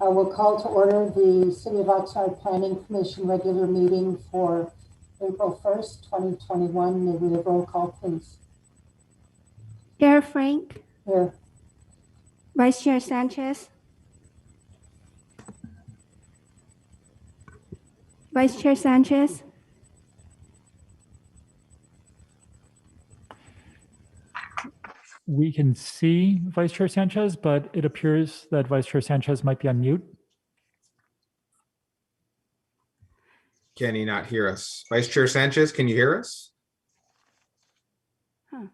I will call to order the City of Oxnard Planning Commission regular meeting for April 1st, 2021. May we have roll call, please? Chair Frank. Here. Vice Chair Sanchez. Vice Chair Sanchez. We can see Vice Chair Sanchez, but it appears that Vice Chair Sanchez might be on mute. Can he not hear us? Vice Chair Sanchez, can you hear us? Huh.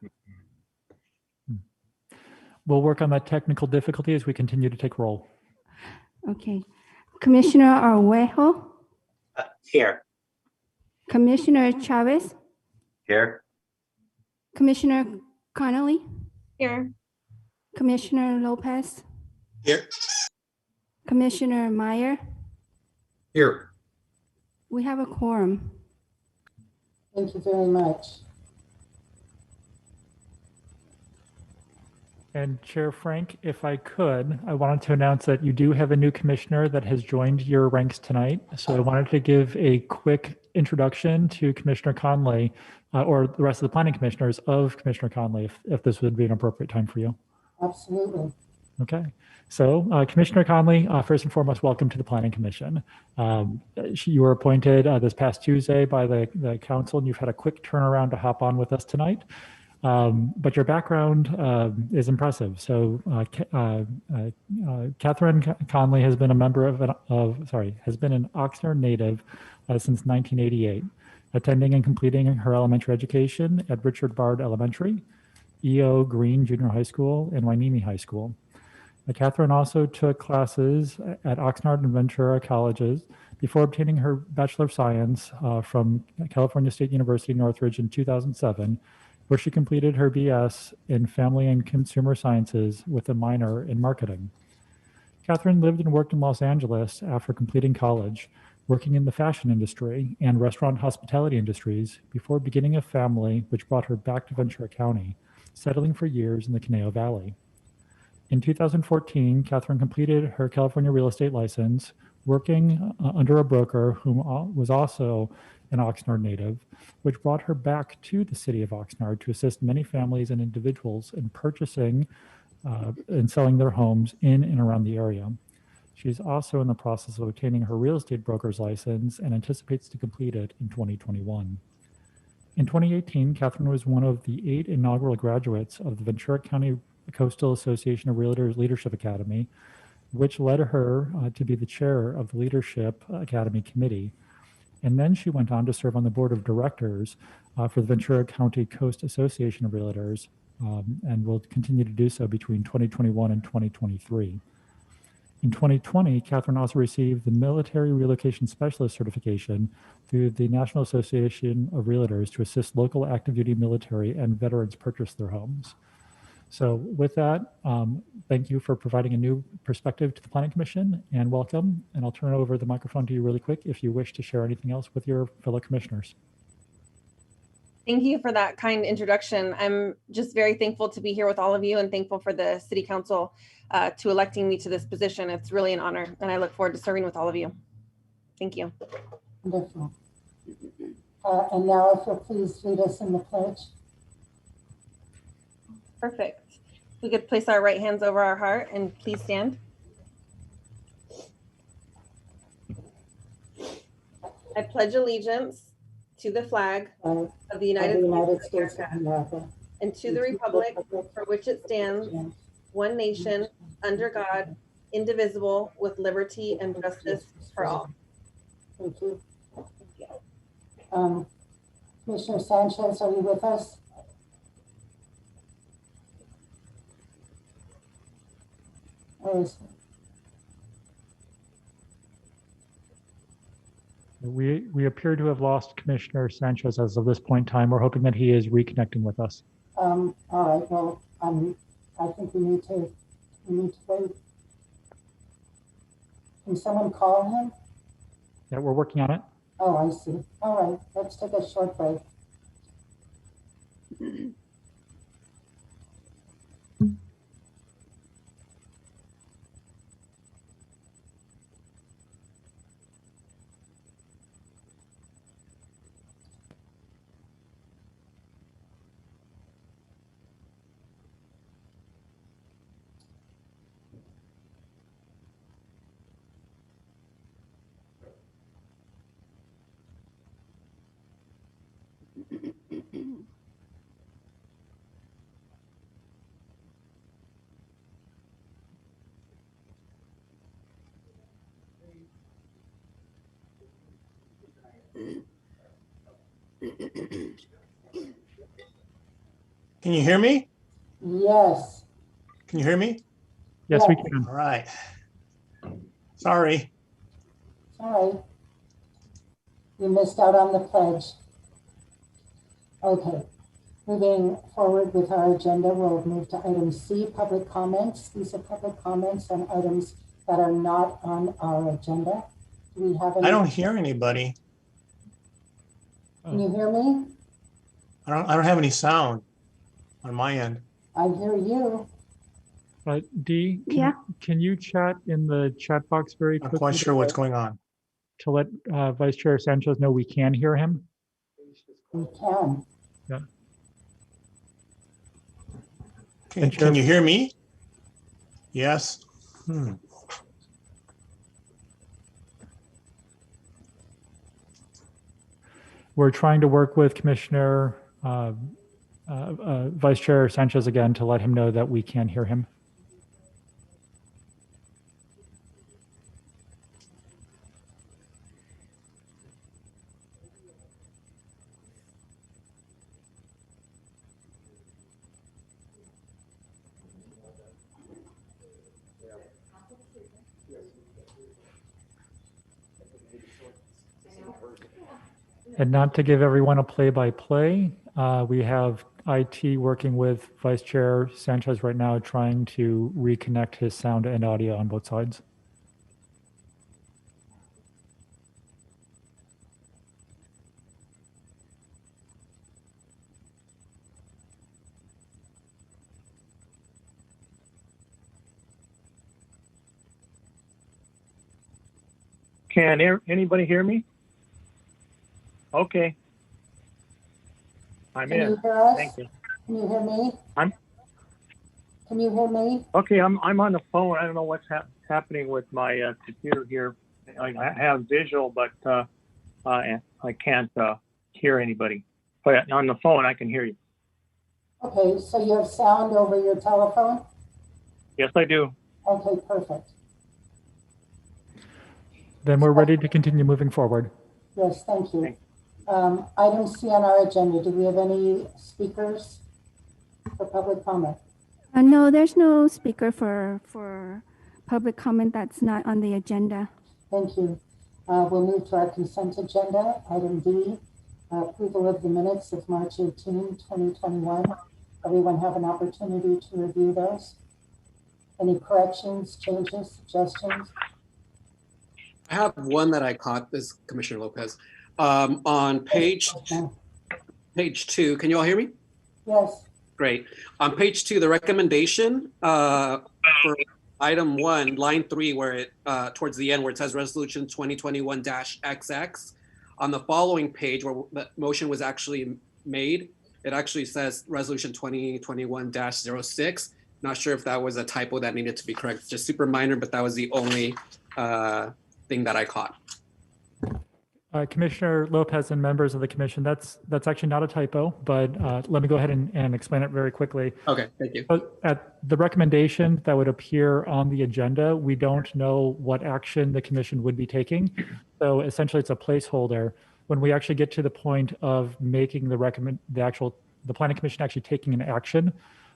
We'll work on that technical difficulty as we continue to take roll. Okay. Commissioner Araujo. Here. Commissioner Chavez. Here. Commissioner Conley. Here. Commissioner Lopez. Here. Commissioner Meyer. Here. We have a quorum. Thank you very much. And Chair Frank, if I could, I wanted to announce that you do have a new commissioner that has joined your ranks tonight. So I wanted to give a quick introduction to Commissioner Conley, or the rest of the planning commissioners of Commissioner Conley, if this would be an appropriate time for you. Absolutely. Okay. So Commissioner Conley, first and foremost, welcome to the Planning Commission. You were appointed this past Tuesday by the council, and you've had a quick turnaround to hop on with us tonight. But your background is impressive. So Catherine Conley has been a member has been an Oxnard native since 1988, attending and completing her elementary education at Richard Bard Elementary, E.O. Green Junior High School, and Wainimi High School. Catherine also took classes at Oxnard and Ventura colleges before obtaining her Bachelor of Science from California State University, Northridge in 2007, where she completed her BS in Family and Consumer Sciences with a minor in marketing. Catherine lived and worked in Los Angeles after completing college, working in the fashion industry and restaurant hospitality industries before beginning a family which brought her back to Ventura County, settling for years in the Conejo Valley. In 2014, Catherine completed her California real estate license, working under a broker who was also an Oxnard native, which brought her back to the city of Oxnard to assist many families and individuals in purchasing and selling their homes in and around the area. She's also in the process of obtaining her real estate broker's license and anticipates to complete it in 2021. In 2018, Catherine was one of the 8 inaugural graduates of the Ventura County Coastal Association of Realtors Leadership Academy, which led her to be the chair of the Leadership Academy Committee. And then she went on to serve on the board of directors for the Ventura County Coast Association of Realtors, and will continue to do so between 2021 and 2023. In 2020, Catherine also received the Military Relocation Specialist certification through the National Association of Realtors to assist local active duty military and veterans purchase their homes. So with that, thank you for providing a new perspective to the Planning Commission, and welcome. And I'll turn over the microphone to you really quick if you wish to share anything else with your fellow commissioners. Thank you for that kind introduction. I'm just very thankful to be here with all of you and thankful for the City Council to electing me to this position. It's really an honor, and I look forward to serving with all of you. Thank you. Wonderful. And now if you'll please lead us in the pledge. Perfect. We could place our right hands over our heart and please stand. I pledge allegiance to the flag of the United States of America and to the republic for which it stands, one nation, under God, indivisible, with liberty and justice for all. Thank you. Commissioner Sanchez, are you with us? We appear to have lost Commissioner Sanchez as of this point in time. We're hoping that he is reconnecting with us. All right. Well, I think we need to wait. Can someone call him? Yeah, we're working on it. Oh, I see. All right. Let's take a short break. Can you hear me? Yes. Can you hear me? Yes, we Yes. can. All right. Sorry. All right. You missed out on the pledge. Okay. Moving forward with our agenda, we'll move to item C, public comments. These are public comments on items that are not on our agenda. Do we have any? I don't hear anybody. Can you hear me? I don't have any sound on my end. I hear you. Dee, Yeah. can you chat in the chat box very I'm quickly? quite sure what's going on. To let Vice Chair Sanchez know we can hear him? We can. Yeah. Can you hear me? Yes. We're trying to work with Commissioner Vice Chair Sanchez again to let him know that we can hear him. And not to give everyone a play-by-play, we have IT working with Vice Chair Sanchez right now, trying to reconnect his sound and audio on both sides. Can anybody hear me? Okay. I'm Can in. you hear us? Thank you. Can you hear me? I'm- Can you hear me? Okay, I'm on the phone. I don't know what's happening with my computer here. I have visual, but I can't hear anybody. But on the phone, I can hear you. Okay, so you have sound over your telephone? Yes, I do. Okay, perfect. Then we're ready to continue moving forward. Yes, thank you. Thank Item C on our agenda, do we have any speakers for public comment? No, there's no speaker for public comment that's not on the agenda. Thank you. We'll move to our consent agenda. Item D, approval of the minutes of March 18, 2021. Everyone have an opportunity to review those? Any corrections, changes, suggestions? I have one that I caught, this is Commissioner Lopez. On page 2, can you all hear me? Yes. Great. On page 2, the recommendation for item 1, line 3, where it towards the end where it says resolution 2021-XX, on the following page where the motion was actually made, it actually says resolution 2021-06. Not sure if that was a typo that needed to be corrected. Just super minor, but that was the only thing that I caught. Commissioner Lopez and members of the commission, that's actually not a typo, but let me go ahead and explain it very quickly. Okay, thank you. At the recommendation that would appear on the agenda, we don't know what action the commission would be taking. So essentially it's a placeholder. When we actually get to the point of making the planning commission actually taking an action,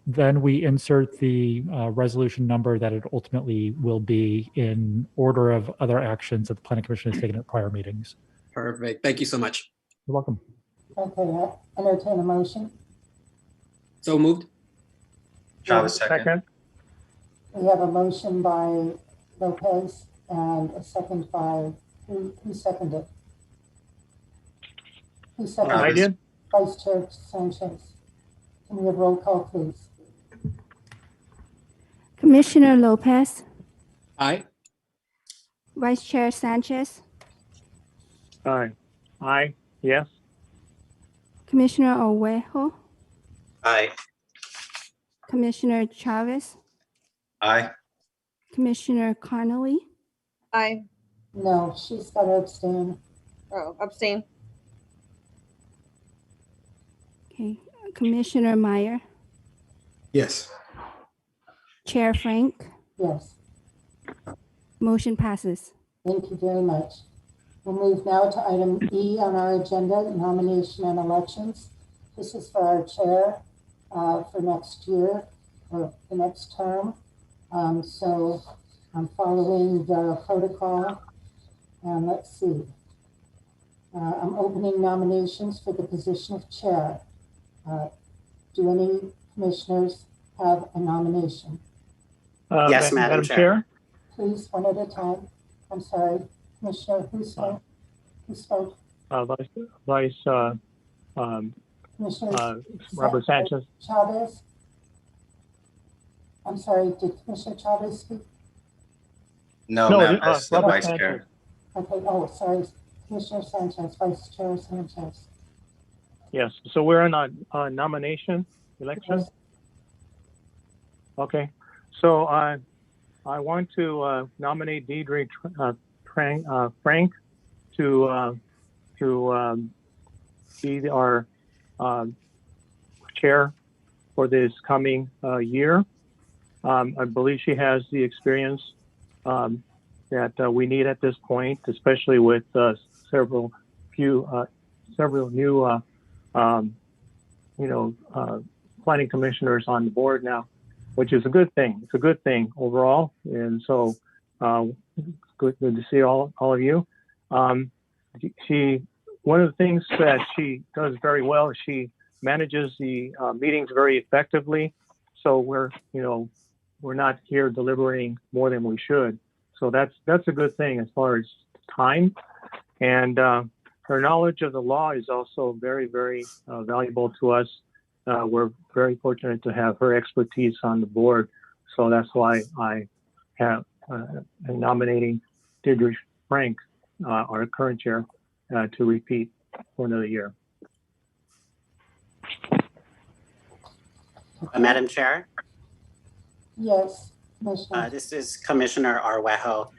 then we insert the resolution number that it ultimately will be in order of other actions that the planning commission has taken at prior meetings. Perfect. Thank you so much. You're welcome. Okay, entertain a motion. So moved. Chavez, second. We have a motion by Lopez and a second by, who seconded? Who seconded? I did. Vice Chair Sanchez. Can we have roll call, please? Commissioner Lopez, Aye. Vice Chair Sanchez, Aye. Yes. Commissioner Owejo, Aye. Commissioner Chavez, Aye. Commissioner Conley, Aye. No, she's got to abstain. Oh, abstain. Okay, Commissioner Meyer, Yes. Chair Frank, Yes, motion passes. thank you very much. We'll move now to item E on our agenda, nomination and elections. This is for our chair for next year or the next term. So I'm following the protocol. And let's see. I'm opening nominations for the position of chair. Do any commissioners have a nomination? Yes, Madam Chair. Please, one at a time. I'm sorry, Commissioner, who spoke? Who spoke? Vice Commissioner Robert Sanchez. Chavez? I'm sorry, did Commissioner Chavez speak? No, No, ma'am, that's the Robert Vice Sanchez. Chair. Okay, oh, sorry, Commissioner Sanchez, Vice Chair Sanchez. Yes, so we're on a nomination election. Yes. Okay, so I want to nominate Deidre Frank to be our chair for this coming year. I believe she has the experience that we need at this point, especially with several new planning commissioners on the board now, which is a good thing. It's a good thing overall, and so good to see all of you. One of the things that she does very well is she manages the meetings very effectively. So we're not here deliberating more than we should. So that's a good thing as far as time. And her knowledge of the law is also very, very valuable to us. We're very fortunate to have her expertise on the board. So that's why I have nominating Deidre Frank, our current chair, to repeat for another year. Madam Chair, Yes, Commissioner. this is Commissioner Arwejo.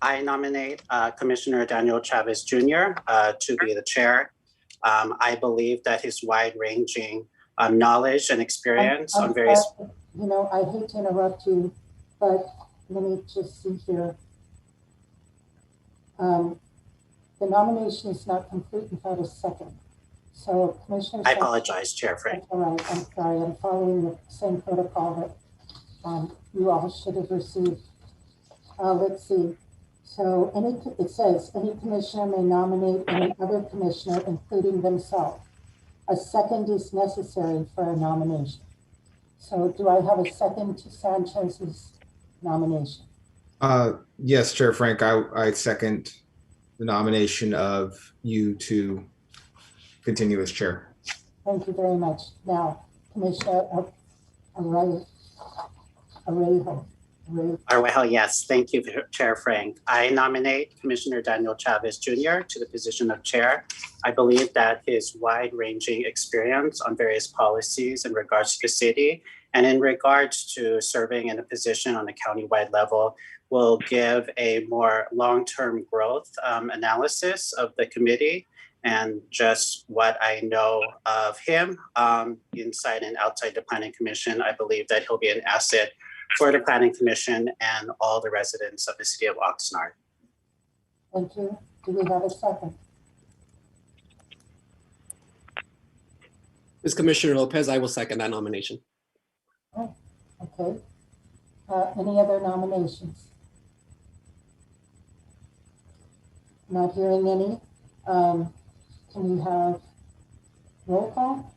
I nominate Commissioner Daniel Chavez Jr. To be the chair. I believe that his wide-ranging knowledge and experience on various. I hate to interrupt you, but let me just see here. The nomination is not complete without a second. So Commissioner. I apologize, Chair Frank. That's all right, I'm sorry, I'm following the same protocol that you all should have received. Let's see. So it says, any commissioner may nominate any other commissioner, including themselves. A second is necessary for a nomination. So do I have a second to Sanchez's nomination? Yes, Chair Frank, I second the nomination of you to continue as chair. Thank you very much. Now, Commissioner Arwejo, yes, thank you, Chair Frank. I nominate Commissioner Daniel Chavez Jr. to the position of chair. I believe that his wide-ranging experience on various policies in regards to the city and in regards to serving in a position on a countywide level will give a more long-term growth analysis of the committee and just what I know of him inside and outside the Planning Commission. I believe that he'll be an asset for the Planning Commission and all the residents of the city of Oxnard. Thank you. Do we have a second? Ms. Commissioner Lopez, I will second that nomination. Oh, okay. Any other nominations? Not hearing any. Can we have roll call?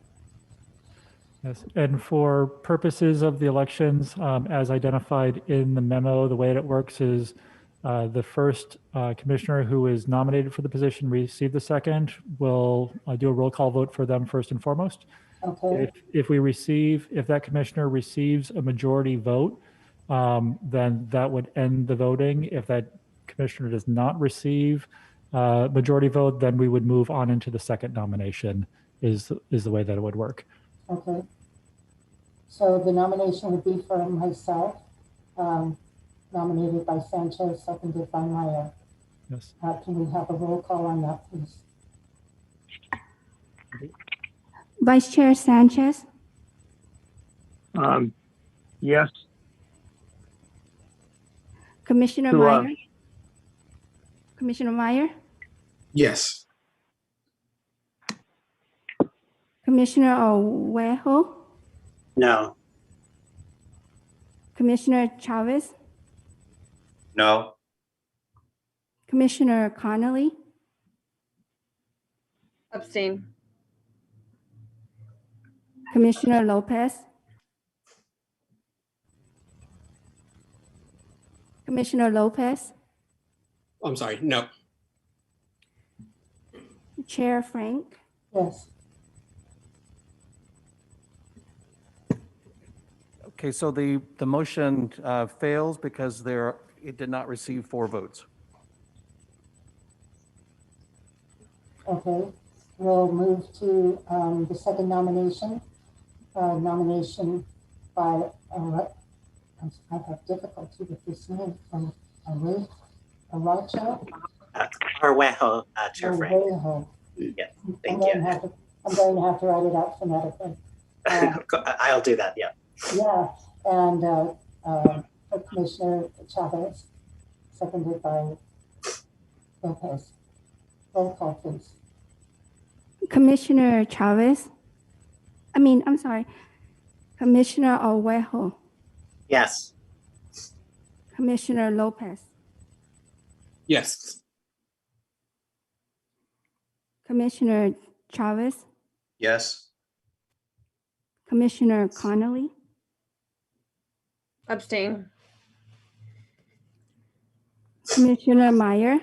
Yes, and for purposes of the elections, as identified in the memo, the way it works is the first commissioner who is nominated for the position receive the second. We'll do a roll call vote for them first and foremost. Okay. If that commissioner receives a majority vote, then that would end the voting. If that commissioner does not receive a majority vote, then we would move on into the second nomination is the way that it would work. Okay. So the nomination would be for myself, nominated by Sanchez, seconded by Meyer. Yes. Can we have a roll call on that, please? Vice Chair Sanchez, Yes. Commissioner To, Meyer. Commissioner Meyer, Yes. Commissioner Owejo, No. Commissioner Chavez, No. Commissioner Conley, Abstain. Commissioner Lopez, Commissioner Lopez, I'm sorry, no. Chair Frank, Yes. Okay, so the motion fails because it did not receive 4 votes. Okay, we'll move to the second nomination. Nomination by, I have difficulty with this name, from Aracho. Arwejo, Chair Frank. Arwejo. Yeah, I'm thank going you. to have to write it out phonetically. I'll do that, yeah. Yeah, and for Commissioner Chavez, seconded by Lopez. Roll call, please. Commissioner Chavez, I'm sorry, Commissioner Owejo, Yes. Commissioner Lopez, Yes. Commissioner Chavez, Yes. Commissioner Connolly, Abstain. Commissioner Meyer,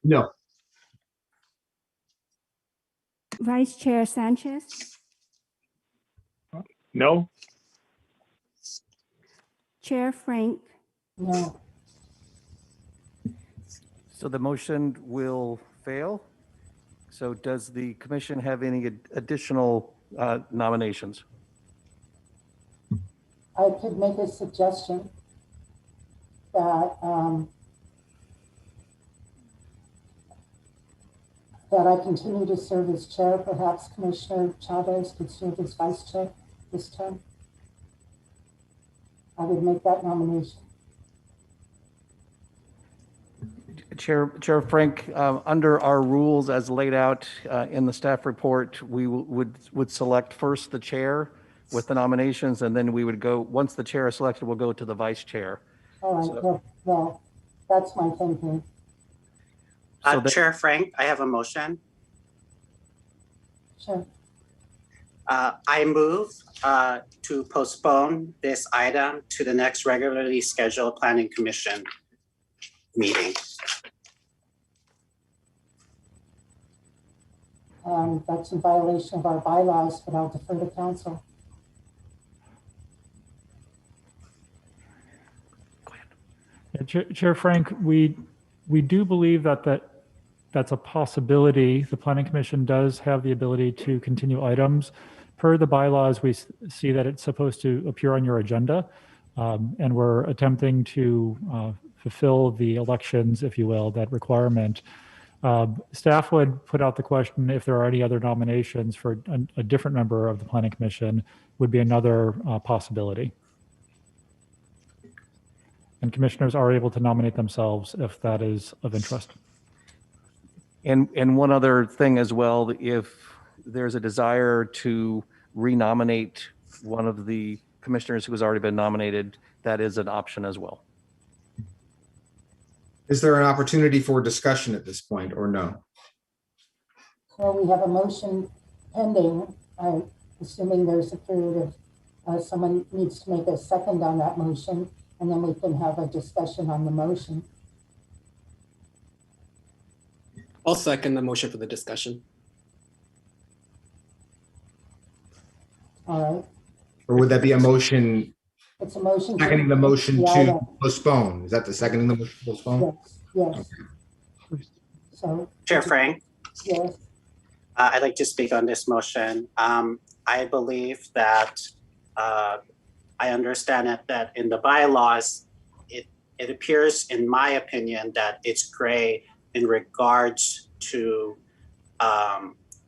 No. Vice Chair Sanchez, No. Chair Frank, No. So the motion will fail. So does the commission have any additional nominations? I could make a suggestion that that I continue to serve as chair. Perhaps Commissioner Chavez could serve as vice chair this term. I would make that nomination. Chair Frank, under our rules as laid out in the staff report, we would select first the chair with the nominations, and then we would go, once the chair is selected, we'll go to the vice chair. All right, well, that's my thinking. Chair Frank, I have a motion. Sure. I move to postpone this item to the next regularly scheduled Planning Commission meeting. That's in violation of our bylaws, but I'll defer to council. Chair Frank, we do believe that's a possibility. The Planning Commission does have the ability to continue items. Per the bylaws, we see that it's supposed to appear on your agenda, and we're attempting to fulfill the elections, if you will, that requirement. Staff would put out the question if there are any other nominations for a different member of the Planning Commission would be another possibility. And commissioners are able to nominate themselves if that is of interest. And one other thing as well, if there's a desire to renominate one of the commissioners who has already been nominated, that is an option as well. Is there an opportunity for discussion at this point or no? So we have a motion pending. I'm assuming there's a period of someone needs to make a second on that motion, and then we can have a discussion on the motion. I'll second the motion for the discussion. All right. Or would that be a motion? It's a motion. Seconding the motion to item. postpone. Is that the seconding the motion to postpone? Yes. Okay. So. Chair Frank? Yes. I'd like to speak on this motion. I believe that I understand that in the bylaws, it appears, in my opinion, that it's gray in regards to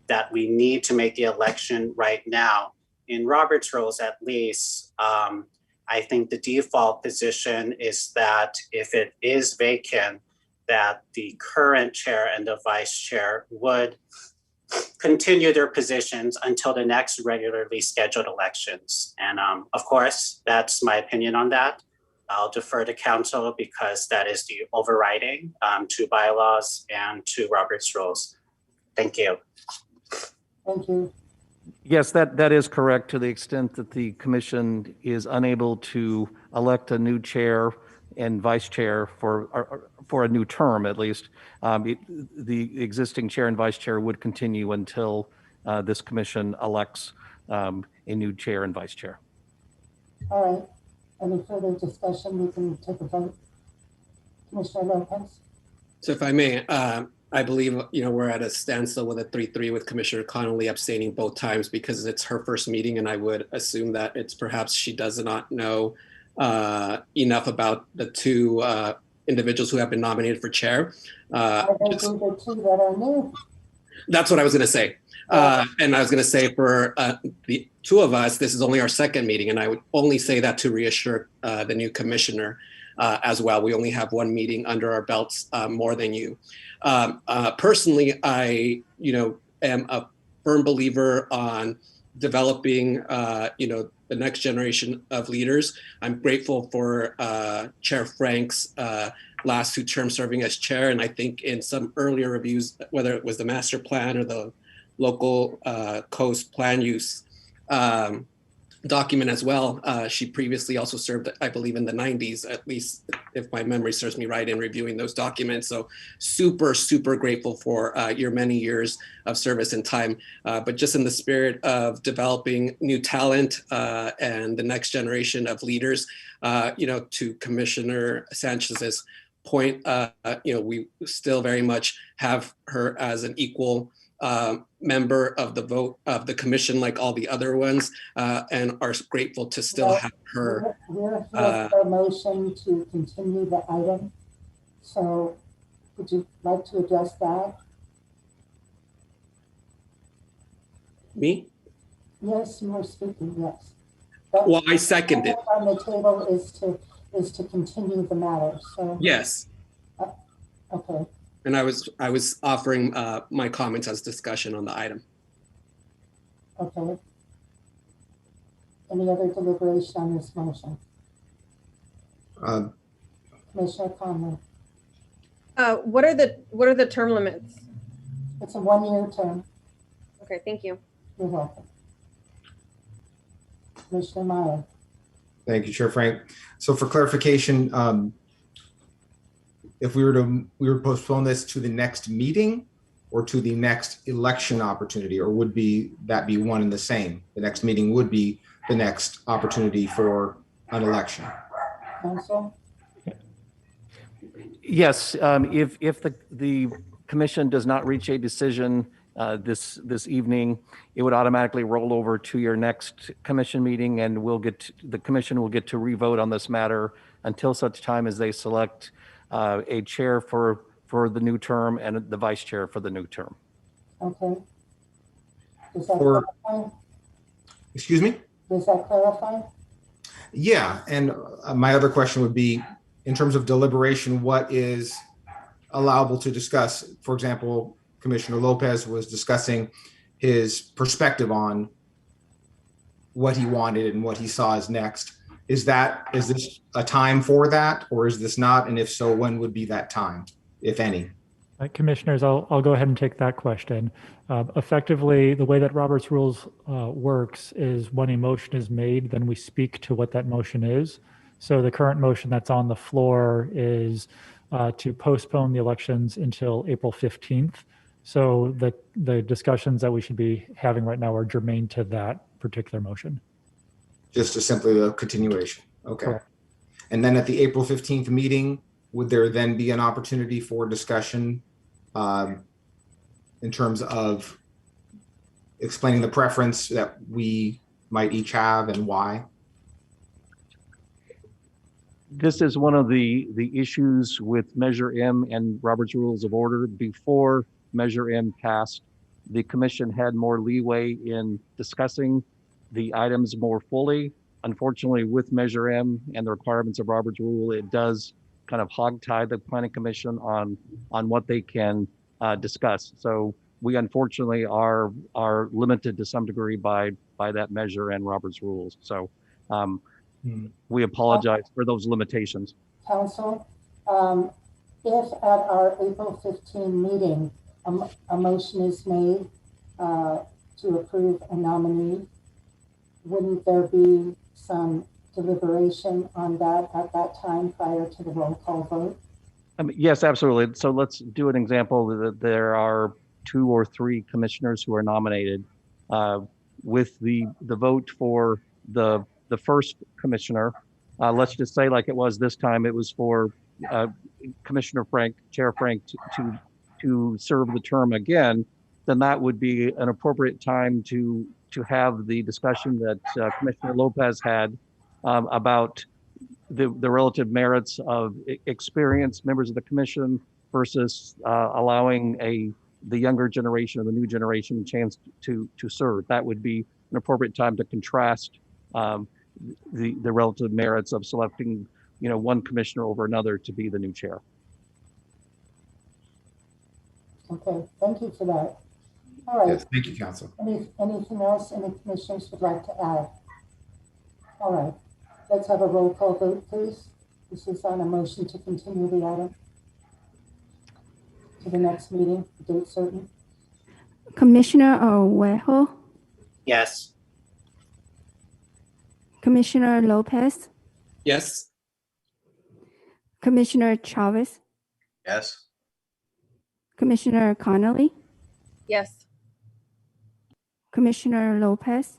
that we need to make the election right now. In Robert's rules, at least, I think the default position is that if it is vacant, that the current chair and the vice chair would continue their positions until the next regularly scheduled elections. And of course, that's my opinion on that. I'll defer to council because that is the overriding to bylaws and to Robert's rules. Thank you. Thank you. Yes, that is correct to the extent that the commission is unable to elect a new chair and vice chair for a new term, at least. The existing chair and vice chair would continue until this commission elects a new chair and vice chair. All right. Any further discussion? We can take a vote. Commissioner Lopez? So if I may, I believe, we're at a standstill with a 3-3 with Commissioner Conley abstaining both times because it's her first meeting, and I would assume that it's perhaps she does not know enough about the two individuals who have been nominated for chair. The two that are new. That's what I was going to say. And I was going to say for the two of us, this is only our second meeting, and I would only say that to reassure the new commissioner as well. We only have one meeting under our belts more than you. Personally, I, am a firm believer on developing, the next generation of leaders. I'm grateful for Chair Frank's last 2 terms serving as chair. And I think in some earlier reviews, whether it was the master plan or the local coast plan use document as well, she previously also served, I believe, in the 90s, at least if my memory serves me right in reviewing those documents. So super, super grateful for your many years of service and time. But just in the spirit of developing new talent and the next generation of leaders, to Commissioner Sanchez's point, we still very much have her as an equal member of the vote of the commission, like all the other ones, and are grateful to still have her. We're here for a motion to continue the item. So would you like to address that? Me? Yes, you were speaking, yes. Well, I second it. On the table is to continue the matter, so. Yes. Okay. And I was offering my comments as discussion on the item. Okay. Any other deliberation on this motion? Commissioner Conley. What are the term limits? It's a 1-year term. Okay, thank you. You're welcome. Commissioner Meyer. Thank you, Chair Frank. So for clarification, if we were to postpone this to the next meeting or to the next election opportunity, or would that be one and the same? The next meeting would be the next opportunity for an election. Council? Yes, if the commission does not reach a decision this evening, it would automatically roll over to your next commission meeting, and the commission will get to revote on this matter until such time as they select a chair for the new term and the vice chair for the new term. Okay. Does that clarify? Excuse me? Does that clarify? Yeah, and my other question would be, in terms of deliberation, what is allowable to discuss? For example, Commissioner Lopez was discussing his perspective on what he wanted and what he saw as next. Is this a time for that, or is this not? And if so, when would be that time, if any? Commissioners, I'll go ahead and take that question. Effectively, the way that Robert's Rules works is when a motion is made, then we speak to what that motion is. So the current motion that's on the floor is to postpone the elections until April 15th. So the discussions that we should be having right now are germane to that particular motion. Just simply a continuation. Okay. Correct. And then at the April 15th meeting, would there then be an opportunity for discussion in terms of explaining the preference that we might each have and why? This is one of the issues with Measure M and Robert's Rules of Order. Before Measure M passed, the commission had more leeway in discussing the items more fully. Unfortunately, with Measure M and the requirements of Robert's Rule, it does kind of hogtie the planning commission on what they can discuss. So we unfortunately are limited to some degree by that measure and Robert's Rules. So we apologize for those limitations. Council, if at our April 15 meeting, a motion is made to approve a nominee, wouldn't there be some deliberation on that at that time prior to the roll call vote? Yes, absolutely. So let's do an example that there are 2 or 3 commissioners who are nominated. With the vote for the first commissioner, let's just say like it was this time, it was for Commissioner Frank, Chair Frank to serve the term again, then that would be an appropriate time to have the discussion that Commissioner Lopez had about the relative merits of experienced members of the commission versus allowing the younger generation or the new generation a chance to serve. That would be an appropriate time to contrast the relative merits of selecting, one commissioner over another to be the new chair. Okay, thank you for that. All right. Yes, thank you, Council. Anything else any commissioners would like to add? All right, let's have a roll call vote, please. This is on a motion to continue the item to the next meeting, date certain. Commissioner Owejo, Yes. Commissioner Lopez, Yes. Commissioner Chavez, Yes. Commissioner Conley, Yes. Commissioner Lopez.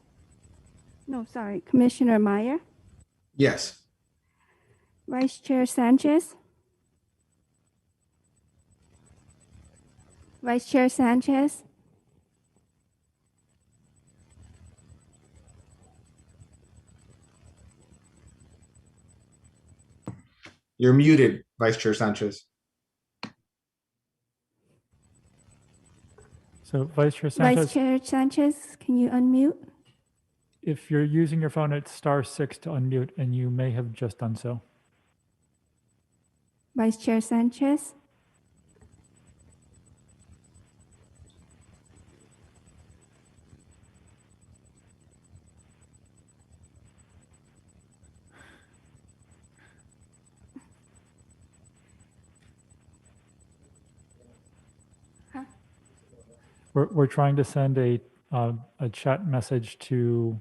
No, sorry, Commissioner Meyer, Yes. Vice Chair Sanchez, Vice Chair Sanchez, You're muted, Vice Chair Sanchez. So Vice Chair Sanchez, Vice Chair Sanchez, can you unmute? if you're using your phone, it's *6 to unmute, and you may have just done so. Vice Chair Sanchez, We're trying to send a chat message to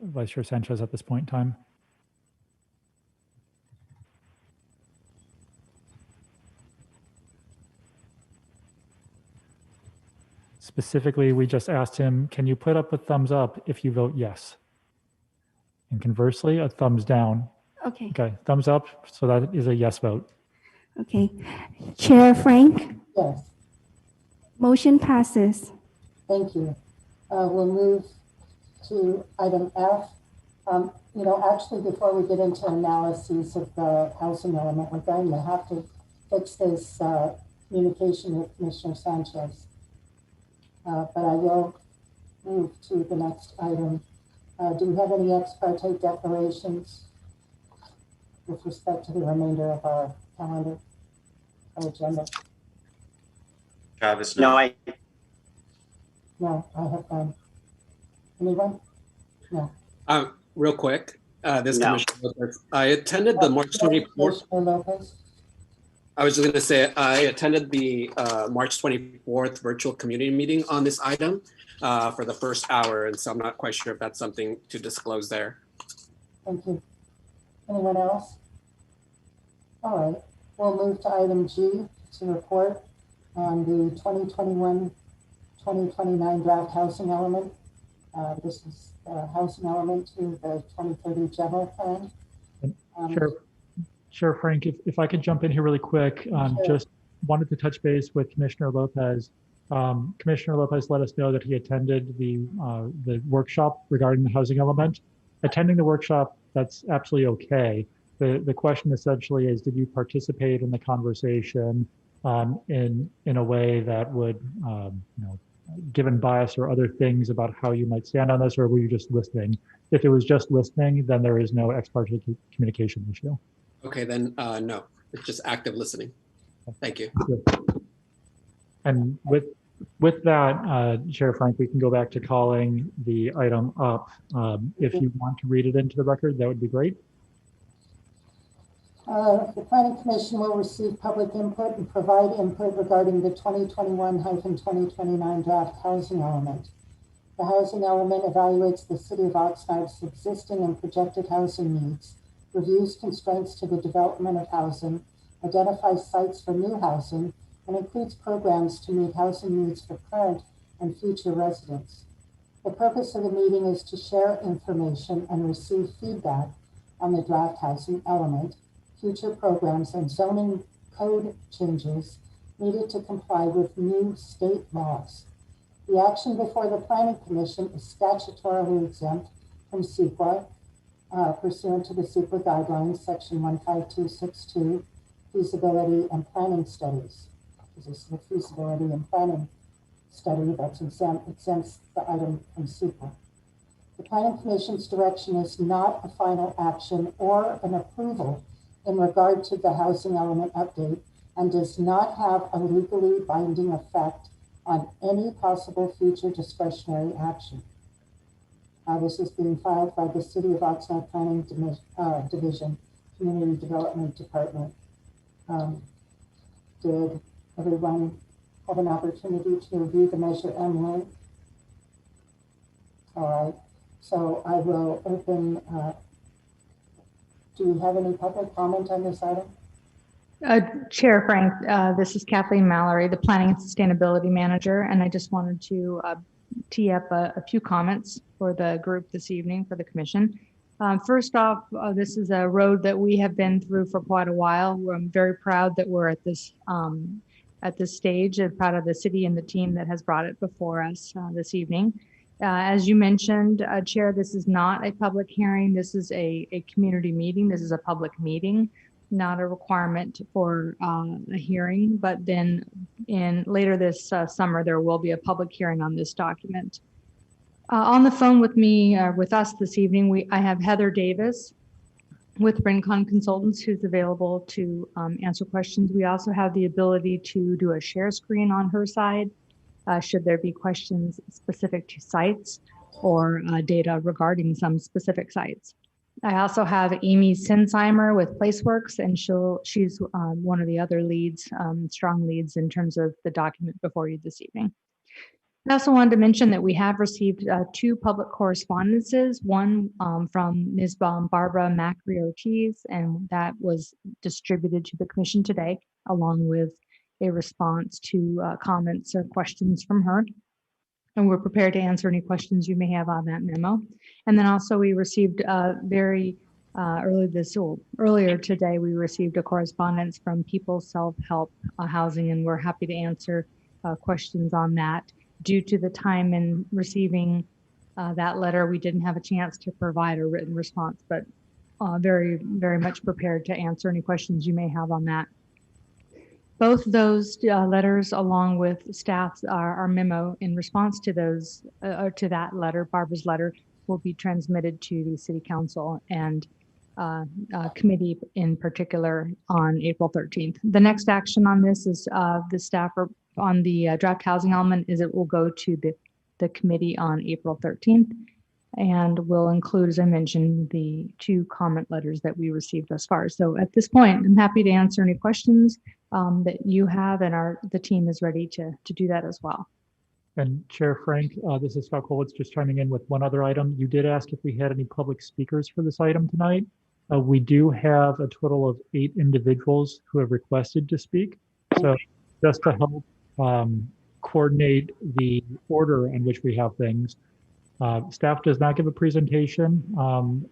Vice Chair Sanchez at this point in time. Specifically, we just asked him, can you put up a thumbs up if you vote yes? And conversely, a thumbs down. okay, Okay, thumbs up, so that is a yes vote. okay. Chair Frank, Yes, motion passes. thank you. We'll move to item F. Actually, before we get into analyses of the housing element, we're going to have to fix this communication with Commissioner Sanchez. But I will move to the next item. Do we have any ex parte declarations with respect to the remainder of our calendar, our agenda? Travis, No, I No, I have none. Anyone? No. Real quick, this No. Commissioner Lopez, I attended the March 24th. Commissioner Lopez? I was just going to say, I attended the March 24th virtual community meeting on this item for the first hour, and so I'm not quite sure if that's something to disclose there. Thank you. Anyone else? All right, we'll move to item G to report on the 2021-2029 draft housing element. This is housing element to the 2030 general plan. Sure, Frank, if I could jump in here really quick, Sure. just wanted to touch base with Commissioner Lopez. Commissioner Lopez let us know that he attended the workshop regarding the housing element. Attending the workshop, that's absolutely okay. The question essentially is, did you participate in the conversation in a way that would given bias or other things about how you might stand on this, or were you just listening? If it was just listening, then there is no ex parte communication issue. Okay, then no, it's just active listening. Thank you. And with that, Chair Frank, we can go back to calling the item up. If you want to read it into the record, that would be great. The Planning Commission will receive public input and provide input regarding the 2021-2029 draft housing element. The housing element evaluates the City of Oxnard's existing and projected housing needs, reviews constraints to the development of housing, identifies sites for new housing, and includes programs to meet housing needs for current and future residents. The purpose of the meeting is to share information and receive feedback on the draft housing element, future programs, and zoning code changes needed to comply with new state laws. The action before the Planning Commission is statutorily exempt from CEQA, pursuant to the CEQA guidelines, section 15262, feasibility and planning studies. This is the feasibility and planning study that's exempts the item from CEQA. The Planning Commission's direction is not a final action or an approval in regard to the housing element update and does not have a legally binding effect on any possible future discretionary action. This is being filed by the City of Oxnard Planning Division, Community Development Department. Did everyone have an opportunity to review the Measure M link? All right, so I will open, do we have any public comment on this item? Chair Frank, this is Kathleen Mallory, the Planning and Sustainability Manager, and I just wanted to tee up a few comments for the group this evening for the Commission. First off, this is a road that we have been through for quite a while. I'm very proud that we're at this stage, and proud of the city and the team that has brought it before us this evening. As you mentioned, Chair, this is not a public hearing. This is a community meeting. This is a public meeting, not a requirement for a hearing. But then later this summer, there will be a public hearing on this document. On the phone with me, with us this evening, I have Heather Davis with Rincon Consultants, who's available to answer questions. We also have the ability to do a share screen on her side, should there be questions specific to sites or data regarding some specific sites. I also have Amy Sinsheimer with Placeworks, and she's one of the other leads, strong leads in terms of the document before you this evening. I also wanted to mention that we have received 2 public correspondences, one from Ms. Barbara Macri Ortiz, and that was distributed to the Commission today, along with a response to comments or questions from her. And we're prepared to answer any questions you may have on that memo. And then also we received earlier today, we received a correspondence from People Self-Help Housing, and we're happy to answer questions on that. Due to the time in receiving that letter, we didn't have a chance to provide a written response, but very, very much prepared to answer any questions you may have on that. Both those letters, along with staff's our memo in response to those, or to that letter, Barbara's letter, will be transmitted to the City Council and committee in particular on April 13th. The next action on this is the staff on the draft housing element is it will go to the committee on April 13th, and will include, as I mentioned, the 2 comment letters that we received thus far. So at this point, I'm happy to answer any questions that you have, and the team is ready to do that as well. And Chair Frank, this is Scott Kolwitz just chiming in with one other item. You did ask if we had any public speakers for this item tonight. We do have a total of 8 individuals who have requested to speak. So just to help coordinate the order in which we have things, staff does not give a presentation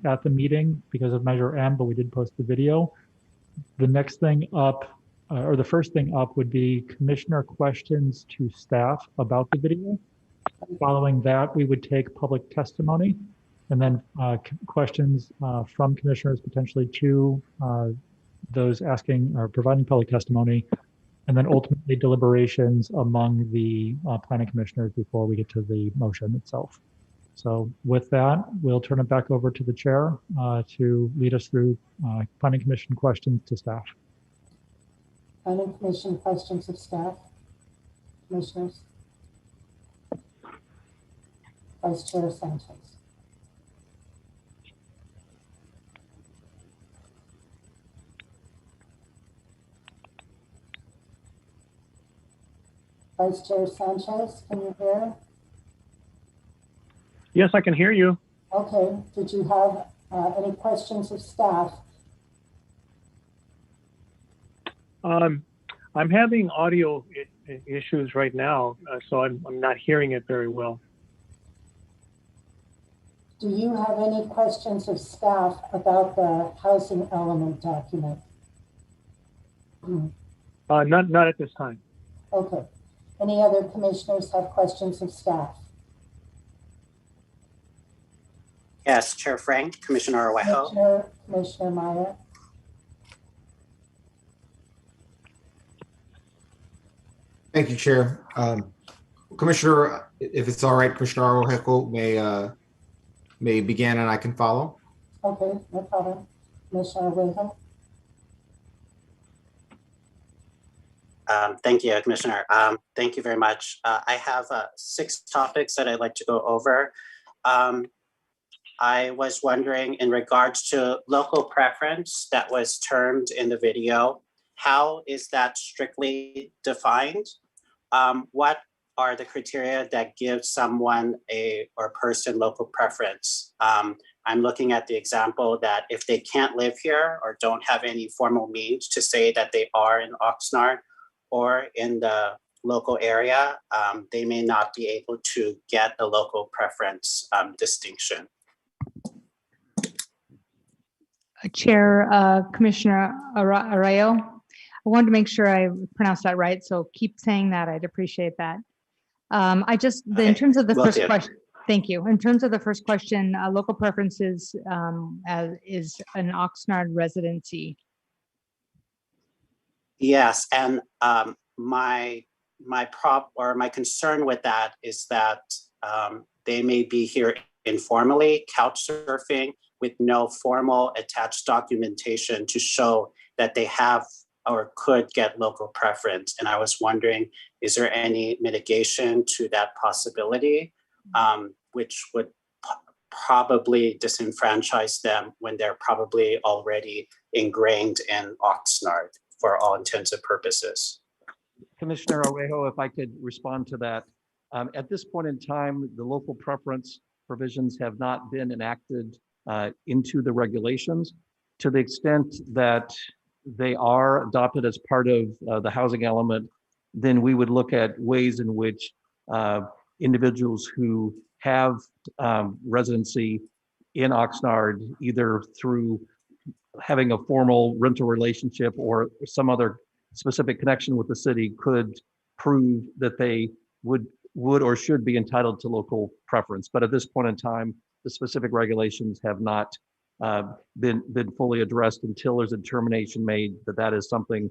at the meeting because of Measure M, but we did post the video. The next thing up, or the first thing up, would be commissioner questions to staff about the video. Following that, we would take public testimony, and then questions from commissioners potentially to those asking or providing public testimony. and then ultimately deliberations among the planning commissioners before we get to the motion itself. So with that, we'll turn it back over to the chair to lead us through planning commission questions to staff. Planning commission questions of staff, commissioners. Vice Chair Sanchez. Vice Chair Sanchez, can you hear? Yes, I can hear you. Okay, did you have any questions of staff? I'm having audio issues right now, so I'm not hearing it very well. Do you have any questions of staff about the housing element document? Not at this time. Okay. Any other commissioners have questions of staff? Yes, Chair Frank, Commissioner Araujo. Commissioner Meyer. Thank you, Chair. Commissioner, if it's all right, Commissioner Araujo may begin and I can follow. Okay, no problem. Commissioner Araujo. Thank you, Commissioner. Thank you very much. I have 6 topics that I'd like to go over. I was wondering, in regards to local preference that was termed in the video, how is that strictly defined? What are the criteria that give someone or person local preference? I'm looking at the example that if they can't live here or don't have any formal means to say that they are in Oxnard or in the local area, they may not be able to get a local preference distinction. Chair, Commissioner Arroyo, I wanted to make sure I pronounced that right, so keep saying that. I'd appreciate that. In terms of the first question, thank you. In terms of the first question, local preferences is an Oxnard residency. Yes, and my concern with that is that they may be here informally, couch surfing, with no formal attached documentation to show that they have or could get local preference. And I was wondering, is there any mitigation to that possibility, which would probably disenfranchise them when they're probably already ingrained in Oxnard for all intents and purposes? Commissioner Araujo, if I could respond to that. At this point in time, the local preference provisions have not been enacted into the regulations. To the extent that they are adopted as part of the housing element, then we would look at ways in which individuals who have residency in Oxnard, either through having a formal rental relationship or some other specific connection with the city, could prove that they would or should be entitled to local preference. But at this point in time, the specific regulations have not been fully addressed until there's a determination made that that is something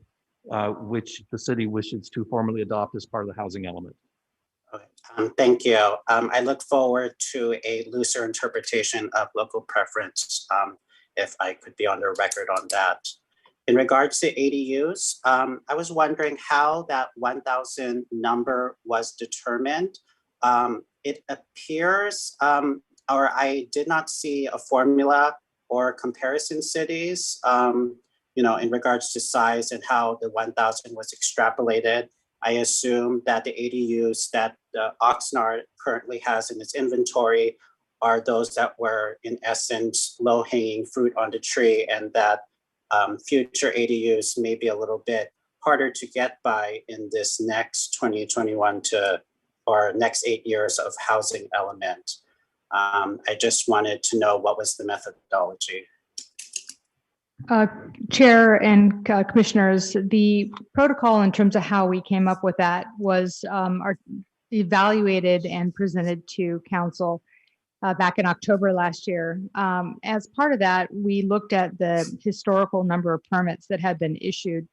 which the city wishes to formally adopt as part of the housing element. Okay. Thank you. I look forward to a looser interpretation of local preference, if I could be on the record on that. In regards to ADUs, I was wondering how that 1,000 number was determined. It appears, or I did not see a formula or comparison cities, in regards to size and how the 1,000 was extrapolated. I assume that the ADUs that Oxnard currently has in its inventory are those that were, in essence, low-hanging fruit on the tree, and that future ADUs may be a little bit harder to get by in this next 2021 or next 8 years of housing element. I just wanted to know what was the methodology. Chair and commissioners, the protocol in terms of how we came up with that was evaluated and presented to council back in October last year. As part of that, we looked at the historical number of permits that had been issued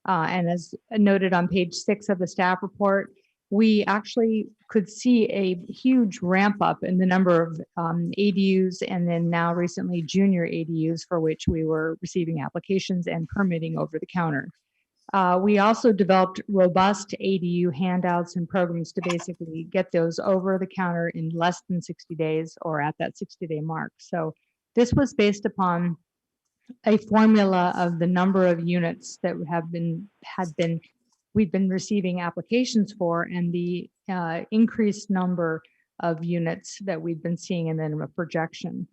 And as noted on page 6 of the staff report, we actually could see a huge ramp up in the number of ADUs, and then now recently junior ADUs for which we were receiving applications and permitting over the counter. We also developed robust ADU handouts and programs to basically get those over the counter in less than 60 days or at that 60-day mark. So this was based upon a formula of the number of units that we've been receiving applications for, and the increased number of units that we've been seeing, and then a projection.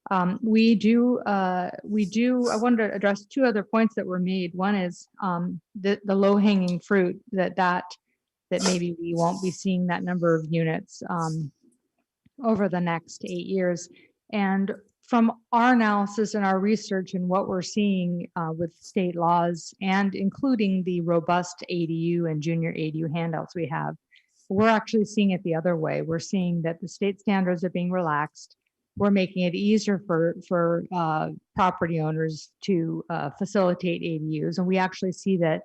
I wanted to address 2 other points that were made. One is the low-hanging fruit that maybe we won't be seeing that number of units over the next 8 years. And from our analysis and our research and what we're seeing with state laws, and including the robust ADU and junior ADU handouts we have, we're actually seeing it the other way. We're seeing that the state standards are being relaxed. We're making it easier for property owners to facilitate ADUs, and we actually see that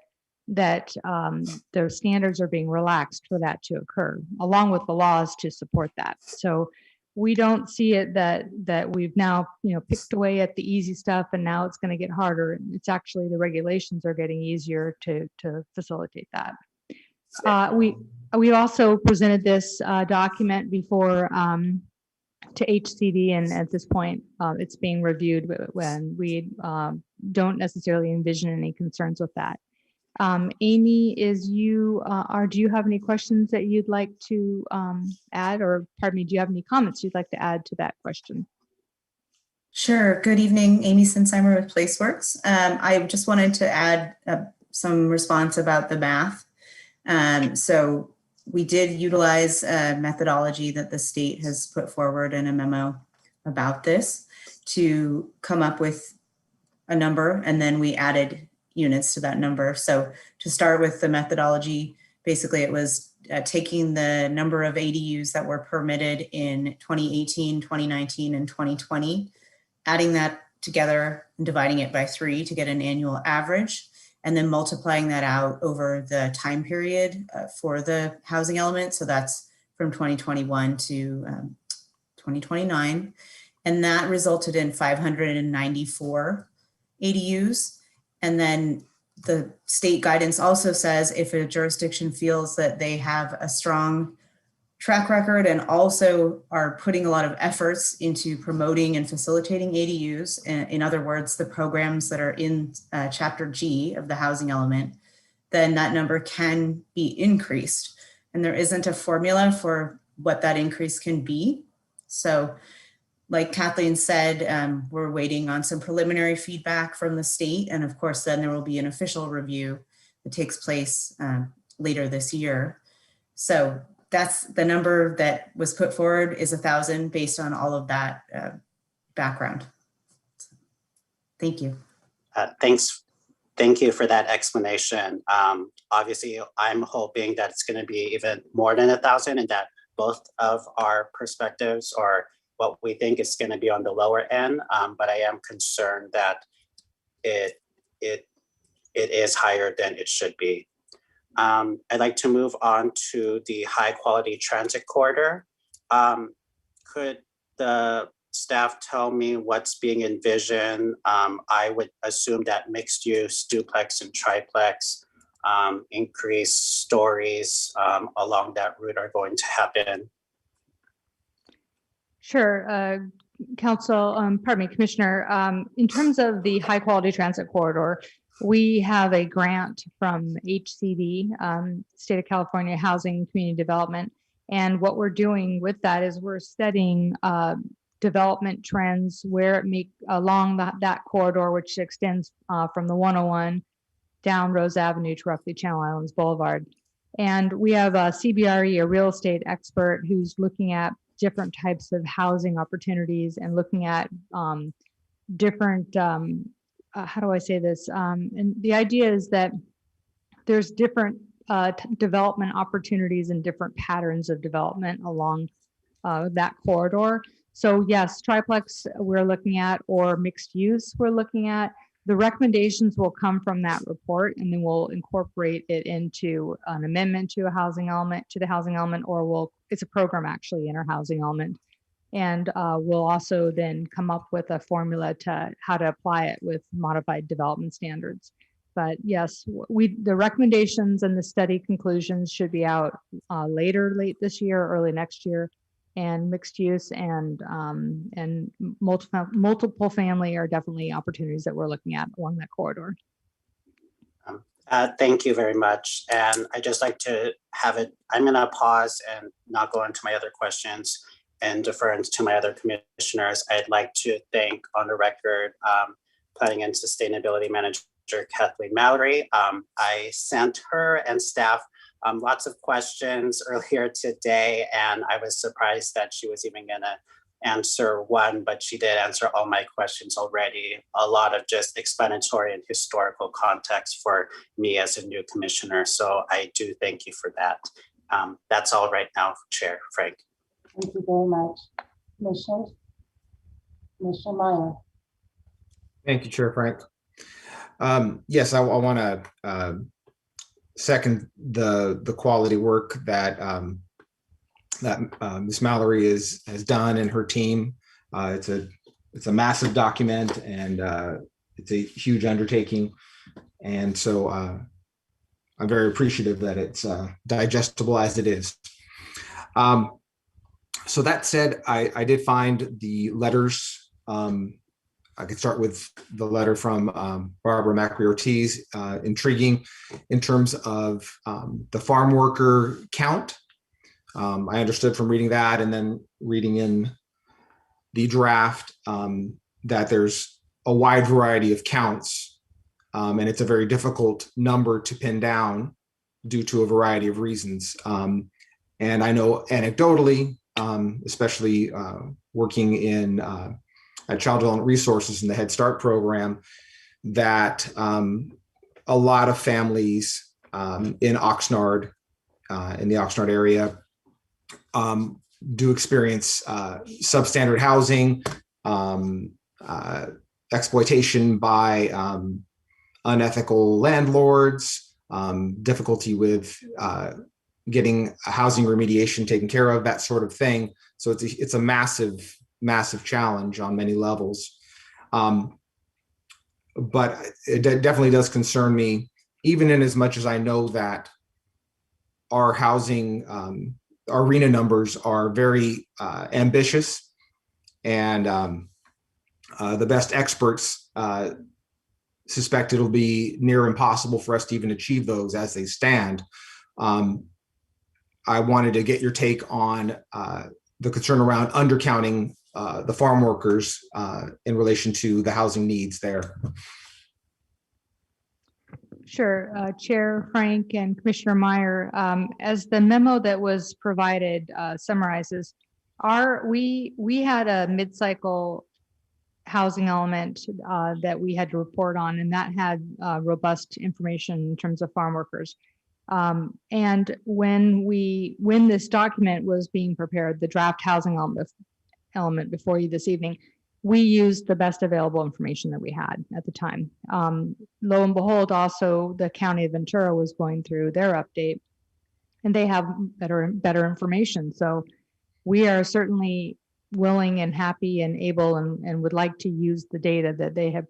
their standards are being relaxed for that to occur, along with the laws to support that. So we don't see it that we've now picked away at the easy stuff and now it's going to get harder. It's actually the regulations are getting easier to facilitate that. We also presented this document before to HCD, and at this point it's being reviewed when we don't necessarily envision any concerns with that. Amy, do you have any questions that you'd like to add, or pardon me, do you have any comments you'd like to add to that question? Sure. Good evening, Amy Sinsheimer with Placeworks. I just wanted to add some response about the math. So we did utilize a methodology that the state has put forward in a memo about this to come up with a number, and then we added units to that number. So to start with the methodology, basically it was taking the number of ADUs that were permitted in 2018, 2019, and 2020, adding that together and dividing it by 3 to get an annual average, and then multiplying that out over the time period for the housing element. So that's from 2021 to 2029. And that resulted in 594 ADUs. And then the state guidance also says if a jurisdiction feels that they have a strong track record and also are putting a lot of efforts into promoting and facilitating ADUs, in other words, the programs that are in Chapter G of the housing element, then that number can be increased. And there isn't a formula for what that increase can be. So like Kathleen said, we're waiting on some preliminary feedback from the state. And of course, then there will be an official review that takes place later this year. So that's the number that was put forward is 1,000 based on all of that background. Thank you. Thank you for that explanation. Obviously, I'm hoping that it's going to be even more than 1,000, and that both of our perspectives are what we think is going to be on the lower end. But I am concerned that it is higher than it should be. I'd like to move on to the high quality transit corridor. Could the staff tell me what's being envisioned? I would assume that mixed use, duplex and triplex, increased stories along that route are going to happen. Sure, Commissioner, in terms of the high quality transit corridor, we have a grant from HCD, State of California Housing and Community Development. And what we're doing with that is we're studying development trends where it make along that corridor, which extends from the 101 down Rose Avenue to roughly Channel Islands Boulevard. And we have a CBRE, a real estate expert, who's looking at different types of housing opportunities and looking at different, how do I say this? And the idea is that there's different development opportunities and different patterns of development along that corridor. So yes, triplex we're looking at, or mixed use we're looking at. The recommendations will come from that report, and then we'll incorporate it into an amendment to a housing element, or it's a program actually in our housing element. And we'll also then come up with a formula to how to apply it with modified development standards. But yes, the recommendations and the study conclusions should be out late this year, early next year. And mixed use and multiple family are definitely opportunities that we're looking at along that corridor. Thank you very much. And I just like to have it, I'm going to pause and not go into my other questions and defer to my other commissioners. I'd like to thank on the record Planning and Sustainability Manager Kathleen Mallory. I sent her and staff lots of questions earlier today, and I was surprised that she was even gonna answer one, but she did answer all my questions already. A lot of just explanatory and historical context for me as a new commissioner. So I do thank you for that. That's all right now, Chair Frank. Thank you very much. Commissioner Meyer. Thank you, Chair Frank. Yes, I want to second the quality work that Ms. Mallory has done and her team. It's a massive document, and it's a huge undertaking, and so I'm very appreciative that it's digestible as it is. So that said, I did find the letters. I could start with the letter from Barbara Macri-Ortiz, intriguing in terms of the farm worker count. I understood from reading that and then reading in the draft that there's a wide variety of counts, and it's a very difficult number to pin down due to a variety of reasons. And I know anecdotally, especially working in at Child Development Resources in the Head Start program, that a lot of families in Oxnard, in the Oxnard area, do experience substandard housing, exploitation by unethical landlords, difficulty with getting housing remediation taken care of, that sort of thing. So it's a massive challenge on many levels. But it definitely does concern me, even in as much as I know that our housing, our RENA numbers are very ambitious, and the best experts suspect it'll be near impossible for us to even achieve those as they stand. I wanted to get your take on the concern around undercounting the farm workers in relation to the housing needs there. Sure, Chair Frank and Commissioner Meyer, as the memo that was provided summarizes, we had a mid-cycle housing element that we had to report on, and that had robust information in terms of farm workers. And when this document was being prepared, the draft housing element before you this evening, we used the best available information that we had at the time. Lo and behold, also the County of Ventura was going through their update, and they have better information. So we are certainly willing and happy and able and would like to use the data that they have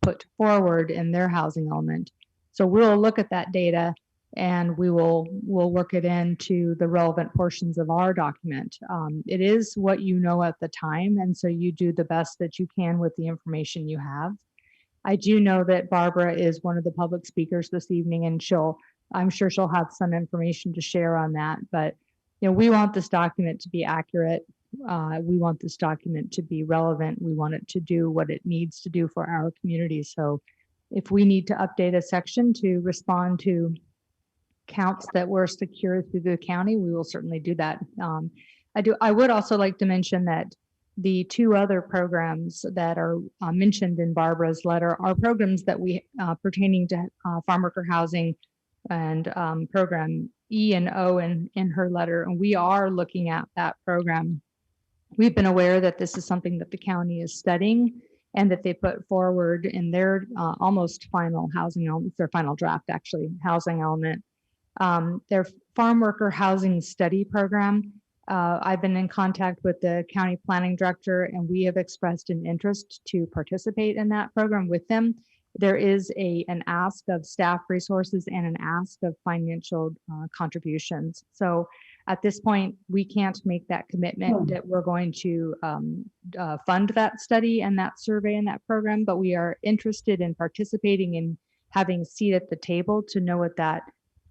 put forward in their housing element. So we'll look at that data, and we'll work it into the relevant portions of our document. It is what you know at the time, and so you do the best that you can with the information you have. I do know that Barbara is one of the public speakers this evening, and I'm sure she'll have some information to share on that. But we want this document to be accurate. We want this document to be relevant. We want it to do what it needs to do for our community. So if we need to update a section to respond to counts that were secured through the county, we will certainly do that. I would also like to mention that the two other programs that are mentioned in Barbara's letter are programs that we pertaining to farm worker housing, and program E and O in her letter, and we are looking at that program. We've been aware that this is something that the county is studying, and that they put forward in their almost final housing element, their final draft actually, housing element, their farm worker housing study program. I've been in contact with the county planning director, and we have expressed an interest to participate in that program with them. There is an ask of staff resources and an ask of financial contributions. So at this point, we can't make that commitment that we're going to fund that study and that survey and that program, but we are interested in participating in having a seat at the table to know what that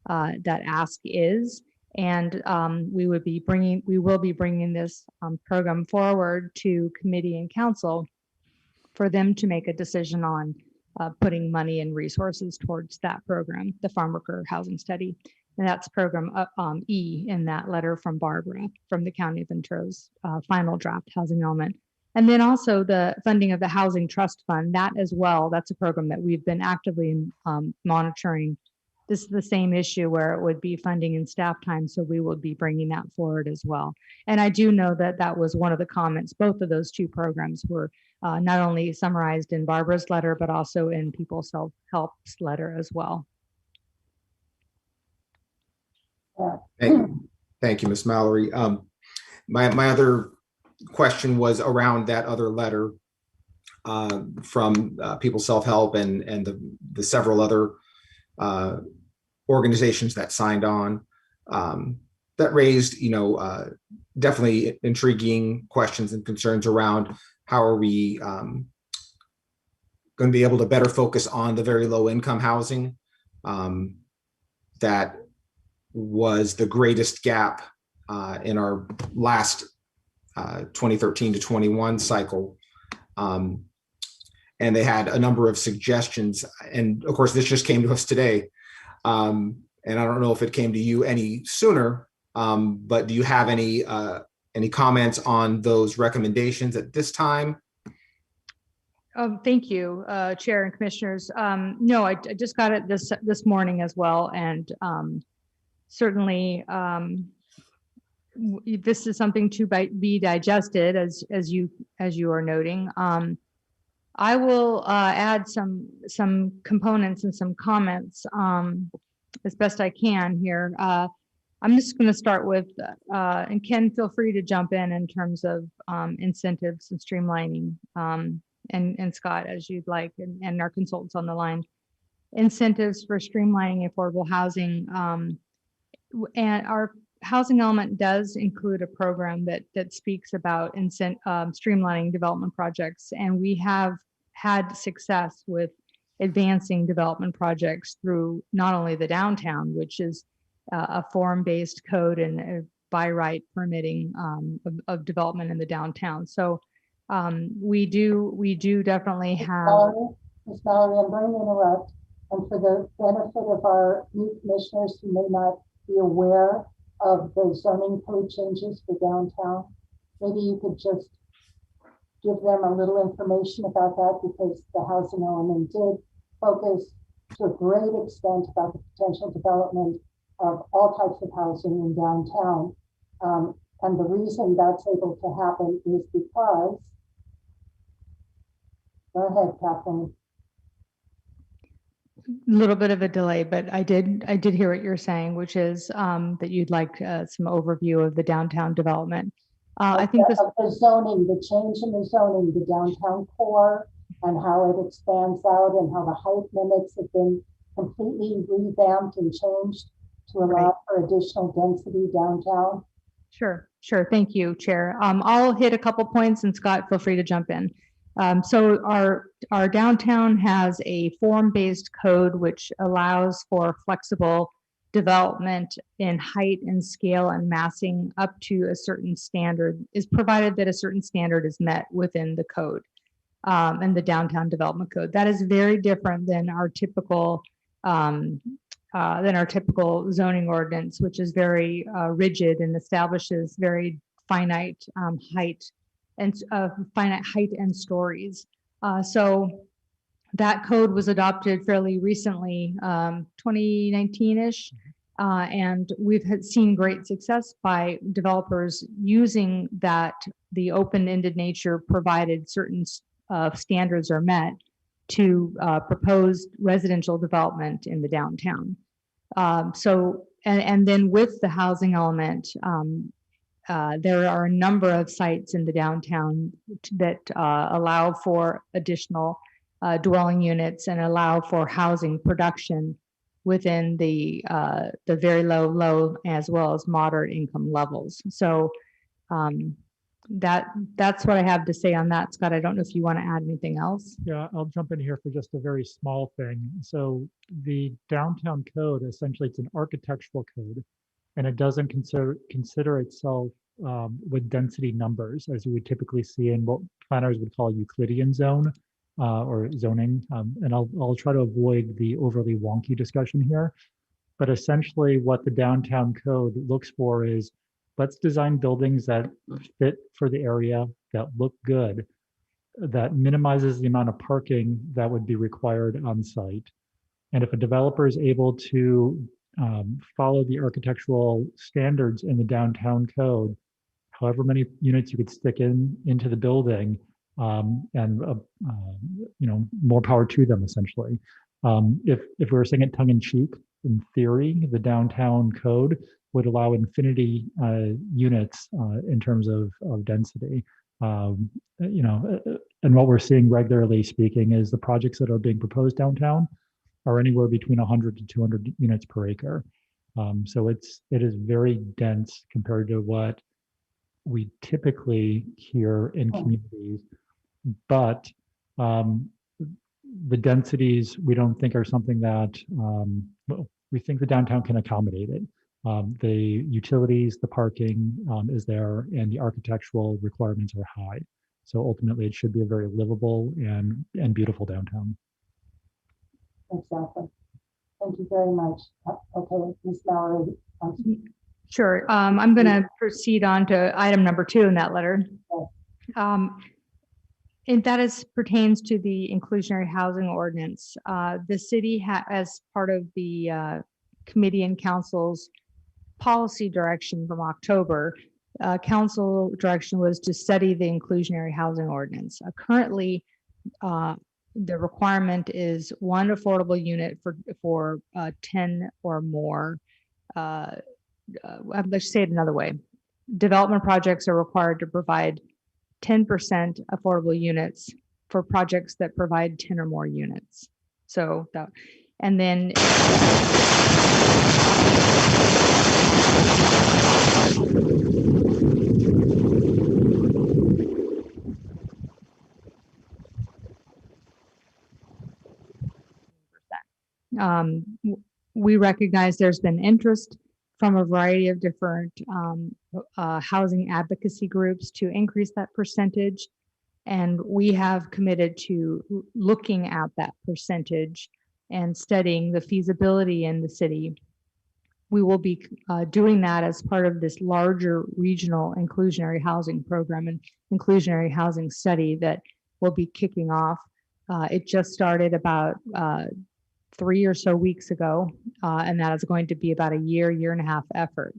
ask is. And we will be bringing this program forward to committee and council for them to make a decision on putting money and resources towards that program, the farm worker housing study. And that's program E in that letter from Barbara from the County of Ventura's final draft housing element. And then also the funding of the Housing Trust Fund, that as well, that's a program that we've been actively monitoring. This is the same issue where it would be funding and staff time, so we will be bringing that forward as well. And I do know that that was one of the comments. Both of those two programs were not only summarized in Barbara's letter, but also in People's Self-Help's letter as well. Thank you, Ms. Mallory. My other question was around that other letter from People's Self-Help and the several other organizations that signed on that raised, definitely intriguing questions and concerns around how are we going to be able to better focus on the very low income housing that was the greatest gap in our last 2013 to 21 cycle. And they had a number of suggestions. And of course, this just came to us today. And I don't know if it came to you any sooner, but do you have any comments on those recommendations at this time? Thank you, Chair and Commissioners. No, I just got it this morning as well. And certainly, this is something to be digested as you are noting. I will add some components and some comments as best I can here. I'm just going to start with, and Ken, feel free to jump in terms of incentives and streamlining, and Scott, as you'd like, and our consultants on the line. Incentives for streamlining affordable housing. And our housing element does include a program that speaks about streamlining development projects, and we have had success with advancing development projects through not only the downtown, which is a form-based code and by right permitting of development in the downtown. So we do definitely have. Ms. Mallory, I'm going to interrupt, and for the benefit of our new commissioners who may not be aware of the zoning code changes for downtown, maybe you could just give them a little information about that, because the housing element did focus to a great extent about the potential development of all types of housing in downtown. And the reason that's able to happen is because, go ahead, Kathleen. A little bit of a delay, but I did hear what you're saying, which is that you'd like some overview of the downtown development. I think the zoning, the change in the zoning, the downtown core, and how it expands out, and how the height limits have been completely revamped and changed to allow for additional density downtown. Sure. Thank you, Chair. I'll hit a couple points, and Scott, feel free to jump in. So our downtown has a form-based code which allows for flexible development in height and scale and massing up to a certain standard, is provided that a certain standard is met within the code and the downtown development code. That is very different than our typical zoning ordinance, which is very rigid and establishes very finite height and stories. So that code was adopted fairly recently, 2019-ish, and we've seen great success by developers using that. The open-ended nature provided certain standards are met to proposed residential development in the downtown. And then with the housing element, there are a number of sites in the downtown that allow for additional dwelling units and allow for housing production within the very low as well as moderate income levels. So that's what I have to say on that, Scott. I don't know if you want to add anything else. Yeah, I'll jump in here for just a very small thing. So the downtown code, essentially it's an architectural code, and it doesn't consider itself with density numbers, as you would typically see in what planners would call Euclidean zone or zoning. And I'll try to avoid the overly wonky discussion here. But essentially what the downtown code looks for is, let's design buildings that fit for the area, that look good, that minimizes the amount of parking that would be required on site. And if a developer is able to follow the architectural standards in the downtown code, however many units you could stick into the building, more power to them, essentially. If we were saying it tongue in cheek, in theory, the downtown code would allow infinity units in terms of density. And what we're seeing, regularly speaking, is the projects that are being proposed downtown are anywhere between 100 to 200 units per acre. So it is very dense compared to what we typically hear in communities. But the densities we don't think are something that, we think the downtown can accommodate it. The utilities, the parking is there, and the architectural requirements are high. So ultimately, it should be a very livable and beautiful downtown. Exactly. Thank you very much. Okay, Ms. Mallory. Sure. I'm going to proceed on to item number 2 in that letter. And that pertains to the inclusionary housing ordinance. The city, as part of the committee and council's policy direction from October, council direction was to study the inclusionary housing ordinance. Currently, the requirement is 1 affordable unit for 10 or more. Let's say it another way. Development projects are required to provide 10% affordable units for projects that provide 10 or more units. So that, and then we recognize there's been interest from a variety of different housing advocacy groups to increase that percentage. And we have committed to looking at that percentage and studying the feasibility in the city. We will be doing that as part of this larger regional inclusionary housing program and inclusionary housing study that will be kicking off. It just started about 3 or so weeks ago, and that is going to be about a year and a half effort.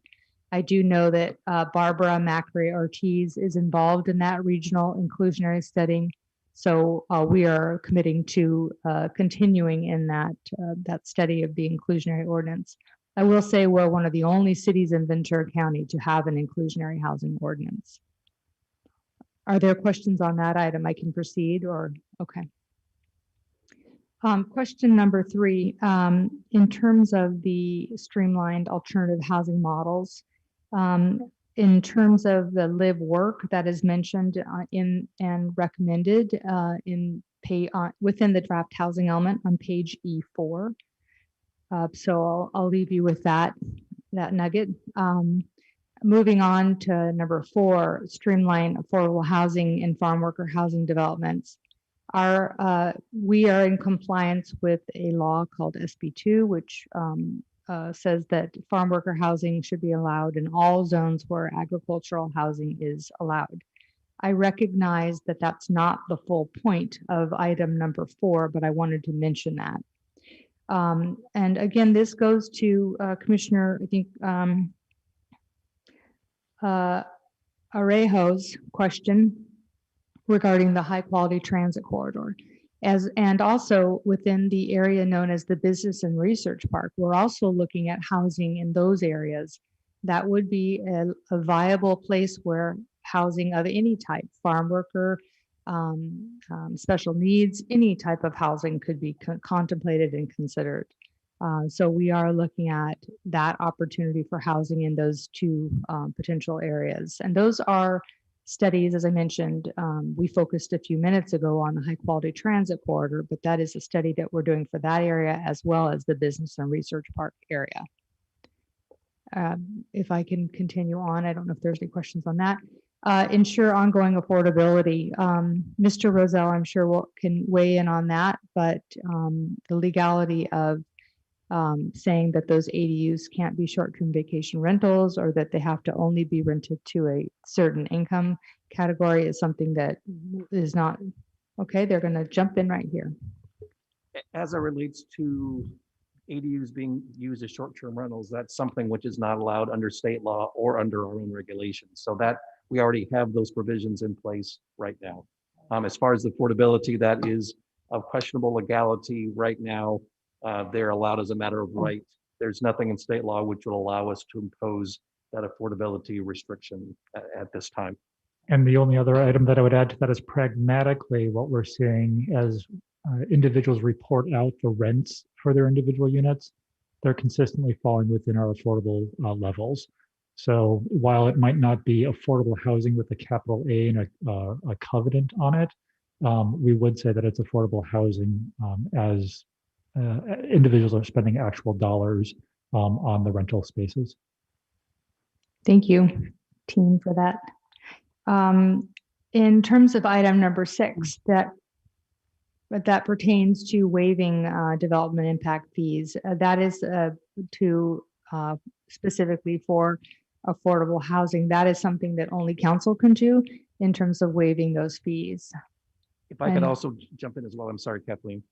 I do know that Barbara Macri Ortiz is involved in that regional inclusionary study, so we are committing to continuing in that study of the inclusionary ordinance. I will say we're one of the only cities in Ventura County to have an inclusionary housing ordinance. Are there questions on that item? I can proceed, or okay. Question number 3, in terms of the streamlined alternative housing models, in terms of the live work that is mentioned in and recommended within the draft housing element on page E4. So I'll leave you with that nugget. Moving on to number 4, streamline affordable housing and farm worker housing developments. We are in compliance with a law called SB2, which says that farm worker housing should be allowed in all zones where agricultural housing is allowed. I recognize that that's not the full point of item number 4, but I wanted to mention that. And again, this goes to Commissioner, I think, Arejo's question regarding the high quality transit corridor. And also within the area known as the Business and Research Park, we're also looking at housing in those areas. That would be a viable place where housing of any type, farm worker, special needs, any type of housing could be contemplated and considered. So we are looking at that opportunity for housing in those two potential areas. And those are studies, as I mentioned, we focused a few minutes ago on the high quality transit corridor, but that is a study that we're doing for that area as well as the Business and Research Park area. If I can continue on, I don't know if there's any questions on that. Ensure ongoing affordability. Mr. Roselle, I'm sure can weigh in on that, but the legality of saying that those ADUs can't be short-term vacation rentals or that they have to only be rented to a certain income category is something that is not, okay, they're going to jump in right here. As it relates to ADUs being used as short-term rentals, that's something which is not allowed under state law or under our own regulations. So that we already have those provisions in place right now. As far as affordability, that is of questionable legality right now. They're allowed as a matter of right. There's nothing in state law which will allow us to impose that affordability restriction at this time. And the only other item that I would add to that is pragmatically what we're seeing as individuals report out the rents for their individual units, they're consistently falling within our affordable levels. So while it might not be affordable housing with a capital A and a covenant on it, we would say that it's affordable housing as individuals are spending actual dollars on the rental spaces. Thank you, team, for that. In terms of item number 6, that pertains to waiving development impact fees. That is to specifically for affordable housing. That is something that only council can do in terms of waiving those fees. If I could also jump in as well, I'm sorry, Kathleen.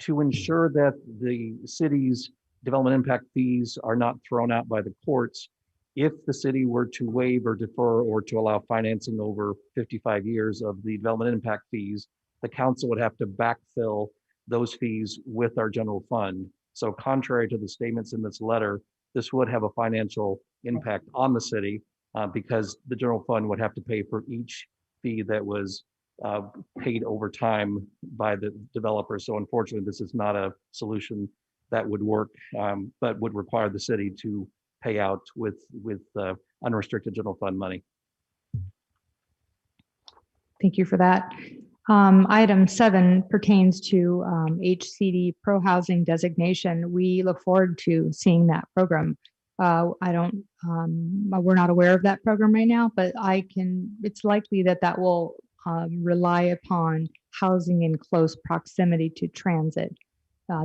To ensure that the city's development impact fees are not thrown out by the courts, if the city were to waive or defer or to allow financing over 55 years of the development impact fees, the council would have to backfill those fees with our general fund. So contrary to the statements in this letter, this would have a financial impact on the city because the general fund would have to pay for each fee that was paid over time by the developer. So unfortunately, this is not a solution that would work, but would require the city to pay out with unrestricted general fund money. Thank you for that. Item 7 pertains to HCD Pro Housing designation. We look forward to seeing that program. We're not aware of that program right now, but it's likely that will rely upon housing in close proximity to transit.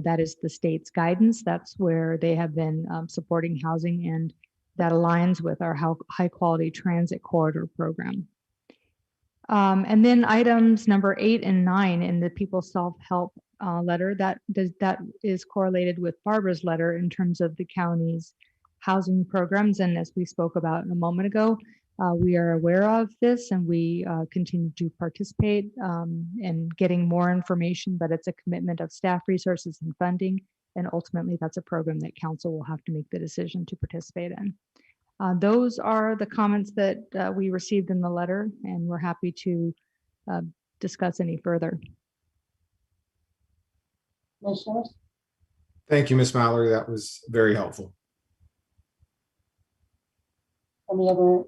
That is the state's guidance. That's where they have been supporting housing, and that aligns with our high quality transit corridor program. And then items number 8 and 9 in the People's Self-Help letter, that is correlated with Barbara's letter in terms of the county's housing programs. And as we spoke about a moment ago, we are aware of this and we continue to participate in getting more information, but it's a commitment of staff resources and funding. And ultimately, that's a program that council will have to make the decision to participate in. Those are the comments that we received in the letter, and we're happy to discuss any further. Commissioners? Thank you, Ms. Mallory. That was very helpful. Any other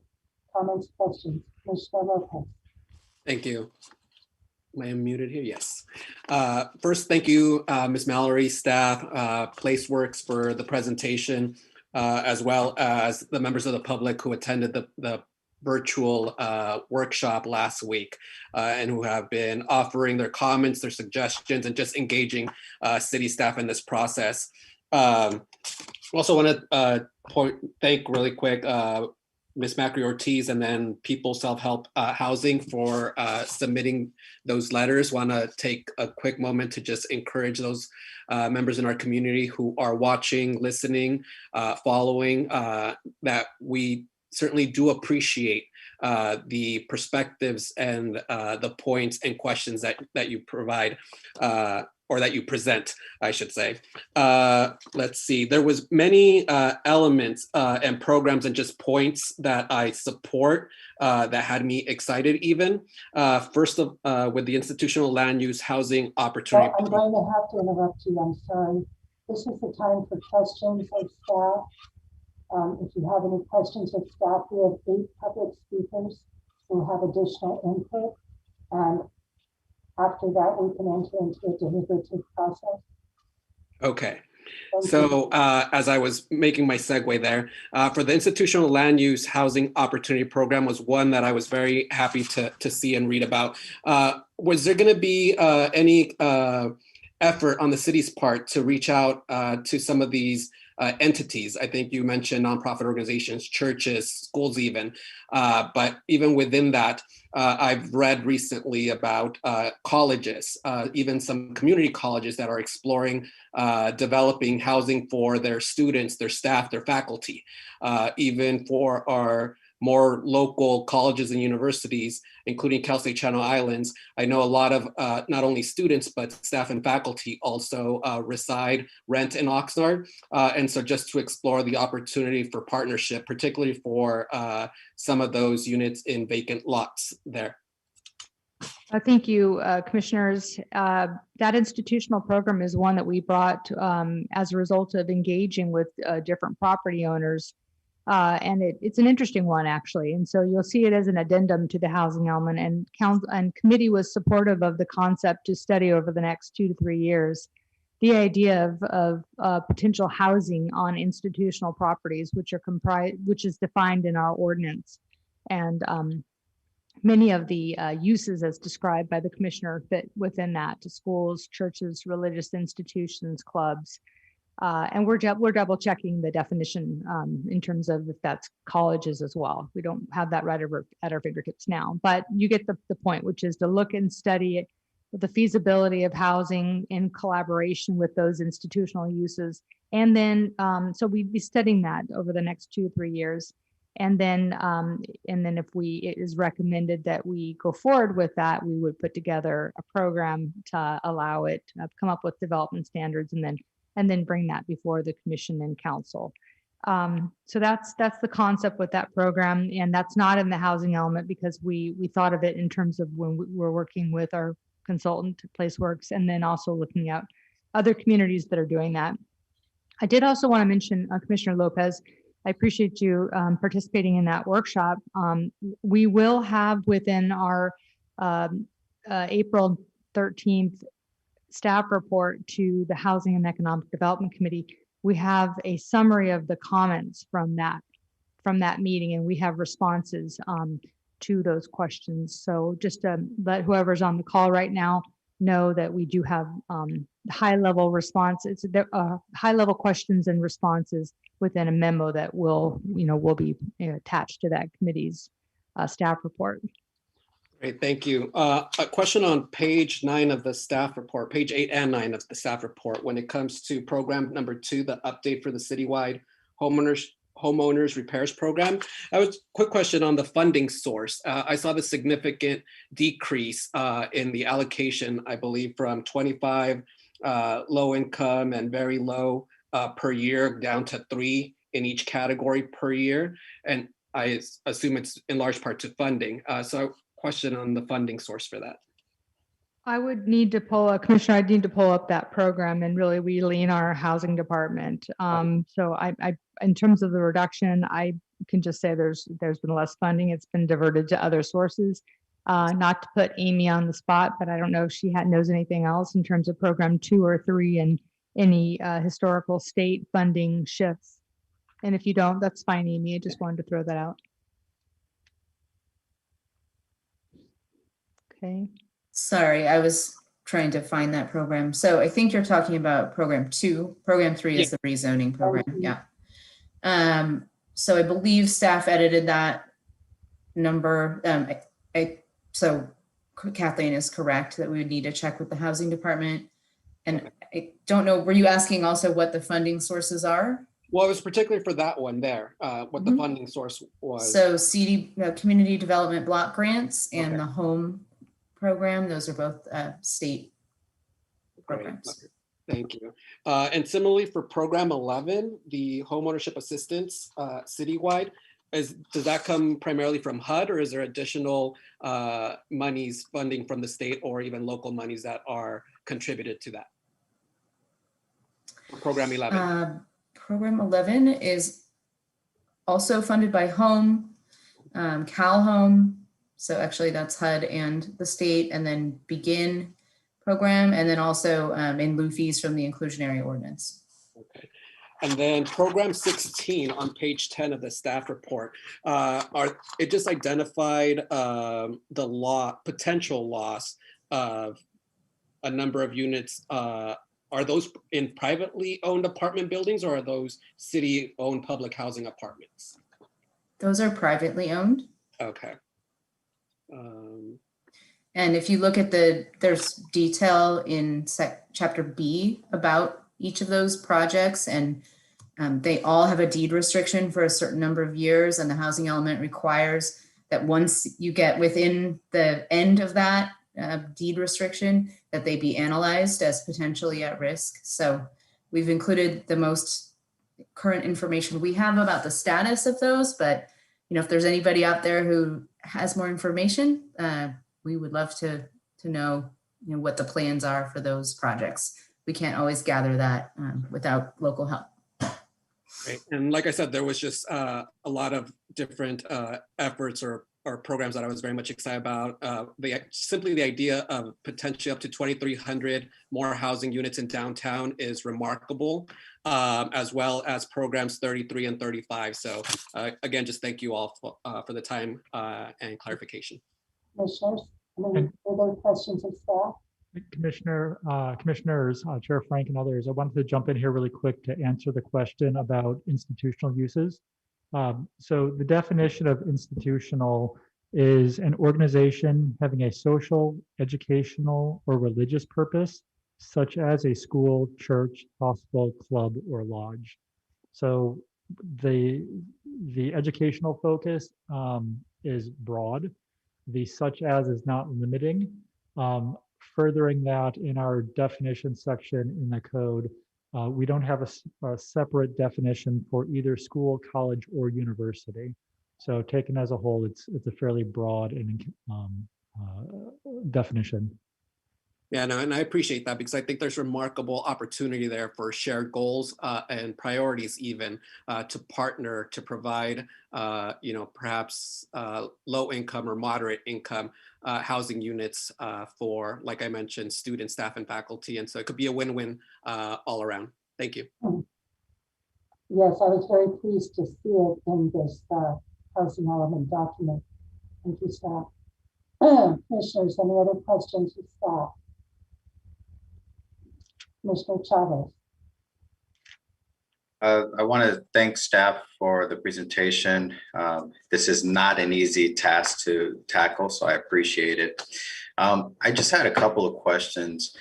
comments, questions? Commissioner Lopez. Thank you. Am I unmuted here? Yes. First, thank you, Ms. Mallory, staff, PlaceWorks for the presentation, as well as the members of the public who attended the virtual workshop last week and who have been offering their comments, their suggestions, and just engaging city staff in this process. Also want to thank really quick Ms. Macri Ortiz and then People Self-Help Housing for submitting those letters. Want to take a quick moment to just encourage those members in our community who are watching, listening, following, that we certainly do appreciate the perspectives and the points and questions that you provide, or that you present, I should say. Let's see, there was many elements and programs and just points that I support that had me excited even. First of, with the institutional land use housing opportunity. Well, I'm going to have to interrupt you, I'm sorry. This is the time for questions of staff. If you have any questions of staff, we have 8 public speakers who have additional input. And after that, we can enter into a deliberative process. Okay. So as I was making my segue there, for the institutional land use housing opportunity program was one that I was very happy to see and read about. Was there going to be any effort on the city's part to reach out to some of these entities? I think you mentioned nonprofit organizations, churches, schools even, but even within that, I've read recently about colleges, even some community colleges that are exploring developing housing for their students, their staff, their faculty, even for our more local colleges and universities, including Cal State Channel Islands. I know a lot of not only students, but staff and faculty also rent in Oxnard. And so just to explore the opportunity for partnership, particularly for some of those units in vacant lots there. Thank you, commissioners. That institutional program is one that we brought as a result of engaging with different property owners. And it's an interesting one, actually. And so you'll see it as an addendum to the housing element, and council and committee was supportive of the concept to study over the next 2 to 3 years. The idea of potential housing on institutional properties, which is defined in our ordinance. And many of the uses as described by the commissioner fit within that, to schools, churches, religious institutions, clubs. And we're double checking the definition in terms of if that's colleges as well. We don't have that right at our fingertips now, but you get the point, which is to look and study the feasibility of housing in collaboration with those institutional uses. And then, so we'd be studying that over the next 2 or 3 years. And then if it is recommended that we go forward with that, we would put together a program to allow it, come up with development standards, and then bring that before the commission and council. So that's the concept with that program, and that's not in the housing element because we thought of it in terms of when we're working with our consultant PlaceWorks, and then also looking at other communities that are doing that. I did also want to mention Commissioner Lopez. I appreciate you participating in that workshop. We will have within our April 13th staff report to the Housing and Economic Development Committee, we have a summary of the comments from that meeting, and we have responses to those questions. So just to let whoever's on the call right now know that we do have high-level responses, high-level questions and responses within a memo that will be attached to that committee's staff report. Great, thank you. A question on page 9 of the staff report, page 8 and 9 of the staff report, when it comes to program number 2, the update for the citywide homeowners repairs program. I was quick question on the funding source. I saw the significant decrease in the allocation, I believe, from 25 low income and very low per year down to 3 in each category per year. And I assume it's in large part to funding. So question on the funding source for that. I would need to Commissioner, I'd need to pull up that program, and really we lean our housing department. So I in terms of the reduction, I can just say there's been less funding. It's been diverted to other sources. Not to put Amy on the spot, but I don't know if she knows anything else in terms of program 2 or 3 and any historical state funding shifts. And if you don't, that's fine, Amy. I just wanted to throw that out. Okay. Sorry, I was trying to find that program. So I think you're talking about program 2. Program 3 is the rezoning program. Yeah. So I believe staff edited that number. So Kathleen is correct that we would need to check with the housing department. And I don't know, were you asking also what the funding sources are? Well, it was particularly for that one there, what the funding source was. So community development block grants and Okay. the home program, those are both state programs. Okay. Thank you. And similarly for program 11, the homeownership assistance citywide, does that come primarily from HUD, or is there additional monies funding from the state or even local monies that are contributed to that? Program 11. Program 11 is also funded by Home, Cal Home. So actually that's HUD and the state, and then Begin program, and then also in lieu fees from the Inclusionary Ordinance. Okay. And then program 16 on page 10 of the staff report, it just identified the potential loss of a number of units. Are those in privately owned apartment buildings, or are those city-owned public housing apartments? Those are privately owned. Okay. And if you look at there's detail in chapter B about each of those projects, and they all have a deed restriction for a certain number of years, and the housing element requires that once you get within the end of that deed restriction, that they be analyzed as potentially at risk. So we've included the most current information we have about the status of those, but if there's anybody out there who has more information, we would love to know, what the plans are for those projects. We can't always gather that without local help. Great. And like I said, there was just a lot of different efforts or programs that I was very much excited about. Simply the idea of potentially up to 2,300 more housing units in downtown is remarkable, as well as programs 33 and 35. So again, just thank you all for the time and clarification. Commissioners, any further questions of staff? Commissioners, Chair Frank and others, I wanted to jump in here really quick to answer the question about institutional uses. So the definition of institutional is an organization having a social, educational, or religious purpose, such as a school, church, hospital, club, or lodge. So the educational focus is broad. The such as is not limiting. Furthering that, in our definition section in the code, we don't have a separate definition for either school, college, or university. So taken as a whole, it's a fairly broad definition. Yeah, no, and I appreciate that, because I think there's remarkable opportunity there for shared goals and priorities, even to partner to provide, perhaps low income or moderate income housing units for, like I mentioned, students, staff, and faculty. And so it could be a win-win all around. Thank you. Yes, I was very pleased to see it in this housing element document. Thank you, staff. Commissioners, any other questions of staff? Commissioner Chavez. I want to thank staff for the presentation. This is not an easy task to tackle, so I appreciate it. I just had a couple of questions.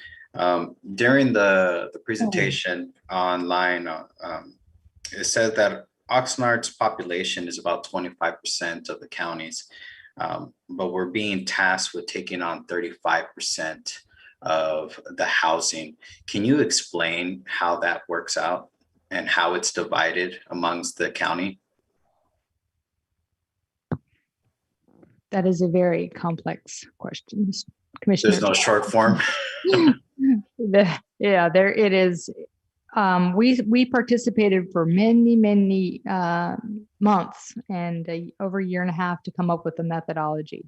During the presentation online, it said that Oxnard's population is about 25% of the county's, but we're being tasked with taking on 35% of the housing. Can you explain how that works out and how it's divided amongst the county? That is a very complex question, Commissioner. There's no short form. Yeah, there it is. We participated for many months and over a year and a half to come up with a methodology.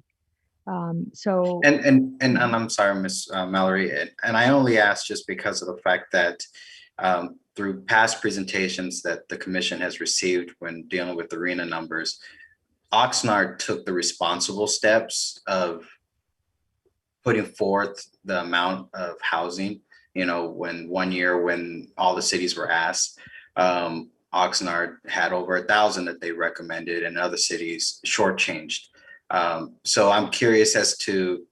So and I'm sorry, Ms. Mallory, and I only asked just because of the fact that through past presentations that the commission has received when dealing with arena numbers, Oxnard took the responsible steps of putting forth the amount of housing. When one year when all the cities were asked, Oxnard had over 1,000 that they recommended, and other cities shortchanged. So I'm curious as to,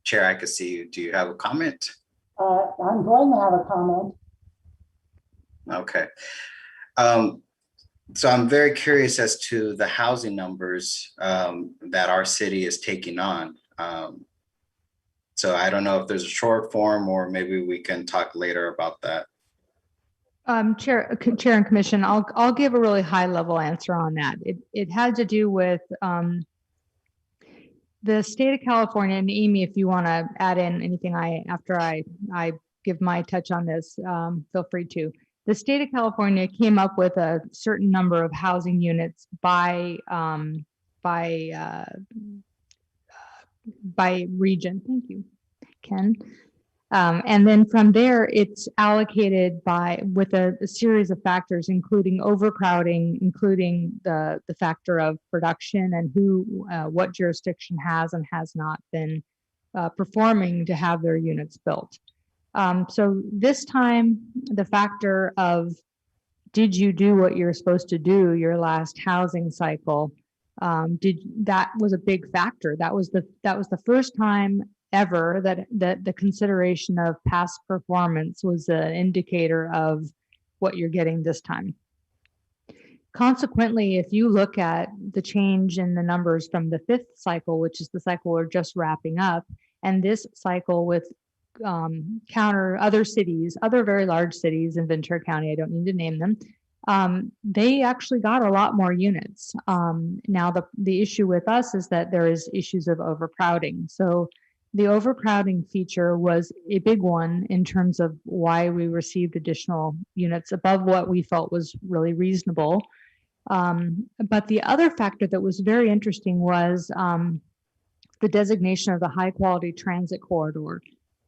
Chair, I can see you. Do you have a comment? I'm going to have a comment. Okay. So I'm very curious as to the housing numbers that our city is taking on. So I don't know if there's a short form or maybe we can talk later about that. Chair and Commission, I'll give a really high level answer on that. It had to do with the state of California, and Amy, if you want to add in anything after I give my touch on this, feel free to. The state of California came up with a certain number of housing units by region. Thank you, Ken. And then from there, it's allocated with a series of factors, including overcrowding, including the factor of production and what jurisdiction has and has not been performing to have their units built. So this time, the factor of did you do what you're supposed to do your last housing cycle? That was a big factor. That was the first time ever that the consideration of past performance was an indicator of what you're getting this time. Consequently, if you look at the change in the numbers from the 5th cycle, which is the cycle we're just wrapping up, and this cycle with counter other cities, other very large cities in Ventura County, I don't need to name them, they actually got a lot more units. Now the issue with us is that there is issues of overcrowding. So the overcrowding feature was a big one in terms of why we received additional units above what we felt was really reasonable. But the other factor that was very interesting was the designation of the high quality transit corridor,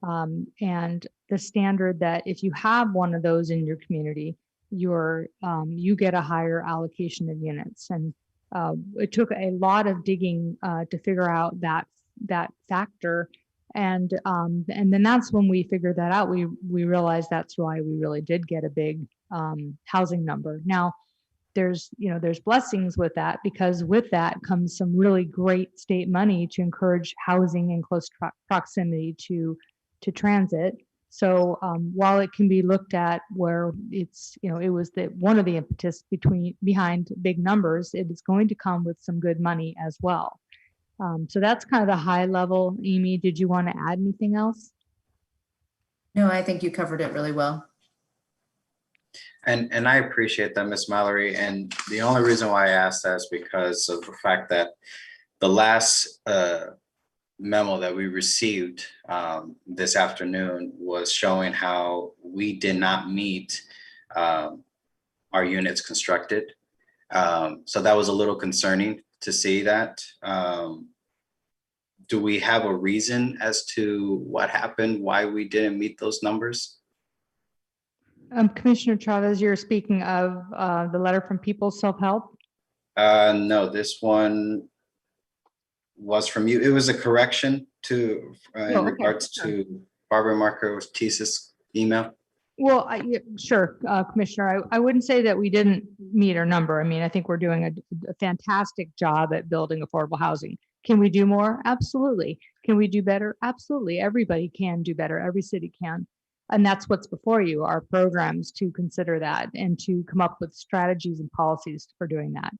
and the standard that if you have one of those in your community, you get a higher allocation of units. And it took a lot of digging to figure out that factor, and then that's when we figured that out. We realized that's why we really did get a big housing number. Now there's blessings with that, because with that comes some really great state money to encourage housing in close proximity to transit. So while it can be looked at where it's, it was one of the impetus behind big numbers, it is going to come with some good money as well. So that's kind of the high level. Amy, did you want to add anything else? No, I think you covered it really well. And I appreciate that, Ms. Mallory. And the only reason why I asked that is because of the fact that the last memo that we received this afternoon was showing how we did not meet our units constructed. So that was a little concerning to see that. Do we have a reason as to what happened, why we didn't meet those numbers? Commissioner Chavez, you're speaking of the letter from People's Self-Help? No, this one was from you. It was a correction to in regards to Barbara Marco-Ortiz's email. Well, sure, Commissioner. I wouldn't say that we didn't meet our number. I mean, I think we're doing a fantastic job at building affordable housing. Can we do more? Absolutely. Can we do better? Absolutely. Everybody can do better. Every city can. And that's what's before you, our programs to consider that and to come up with strategies and policies for doing that.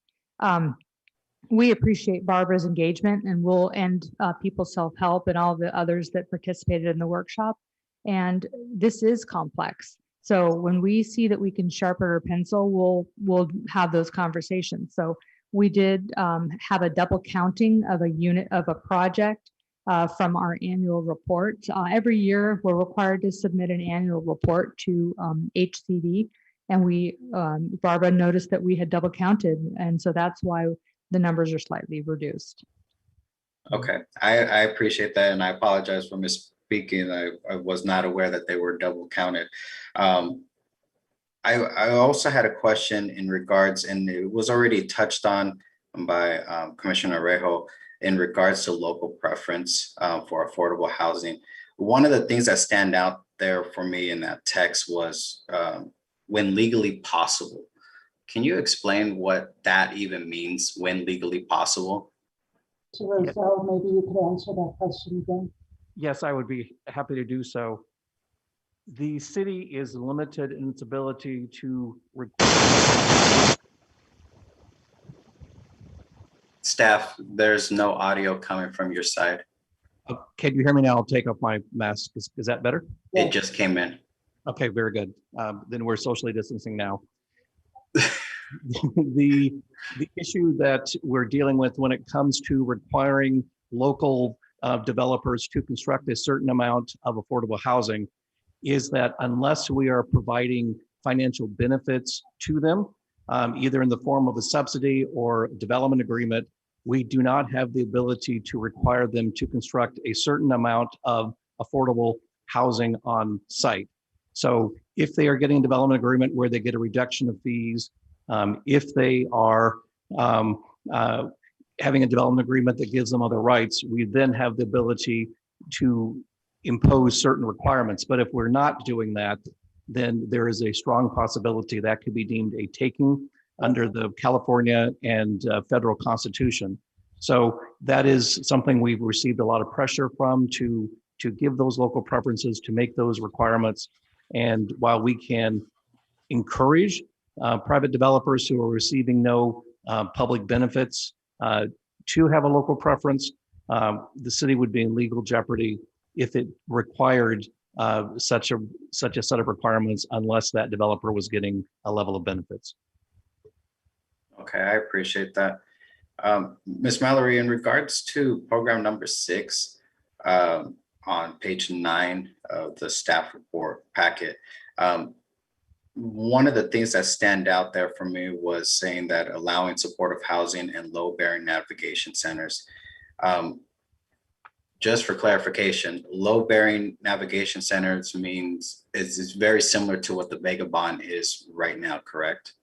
We appreciate Barbara's engagement, and we'll end People's Self-Help and all the others that participated in the workshop. And this is complex. So when we see that we can sharpen our pencil, we'll have those conversations. So we did have a double counting of a unit of a project from our annual report. Every year, we're required to submit an annual report to HCD, and Barbara noticed that we had double counted, and so that's why the numbers are slightly reduced. Okay, I appreciate that, and I apologize for misspeaking. I was not aware that they were double counted. I also had a question in regards, and it was already touched on by Commissioner Rejo, in regards to local preference for affordable housing. One of the things that stand out there for me in that text was when legally possible. Can you explain what that even means, when legally possible? So Roselle, maybe you could answer that question again. Yes, I would be happy to do so. The city is limited in its ability to Staff, there's no audio coming from your side. Can you hear me now? I'll take off my mask. Is that better? It just came in. Okay, very good. Then we're socially distancing now. The issue that we're dealing with when it comes to requiring local developers to construct a certain amount of affordable housing is that unless we are providing financial benefits to them, either in the form of a subsidy or development agreement, we do not have the ability to require them to construct a certain amount of affordable housing on site. So if they are getting a development agreement where they get a reduction of fees, if they are having a development agreement that gives them other rights, we then have the ability to impose certain requirements. But if we're not doing that, then there is a strong possibility that could be deemed a taking under the California and federal constitution. So that is something we've received a lot of pressure from to give those local preferences, to make those requirements. And while we can encourage private developers who are receiving no public benefits to have a local preference, the city would be in legal jeopardy if it required such a set of requirements unless that developer was getting a level of benefits. Okay, I appreciate that. Ms. Mallory, in regards to program number 6 on page 9 of the staff report packet, one of the things that stand out there for me was saying that allowing supportive housing and low-bearing navigation centers. Just for clarification, low-bearing navigation centers means is very similar to what the Vega Bond is right now, correct?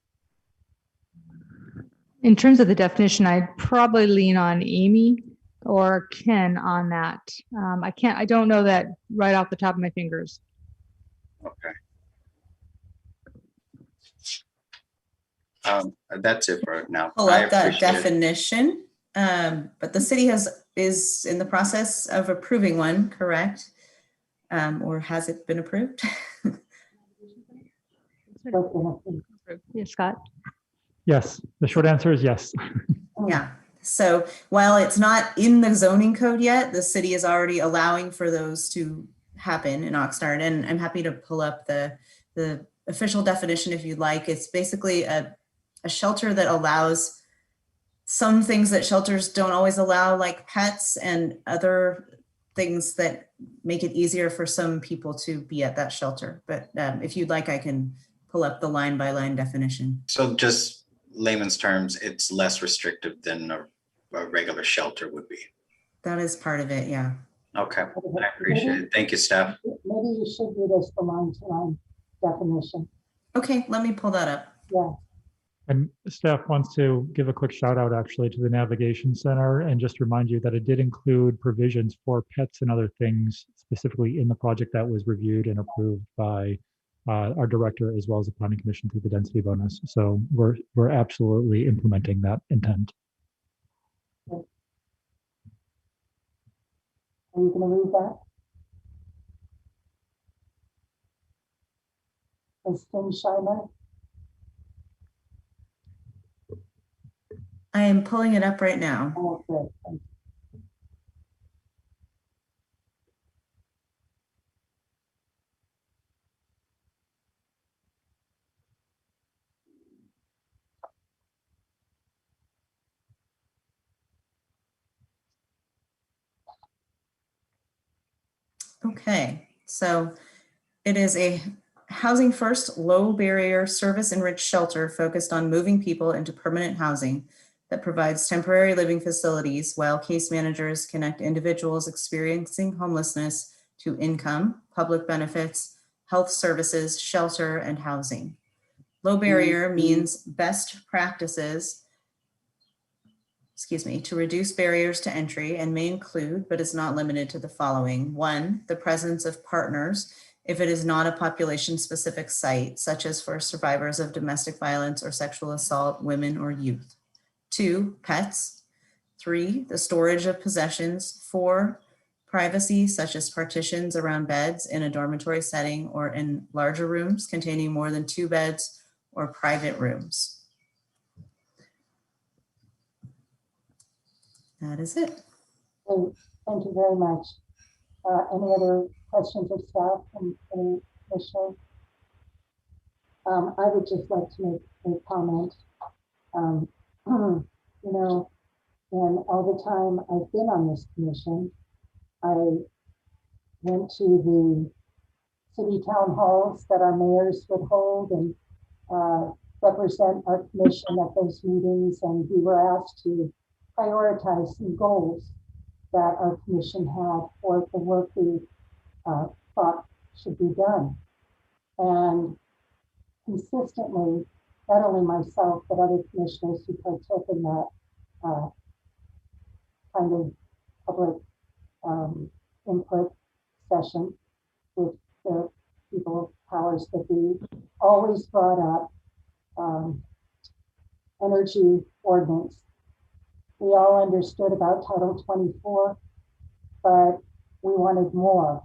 In terms of the definition, I'd probably lean on Amy or Ken on that. I don't know that right off the top of my fingers. Okay. That's it for now. Pull up that definition, but the city is in the process of approving one, correct? Or has it been approved? Yes, Scott? Yes, the short answer is yes. Yeah. So while it's not in the zoning code yet, the city is already allowing for those to happen in Oxnard. And I'm happy to pull up the official definition if you'd like. It's basically a shelter that allows some things that shelters don't always allow, like pets and other things that make it easier for some people to be at that shelter. But if you'd like, I can pull up the line by line definition. So just layman's terms, it's less restrictive than a regular shelter would be. That is part of it, yeah. Okay, I appreciate it. Thank you, staff. Maybe you should do this for line-to-line definition. Okay, let me pull that up. Yeah. And staff wants to give a quick shout out actually to the Navigation Center and just remind you that it did include provisions for pets and other things specifically in the project that was reviewed and approved by our director as well as the planning commission through the density bonus. So we're absolutely implementing that intent. Are you going to read that? Is Tim Schuyler? I am pulling it up right now. Oh, good. Thank you. Okay, so it is a housing first, low barrier, service enriched shelter focused on moving people into permanent housing that provides temporary living facilities while case managers connect individuals experiencing homelessness to income, public benefits, health services, shelter, and housing. Low barrier means best practices to reduce barriers to entry and may include, but is not limited to the following. 1, the presence of partners if it is not a population-specific site, such as for survivors of domestic violence or sexual assault, women or youth. 2, pets. 3, the storage of possessions. 4, privacy, such as partitions around beds in a dormitory setting or in larger rooms containing more than 2 beds or private rooms. That is it. Great. Thank you very much. Any other questions of staff from any commissioner? I would just like to make a comment. You know, and all the time I've been on this commission, I went to the city town halls that our mayors would hold and represent our commission at those meetings, and we were asked to prioritize some goals that our commission had for the work we thought should be done. And consistently, not only myself, but other commissioners who partook in that kind of public input session with the people of powers that be, always brought up energy ordinance. We all understood about Title 24, but we wanted more.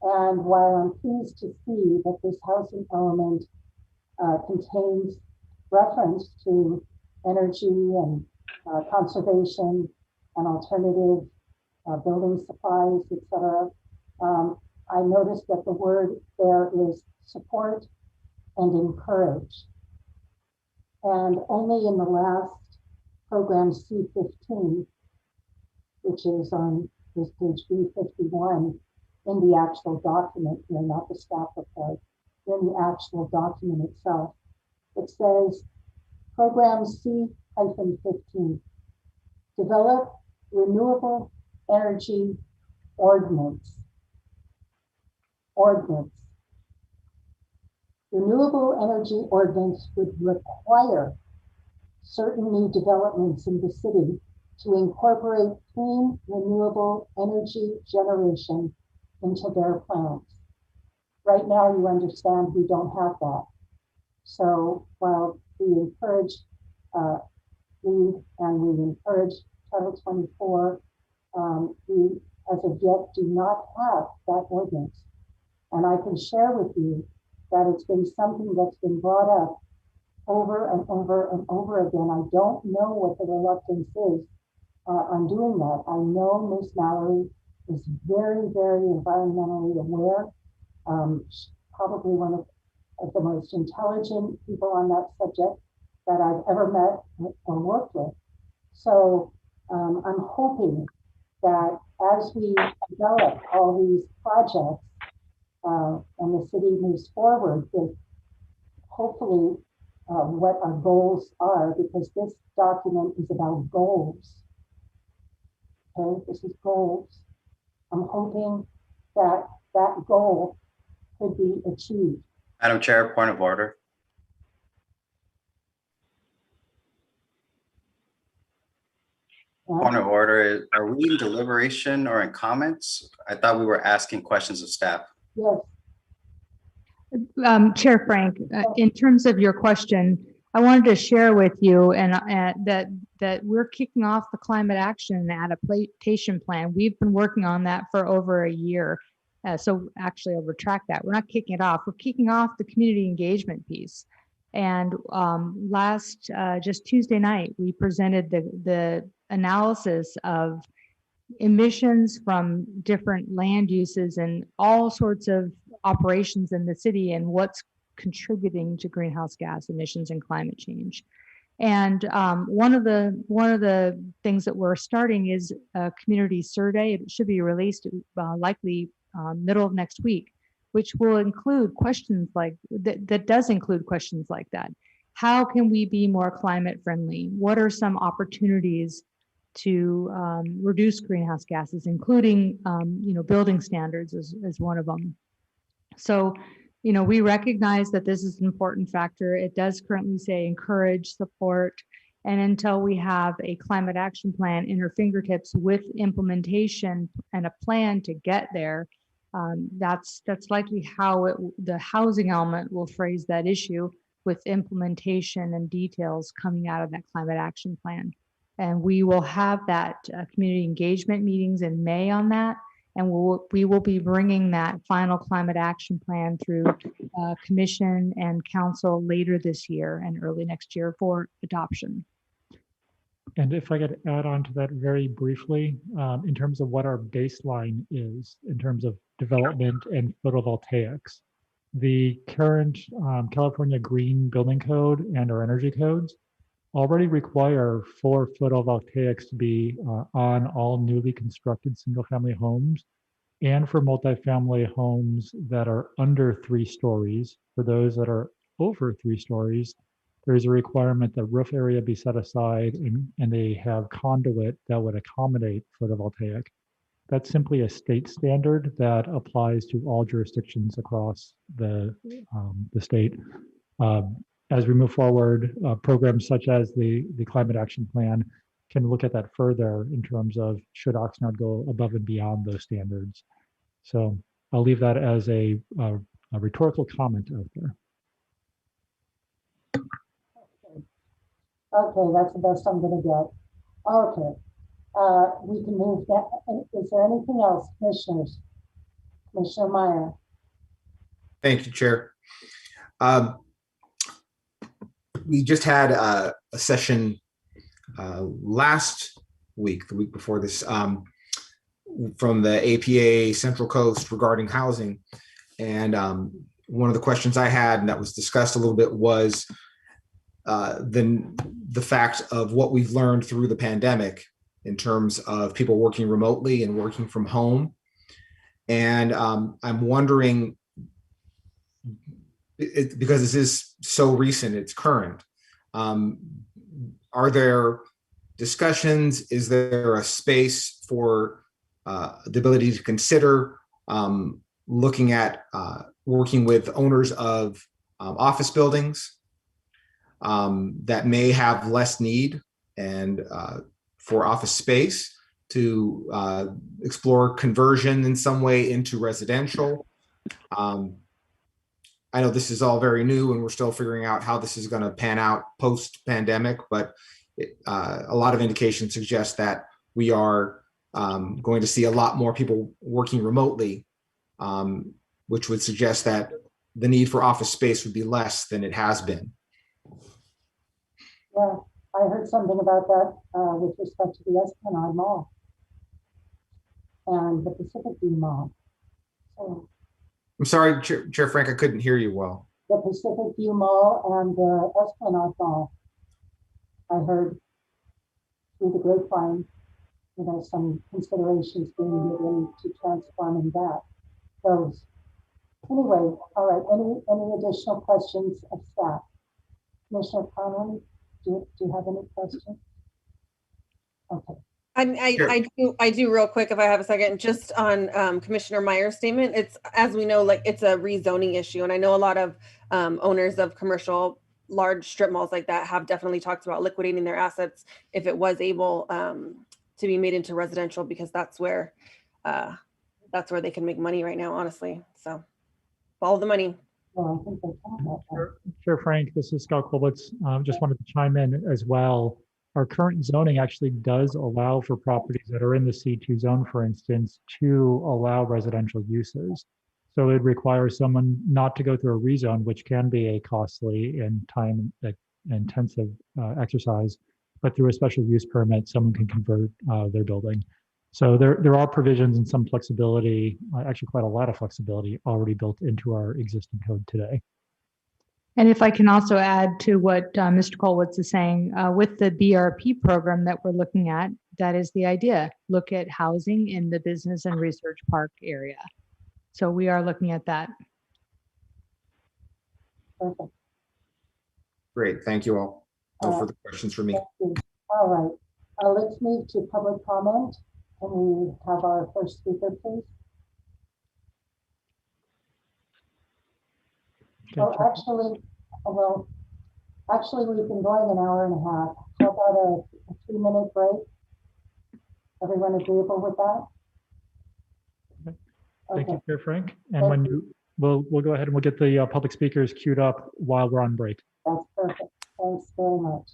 And while I'm pleased to see that this housing element contains reference to energy and conservation and alternative building supplies, etc., I noticed that the word there is support and encourage. And only in the last program C15, which is on this page B51 in the actual document here, not the staff report, in the actual document itself, it says program C-15, develop renewable energy ordinance. Renewable energy ordinance would require certain new developments in the city to incorporate clean, renewable energy generation into their plans. Right now, you understand we don't have that. So while we encourage we encourage Title 24, we as of yet do not have that ordinance. And I can share with you that it's been something that's been brought up over and over and over again. I don't know what the reluctance is on doing that. I know Ms. Mallory is very, very environmentally aware. She's probably one of the most intelligent people on that subject that I've ever met or worked with. So I'm hoping that as we develop all these projects and the city moves forward with hopefully what our goals are, because this document is about goals. Okay, this is goals. I'm hoping that that goal could be achieved. Madam Chair, point of order. Point of order, are we in deliberation or in comments? I thought we were asking questions of staff. Yes. Chair Frank, in terms of your question, I wanted to share with you that we're kicking off the climate action and adaptation plan. We've been working on that for over a year. So actually, I'll retract that. We're not kicking it off. We're kicking off the community engagement piece. And just Tuesday night, we presented the analysis of emissions from different land uses and all sorts of operations in the city and what's contributing to greenhouse gas emissions and climate change. And one of the things that we're starting is a community survey. It should be released likely middle of next week, which will include questions like that does include questions like that. How can we be more climate friendly? What are some opportunities to reduce greenhouse gases, including building standards is one of them. So, we recognize that this is an important factor. It does currently say encourage, support, and until we have a climate action plan in our fingertips with implementation and a plan to get there, that's likely how the housing element will phrase that issue, with implementation and details coming out of that climate action plan. And we will have that community engagement meetings in May on that. And we will be bringing that final climate action plan through commission and council later this year and early next year for adoption. And if I could add on to that very briefly, in terms of what our baseline is in terms of development and photovoltaics, the current California Green Building Code and our energy codes already require for photovoltaics to be on all newly constructed single-family homes and for multifamily homes that are under 3 stories. For those that are over 3 stories, there's a requirement that roof area be set aside and they have conduit that would accommodate photovoltaic. That's simply a state standard that applies to all jurisdictions across the state. As we move forward, programs such as the Climate Action Plan can look at that further in terms of should Oxnard go above and beyond those standards. So I'll leave that as a rhetorical comment out there. Okay, that's the best I'm gonna get. Okay, we can move that. Is there anything else, commissioners? Commissioner Meyer. Thank you, Chair. We just had a session last week, the week before this, from the APA Central Coast regarding housing. And one of the questions I had, and that was discussed a little bit, was the fact of what we've learned through the pandemic in terms of people working remotely and working from home. And I'm wondering, because this is so recent, it's current, are there discussions? Is there a space for the ability to consider looking at working with owners of office buildings that may have less need and for office space to explore conversion in some way into residential? I know this is all very new and we're still figuring out how this is going to pan out post-pandemic, but a lot of indications suggest that we are going to see a lot more people working remotely, which would suggest that the need for office space would be less than it has been. Yeah, I heard something about that with respect to the Esplanade Mall and the Pacific View Mall. So, I'm sorry, Chair Frank, I couldn't hear you well. the Pacific View Mall and the Esplanade Mall. I heard through the grapevine, you know, some considerations being given to transforming that. Those. Anyway, all right. Any additional questions of staff? Commissioner Conley, do you have any questions? Okay. I do real quick if I have a second, just on Commissioner Meyer's statement. It's, as we know, like it's a rezoning issue. And I know a lot of owners of commercial large strip malls like that have definitely talked about liquidating their assets if it was able to be made into residential, because that's where they can make money right now, honestly. So follow the money. Well, I think they can. Chair Frank, this is Scott Kolbitz. Just wanted to chime in as well. Our current zoning actually does allow for properties that are in the C2 zone, for instance, to allow residential uses. So it requires someone not to go through a rezone, which can be a costly and time intensive exercise, but through a special use permit, someone can convert their building. So there are provisions and some flexibility, actually quite a lot of flexibility already built into our existing code today. And if I can also add to what Mr. Kolwitz is saying, with the BRP program that we're looking at, that is the idea. Look at housing in the business and research park area. So we are looking at that. Perfect. Great, thank you all. No further questions for me. All right, let's move to public comment. Can we have our first speaker, please? Oh, actually, we've been going an hour and a half. How about a 3-minute break? Everyone agreeable with that? Thank you, Chair Frank. And we'll go ahead and we'll get the public speakers queued up while we're on break. That's perfect. Thanks very much.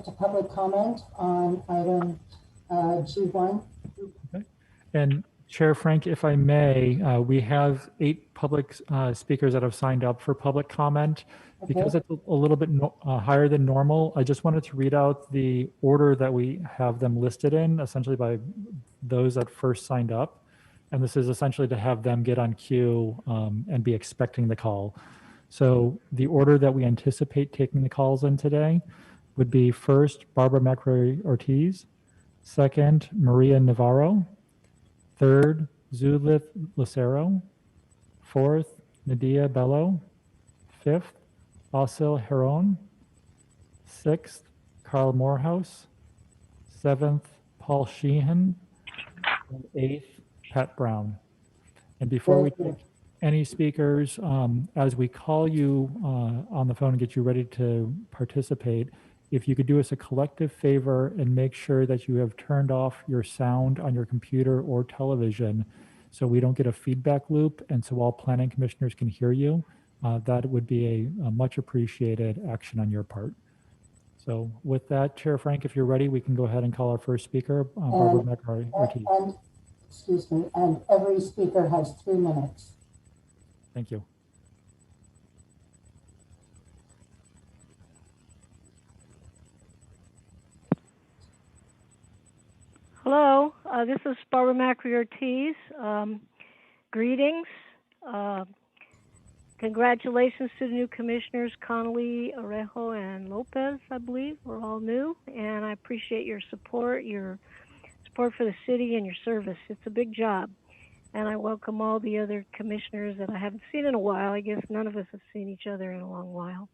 to public comment on item G1. Okay. And Chair Frank, if I may, we have 8 public speakers that have signed up for public comment. Because it's a little bit higher than normal, I just wanted to read out the order that we have them listed in, essentially by those that first signed up. And this is essentially to have them get on queue and be expecting the call. So the order that we anticipate taking the calls in today would be first, Barbara McRae Ortiz, second, Maria Navarro, third, Zulith Lucero, fourth, Nadia Bello, fifth, Asil Heron, sixth, Carl Morehouse, seventh, Paul Sheehan, and eighth, Pat Brown. And before we take any speakers, as we call you on the phone and get you ready to participate, if you could do us a collective favor and make sure that you have turned off your sound on your computer or television so we don't get a feedback loop and so all planning commissioners can hear you, that would be a much appreciated action on your part. So with that, Chair Frank, if you're ready, we can go ahead and call our first speaker, Barbara McRae Ortiz. Excuse me, and every speaker has 3 minutes. Thank you. Hello, this is Barbara McRae Ortiz. Greetings. Congratulations to the new commissioners, Conley, Orejo, and Lopez, I believe. We're all new, and I appreciate your support for the city and your service. It's a big job, and I welcome all the other commissioners that I haven't seen in a while. I guess none of us have seen each other in a long while.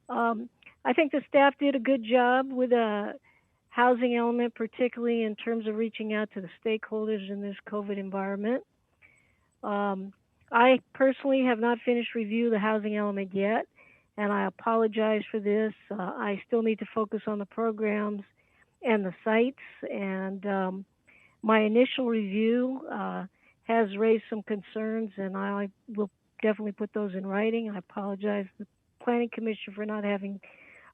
I think the staff did a good job with a housing element, particularly in terms of reaching out to the stakeholders in this COVID environment. I personally have not finished review of the housing element yet, and I apologize for this. I still need to focus on the programs and the sites, and my initial review has raised some concerns, and I will definitely put those in writing. I apologize to the Planning Commission for not having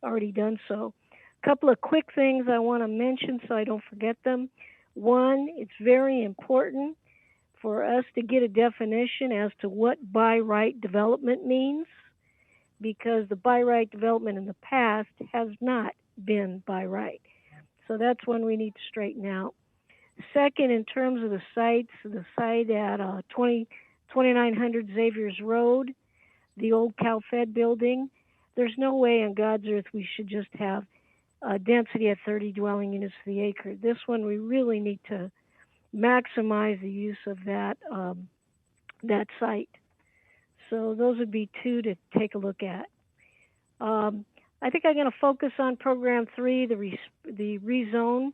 already done so. A couple of quick things I want to mention so I don't forget them. One, it's very important for us to get a definition as to what by right development means, because the by right development in the past has not been by right. So that's one we need to straighten out. Second, in terms of the sites, the site at 2900 Xavier's Road, the old CalFed building, there's no way on God's earth we should just have density at 30 dwelling units for the acre. This one we really need to maximize the use of that site. So those would be 2 to take a look at. I think I'm going to focus on program 3, the rezone.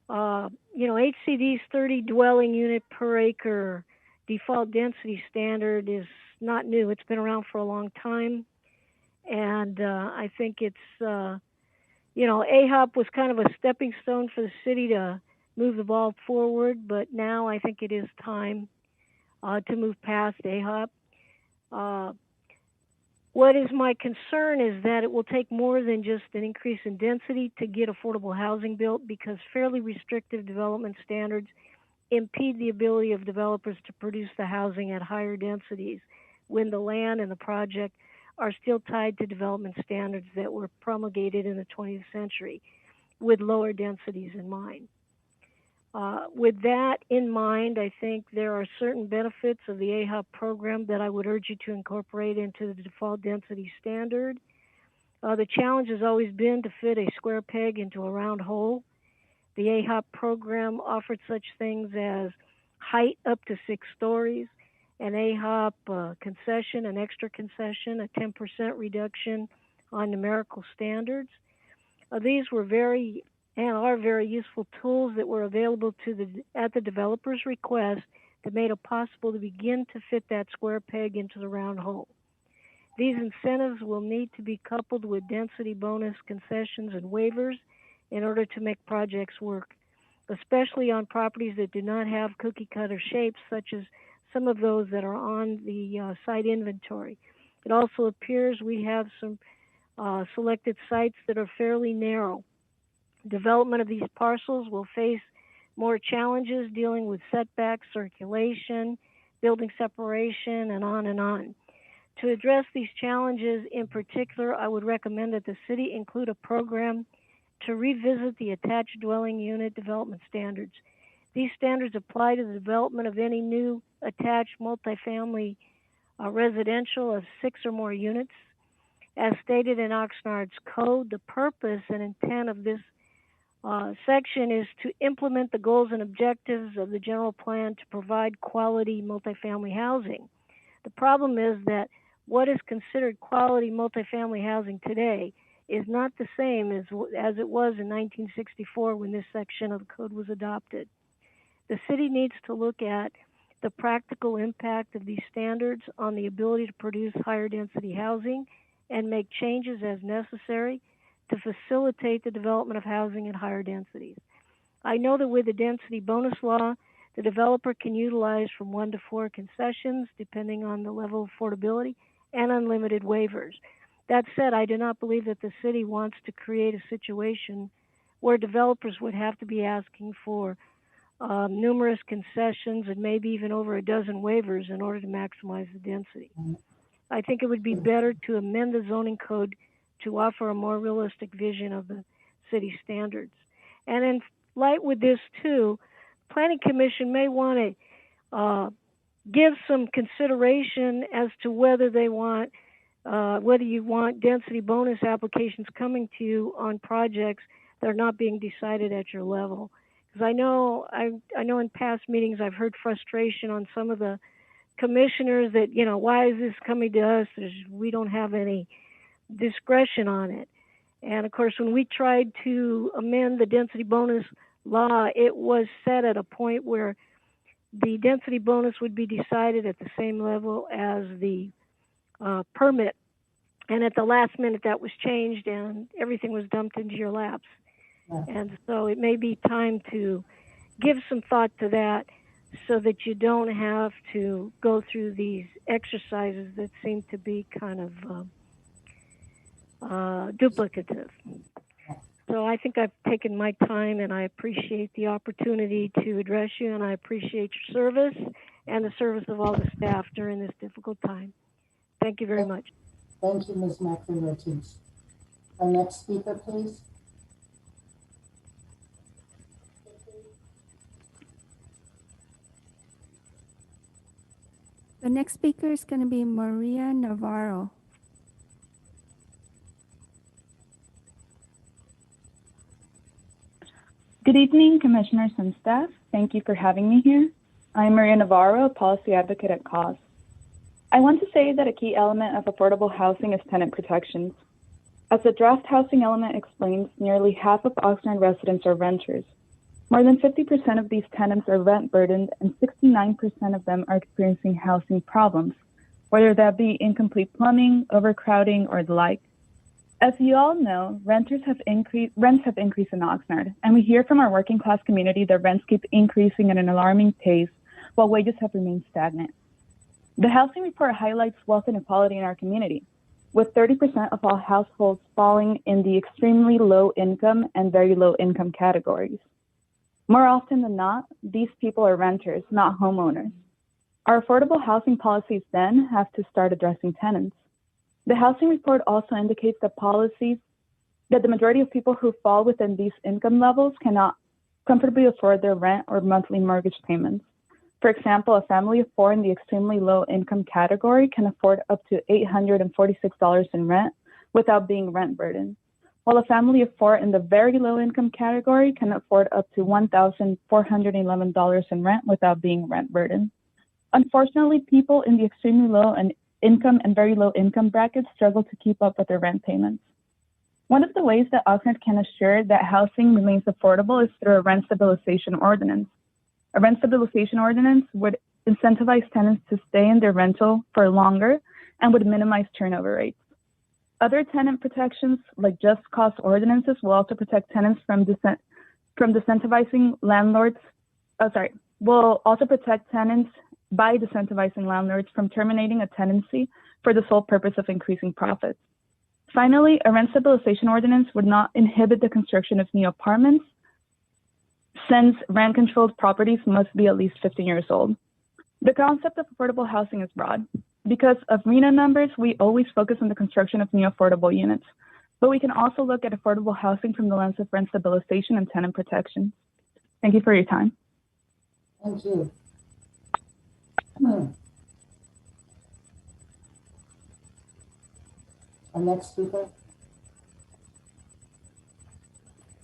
HCD's 30 dwelling unit per acre default density standard is not new. It's been around for a long time, and I think it's AHOP was kind of a stepping stone for the city to move the ball forward, but now I think it is time to move past AHOP. What is my concern is that it will take more than just an increase in density to get affordable housing built, because fairly restrictive development standards impede the ability of developers to produce the housing at higher densities when the land and the project are still tied to development standards that were promulgated in the 20th century with lower densities in mind. With that in mind, I think there are certain benefits of the AHOP program that I would urge you to incorporate into the default density standard. The challenge has always been to fit a square peg into a round hole. The AHOP program offered such things as height up to 6 stories, an AHOP concession, an extra concession, a 10% reduction on numerical standards. These were very and are very useful tools that were available at the developer's request that made it possible to begin to fit that square peg into the round hole. These incentives will need to be coupled with density bonus concessions and waivers in order to make projects work, especially on properties that do not have cookie cutter shapes, such as some of those that are on the site inventory. It also appears we have some selected sites that are fairly narrow Development of these parcels will face more challenges dealing with setbacks, circulation, building separation, and on and on. To address these challenges in particular, I would recommend that the city include a program to revisit the attached dwelling unit development standards. These standards apply to the development of any new attached multifamily residential of 6 or more units. As stated in Oxnard's code, the purpose and intent of this section is to implement the goals and objectives of the general plan to provide quality multifamily housing. The problem is that what is considered quality multifamily housing today is not the same as it was in 1964 when this section of the code was adopted. The city needs to look at the practical impact of these standards on the ability to produce higher density housing and make changes as necessary to facilitate the development of housing at higher densities. I know that with the density bonus law, the developer can utilize from 1 to 4 concessions depending on the level of affordability and unlimited waivers. That said, I do not believe that the city wants to create a situation where developers would have to be asking for numerous concessions and maybe even over a dozen waivers in order to maximize the density. I think it would be better to amend the zoning code to offer a more realistic vision of the city standards. And in light with this too, Planning Commission may want to give some consideration as to whether they want, whether you want density bonus applications coming to you on projects that are not being decided at your level. Because I know in past meetings I've heard frustration on some of the commissioners that, you know, why is this coming to us? We don't have any discretion on it. And of course, when we tried to amend the density bonus law, it was set at a point where the density bonus would be decided at the same level as the permit. And at the last minute that was changed and everything was dumped into your laps. And so it may be time to give some thought to that so that you don't have to go through these exercises that seem to be kind of duplicative. So I think I've taken my time and I appreciate the opportunity to address you, and I appreciate your service and the service of all the staff during this difficult time. Thank you very much. Thank you, Ms. McLean-Ortiz. Our next speaker, please. The next speaker is going to be Maria Navarro. Good evening, Commissioners and staff. Thank you for having me here. I'm Maria Navarro, a policy advocate at CAUSE. I want to say that a key element of affordable housing is tenant protections. As the draft housing element explains, nearly half of Oxnard residents are renters. More than 50% of these tenants are rent burdened, and 69% of them are experiencing housing problems, whether that be incomplete plumbing, overcrowding, or the like. As you all know, rents have increased in Oxnard, and we hear from our working class community that rents keep increasing at an alarming pace while wages have remained stagnant. The housing report highlights wealth inequality in our community, with 30% of all households falling in the extremely low income and very low income categories. More often than not, these people are renters, not homeowners. Our affordable housing policies then have to start addressing tenants. The housing report also indicates that the majority of people who fall within these income levels cannot comfortably afford their rent or monthly mortgage payments. For example, a family of 4 in the extremely low income category can afford up to $846 in rent without being rent burdened, while a family of 4 in the very low income category can afford up to $1,411 in rent without being rent burdened. Unfortunately, people in the extremely low income and very low income brackets struggle to keep up with their rent payments. One of the ways that Oxnard can assure that housing remains affordable is through a rent stabilization ordinance. A rent stabilization ordinance would incentivize tenants to stay in their rental for longer and would minimize turnover rates. Other tenant protections, like just cause ordinances, will also protect tenants will also protect tenants by disincentivizing landlords from terminating a tenancy for the sole purpose of increasing profits. Finally, a rent stabilization ordinance would not inhibit the construction of new apartments, since rent-controlled properties must be at least 15 years old. The concept of affordable housing is broad. Because of RHNA numbers, we always focus on the construction of new affordable units, but we can also look at affordable housing from the lens of rent stabilization and tenant protection. Thank you for your time. Thank you. Our next speaker.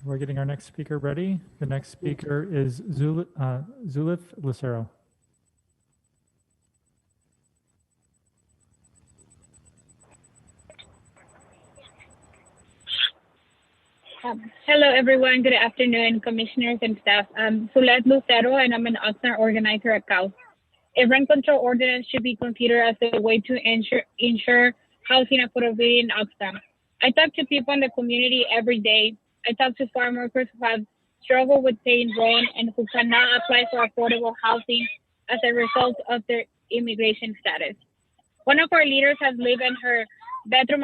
We're getting our next speaker ready. The next speaker is Zulith Lucero. Hello, everyone. Good afternoon, commissioners and staff. I'm Zulith Lucero, and I'm an Oxnard organizer at CAUS. A rent control ordinance should be considered as a way to ensure housing affordability in Oxnard. I talk to people in the community every day. I talk to farm workers who have struggled with paying rent and who cannot apply for affordable housing as a result of their immigration status. One of our leaders has lived in her one-bedroom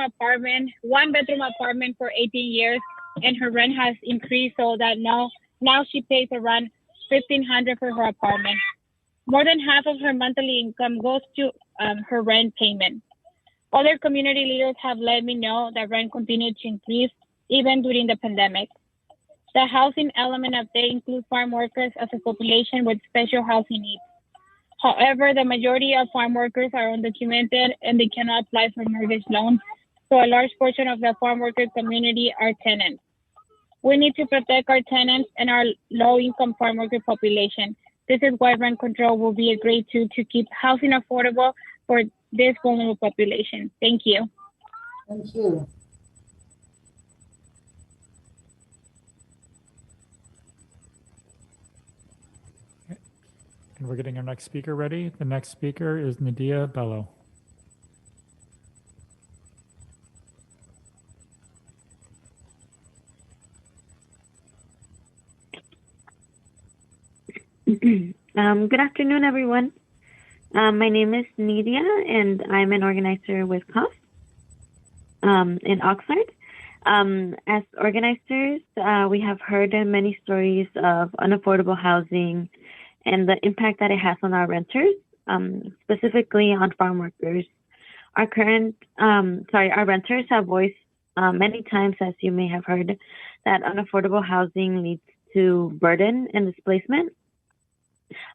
apartment for 18 years, and her rent has increased so that now she pays around $1,500 for her apartment. More than half of her monthly income goes to her rent payment. Other community leaders have let me know that rent continued to increase even during the pandemic. The housing element of they include farm workers as a population with special housing needs. However, the majority of farm workers are undocumented and they cannot apply for mortgage loans, so a large portion of the farm worker community are tenants. We need to protect our tenants and our low-income farm worker population. This is why rent control will be a great tool to keep housing affordable for this vulnerable population. Thank you. Thank you. And we're getting our next speaker ready. The next speaker is Nadia Bello. Good afternoon, everyone. My name is Nidia, and I'm an organizer with CAUS in Oxnard. As organizers, we have heard many stories of unaffordable housing and the impact that it has on our renters, specifically on farm workers. Our renters have voiced many times, as you may have heard, that unaffordable housing leads to burden and displacement.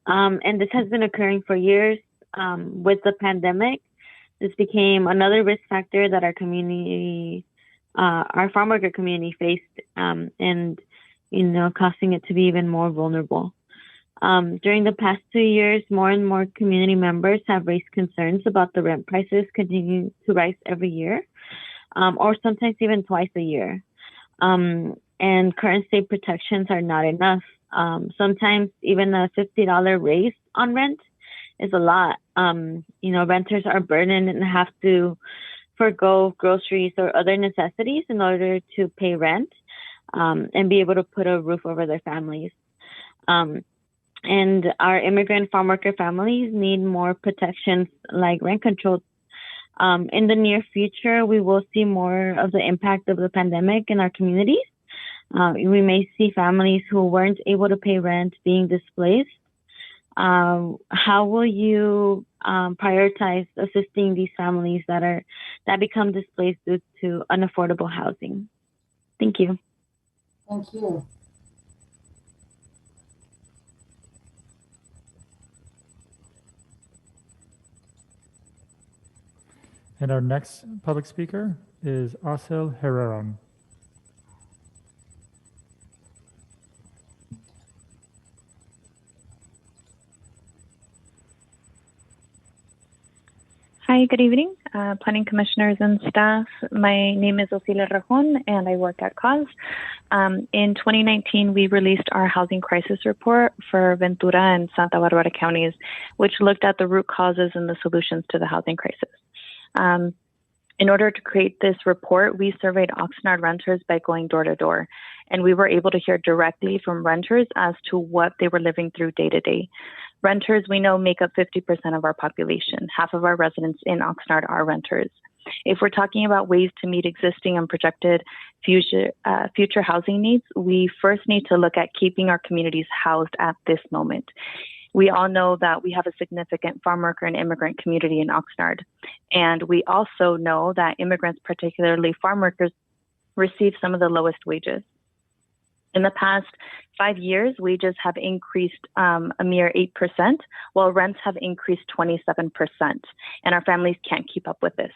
And this has been occurring for years. With the pandemic, this became another risk factor that our community, our farm worker community faced, and, causing it to be even more vulnerable. During the past 2 years, more and more community members have raised concerns about the rent prices continuing to rise every year, or sometimes even twice a year. And current state protections are not enough. Sometimes even a $50 raise on rent is a lot. Renters are burdened and have to forgo groceries or other necessities in order to pay rent, and be able to put a roof over their families. And our immigrant farm worker families need more protections like rent control. In the near future, we will see more of the impact of the pandemic in our communities. We may see families who weren't able to pay rent being displaced. How will you prioritize assisting these families that become displaced due to unaffordable housing? Thank you. Thank you. And our next public speaker is Asel Herreron. Hi, good evening, planning commissioners and staff. My name is Osilia Rajon, and I work at CAUS. In 2019, we released our housing crisis report for Ventura and Santa Barbara counties, which looked at the root causes and the solutions to the housing crisis. In order to create this report, we surveyed Oxnard renters by going door to door, and we were able to hear directly from renters as to what they were living through day to day. Renters, we know, make up 50% of our population. Half of our residents in Oxnard are renters. If we're talking about ways to meet existing and projected future housing needs, we first need to look at keeping our communities housed at this moment. We all know that we have a significant farm worker and immigrant community in Oxnard. And we also know that immigrants, particularly farm workers, receive some of the lowest wages. In the past 5 years, wages have increased a mere 8%, while rents have increased 27%, and our families can't keep up with this.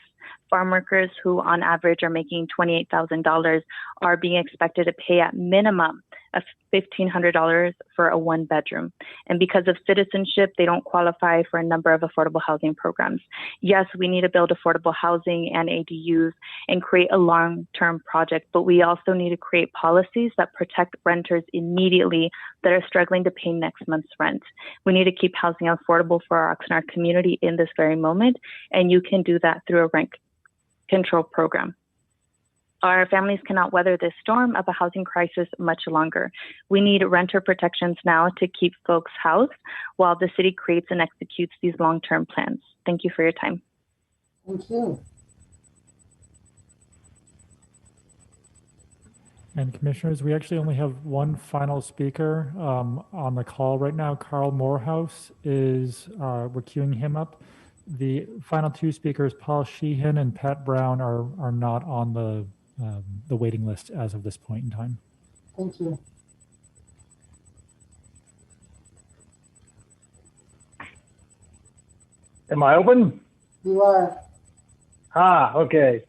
Farm workers who on average are making $28,000 are being expected to pay at minimum of $1,500 for a one bedroom. And because of citizenship, they don't qualify for a number of affordable housing programs. Yes, we need to build affordable housing and ADUs and create a long-term project, but we also need to create policies that protect renters immediately that are struggling to pay next month's rent. We need to keep housing affordable for our Oxnard community in this very moment, and you can do that through a rent control program. Our families cannot weather this storm of a housing crisis much longer. We need renter protections now to keep folks housed while the city creates and executes these long-term plans. Thank you for your time. Thank you. And commissioners, we actually only have one final speaker on the call right now. Carl Morehouse is, we're queuing him up. The final two speakers, Paul Sheehan and Pat Brown, are not on the waiting list as of this point in time. Thank you. Am I open? You are. Okay.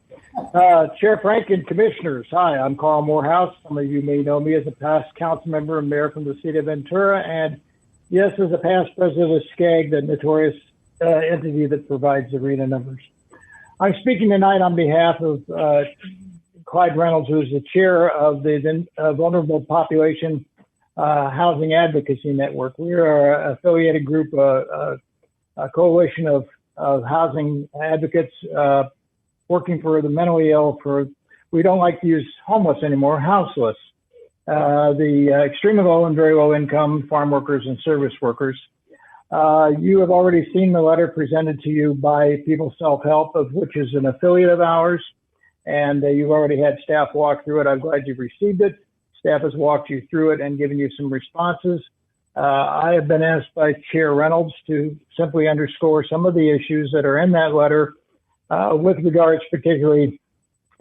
Chair Frank and commissioners, hi, I'm Carl Morehouse. Some of you may know me as a past council member and mayor from the city of Ventura, and yes, as a past president of SCAG, the notorious entity that provides arena numbers. I'm speaking tonight on behalf of Clyde Reynolds, who is the chair of the Vulnerable Population Housing Advocacy Network. We are an affiliated group, a coalition of housing advocates working for the mentally ill, we don't like to use homeless anymore, houseless, the extremely low and very low income farm workers and service workers. You have already seen the letter presented to you by People Self-Help, of which is an affiliate of ours, and you've already had staff walk through it. I'm glad you've received it. Staff has walked you through it and given you some responses. I have been asked by Chair Reynolds to simply underscore some of the issues that are in that letter with regards particularly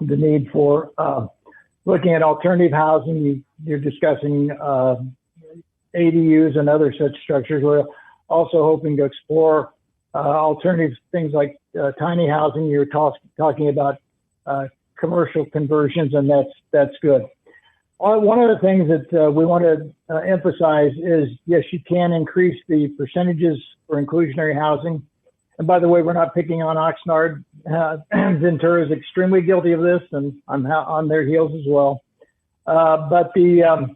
the need for looking at alternative housing. You're discussing ADUs and other such structures. We're also hoping to explore alternative things like tiny housing. You're talking about commercial conversions, and that's good. One of the things that we want to emphasize is, yes, you can increase the percentages for inclusionary housing. And by the way, we're not picking on Oxnard. Ventura is extremely guilty of this, and I'm on their heels as well. But the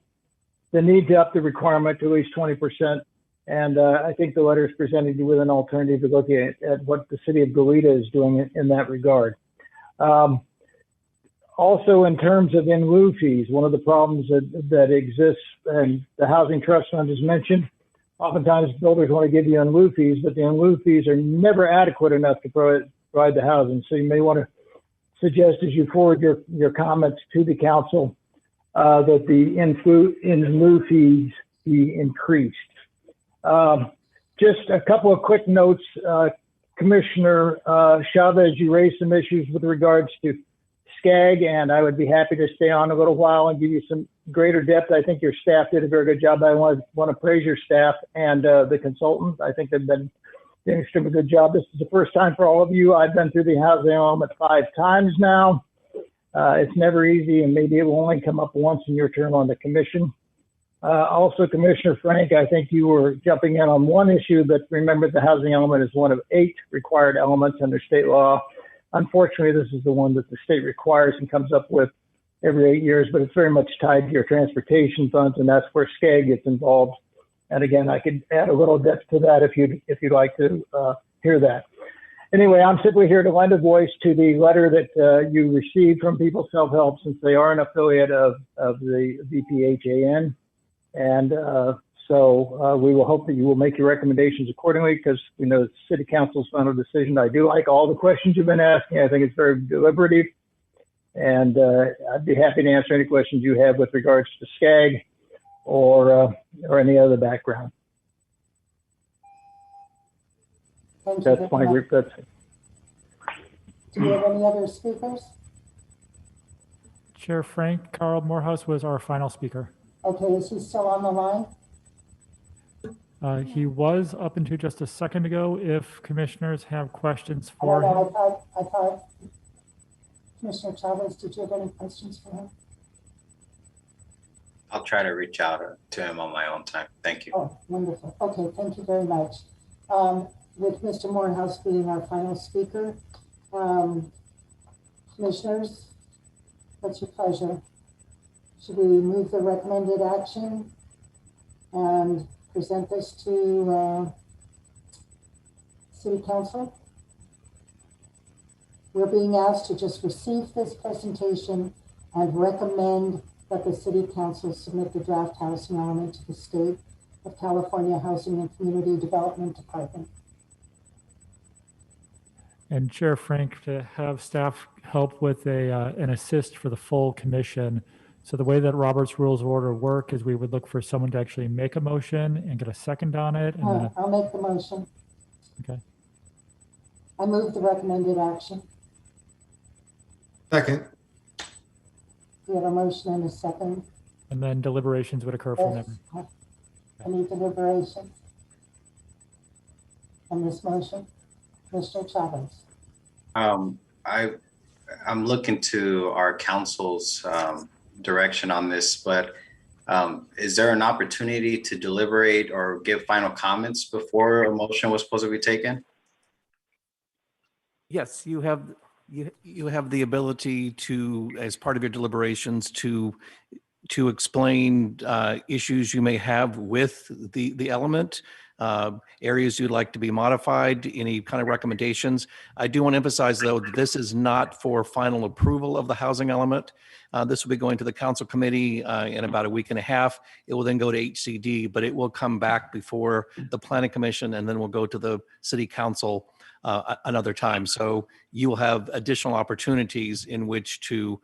need to up the requirement to at least 20%. And I think the letter is presenting you with an alternative to look at what the city of Goleta is doing in that regard. Also, in terms of in lieu fees, one of the problems that exists, and the Housing Trust Fund is mentioned, oftentimes builders want to give you in lieu fees, but the in lieu fees are never adequate enough to provide the housing. So you may want to suggest, as you forward your comments to the council, that the in lieu fees be increased. Just a couple of quick notes. Commissioner Chavez, you raised some issues with regards to SCAG, and I would be happy to stay on a little while and give you some greater depth. I think your staff did a very good job. I want to praise your staff and the consultants. I think they've been doing an extremely good job. This is the first time for all of you. I've been through the housing element 5 times now. It's never easy, and maybe it will only come up once in your term on the commission. Also, Commissioner Frank, I think you were jumping in on one issue, but remember the housing element is one of 8 required elements under state law. Unfortunately, this is the one that the state requires and comes up with every 8 years, but it's very much tied to your transportation funds, and that's where SCAG gets involved. And again, I could add a little depth to that if you'd like to hear that. Anyway, I'm simply here to lend a voice to the letter that you received from People Self-Help, since they are an affiliate of the VPHAN. And So we will hope that you will make your recommendations accordingly, because we know it's City Council's final decision. I do like all the questions you've been asking. I think it's very deliberative. And I'd be happy to answer any questions you have with regards to SCAG or any other background. That's my group. That's it. Do we have any other speakers? Chair Frank, Carl Morehouse was our final speaker. Okay, is he still on the line? He was up until just a second ago. If commissioners have questions for him. I thought Commissioner Chavez, did you have any questions for him? I'll try to reach out to him on my own time. Thank you. Oh, wonderful. Okay, thank you very much. With Mr. Morehouse being our final speaker, commissioners, what's your pleasure? Should we move the recommended action and present this to City Council? We're being asked to just receive this presentation and recommend that the City Council submit the draft housing element to the State of California Housing and Community Development Department. And Chair Frank, to have staff help with an assist for the full commission. So the way that Robert's Rules of Order work is we would look for someone to actually make a motion and get a second on it. And then I'll make the motion. Okay. I move the recommended action. Second. We have a motion and a second. And then deliberations would occur from there. Any deliberation on this motion? Mr. Chavez. I'm looking to our council's direction on this, but is there an opportunity to deliberate or give final comments before a motion was supposed to be taken? Yes, you have the ability to, as part of your deliberations, to explain issues you may have with the element, areas you'd like to be modified, any kind of recommendations. I do want to emphasize, though, that this is not for final approval of the housing element. This will be going to the council committee in about a week and a half. It will then go to HCD, but it will come back before the planning commission, and then we'll go to the city council another time. So you will have additional opportunities in which to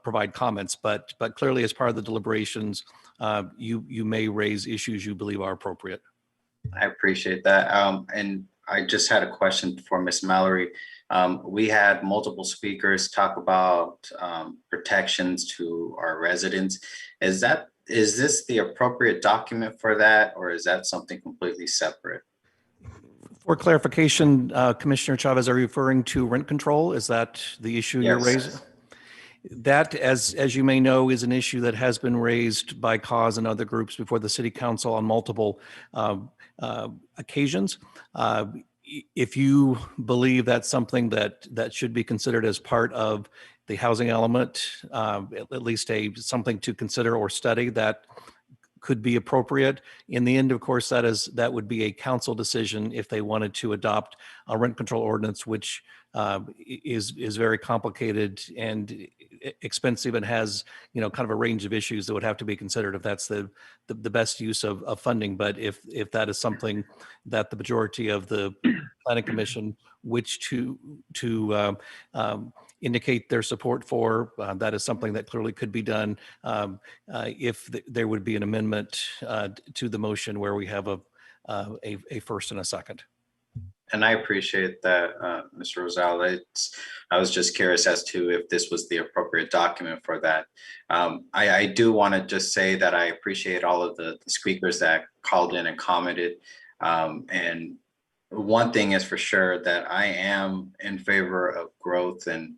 provide comments, but clearly as part of the deliberations, you may raise issues you believe are appropriate. I appreciate that. And I just had a question for Ms. Mallory. We had multiple speakers talk about protections to our residents. Is this the appropriate document for that, or is that something completely separate? For clarification, Commissioner Chavez, are you referring to rent control? Is that the issue you're raising? That, as you may know, is an issue that has been raised by CAUSE and other groups before the City Council on multiple occasions. If you believe that's something that should be considered as part of the housing element, at least something to consider or study, that could be appropriate. In the end, of course, that would be a council decision if they wanted to adopt a rent control ordinance, which is very complicated and expensive and has kind of a range of issues that would have to be considered if that's the best use of funding. But if that is something that the majority of the planning commission wish to indicate their support for, that is something that clearly could be done if there would be an amendment to the motion where we have a first and a second. And I appreciate that, Mr. Rosales. I was just curious as to if this was the appropriate document for that. I do want to just say that I appreciate all of the speakers that called in and commented. And one thing is for sure that I am in favor of growth and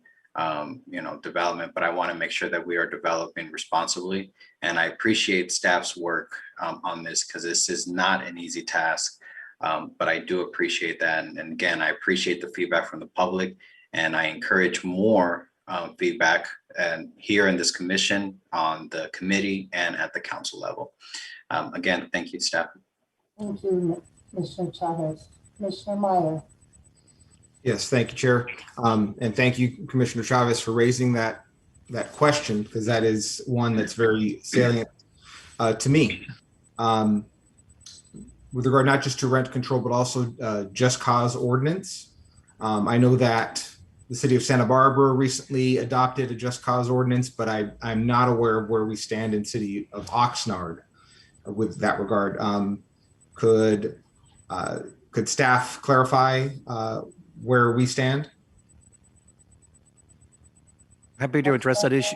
development, but I want to make sure that we are developing responsibly. And I appreciate staff's work on this, because this is not an easy task. But I do appreciate that. And again, I appreciate the feedback from the public, and I encourage more feedback and here in this commission, on the committee, and at the council level. Again, thank you, staff. Thank you, Commissioner Chavez. Commissioner Meyer. Yes, thank you, Chair. And thank you, Commissioner Chavez, for raising that question, because that is one that's very salient to me. with regard not just to rent control, but also just cause ordinance. I know that the city of Santa Barbara recently adopted a just cause ordinance, but I'm not aware of where we stand in city of Oxnard with that regard. Could staff clarify where we stand? Happy to address that issue.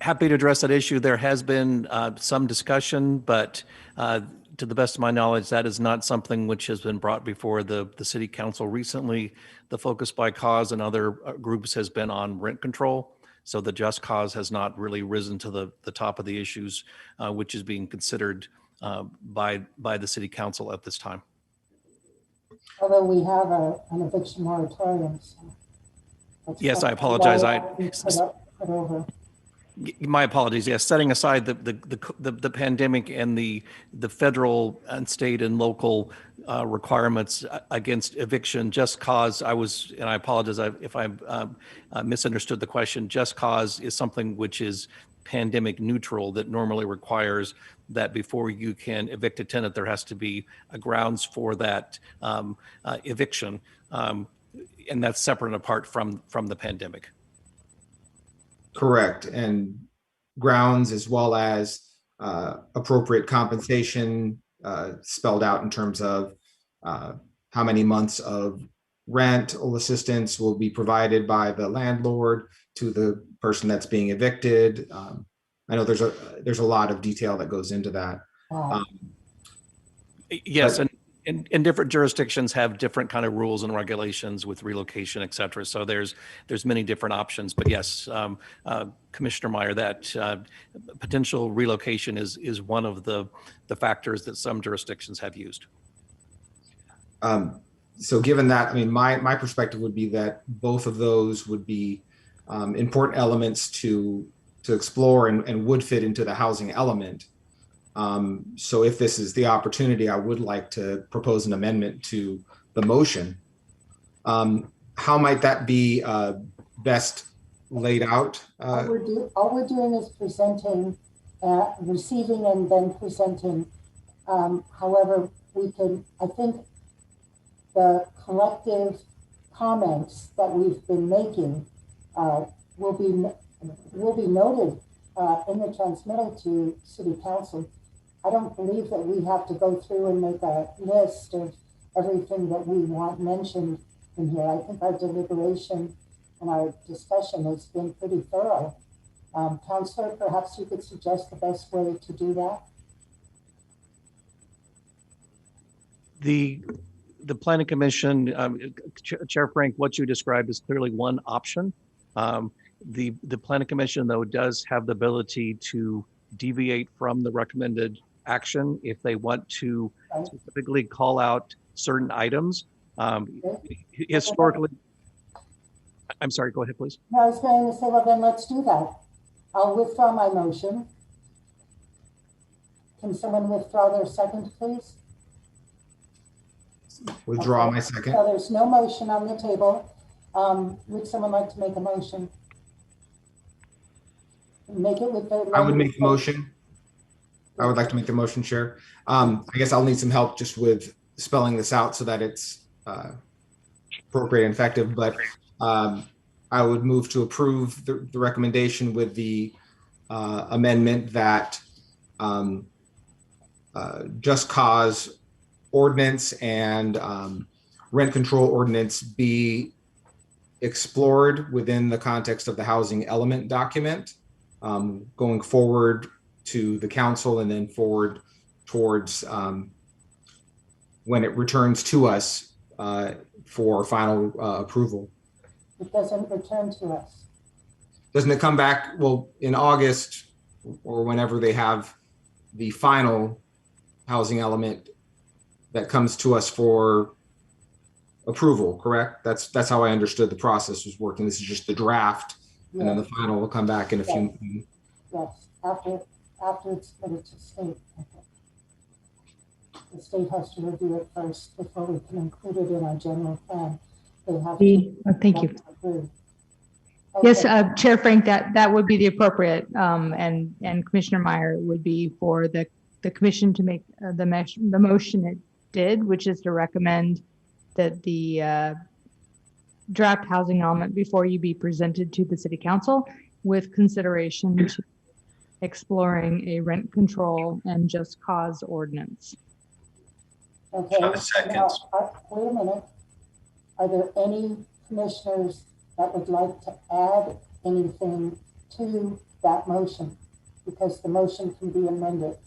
Happy to address that issue. There has been some discussion, but to the best of my knowledge, that is not something which has been brought before the city council recently. The focus by cause and other groups has been on rent control. So the just cause has not really risen to the top of the issues, which is being considered by the city council at this time. Although we have an eviction moratorium. So yes, I apologize. Put over. My apologies. Yes, setting aside the pandemic and the federal and state and local requirements against eviction, just cause, and I apologize if I misunderstood the question. Just cause is something which is pandemic neutral, that normally requires that before you can evict a tenant, there has to be a grounds for that eviction, and that's separate and apart from the pandemic. Correct. And grounds as well as appropriate compensation spelled out in terms of how many months of rental assistance will be provided by the landlord to the person that's being evicted. I know there's a lot of detail that goes into that. Yes, and different jurisdictions have different kind of rules and regulations with relocation, et cetera. So there's many different options. But yes, Commissioner Meyer, that potential relocation is one of the factors that some jurisdictions have used. So given that, I mean, my perspective would be that both of those would be important elements to explore and would fit into the housing element. So if this is the opportunity, I would like to propose an amendment to the motion. How might that be best laid out? All we're doing is presenting, receiving and then presenting. However, I think the collective comments that we've been making will be noted in the transmittal to City Council. I don't believe that we have to go through and make a list of everything that we want mentioned in here. I think our deliberation and our discussion has been pretty thorough. Councilor, perhaps you could suggest the best way to do that? The Planning Commission, Chair Frank, what you described is clearly one option. The Planning Commission, though, does have the ability to deviate from the recommended action if they want to specifically call out certain items. Historically, I'm sorry, go ahead, please. No, I was going to say, well, then let's do that. I'll withdraw my motion. Can someone withdraw their second, please? Withdraw my second. So there's no motion on the table. Would someone like to make a motion? Make it with the. I would make the motion. I would like to make the motion, Chair. I guess I'll need some help just with spelling this out so that it's appropriate and effective, but I would move to approve the recommendation with the amendment that just cause ordinance and rent control ordinance be explored within the context of the housing element document, going forward to the council and then forward towards when it returns to us for final approval. It doesn't return to us. Doesn't it come back, well, in August or whenever they have the final housing element that comes to us for approval, correct? That's how I understood the process was working. This is just the draft, yes. And then the final will come back in a few. Yes, after it's submitted to state. The state has to review it first before we can include it in our general plan. They have to. Thank you. Okay. Yes, Chair Frank, that would be the appropriate, and Commissioner Meyer would be for the commission to make the motion did, which is to recommend that the draft housing element before you be presented to the city council with consideration to exploring a rent control and just cause ordinance. Okay, now, Seconds. wait a minute. Are there any commissioners that would like to add anything to that motion? Because the motion can be amended.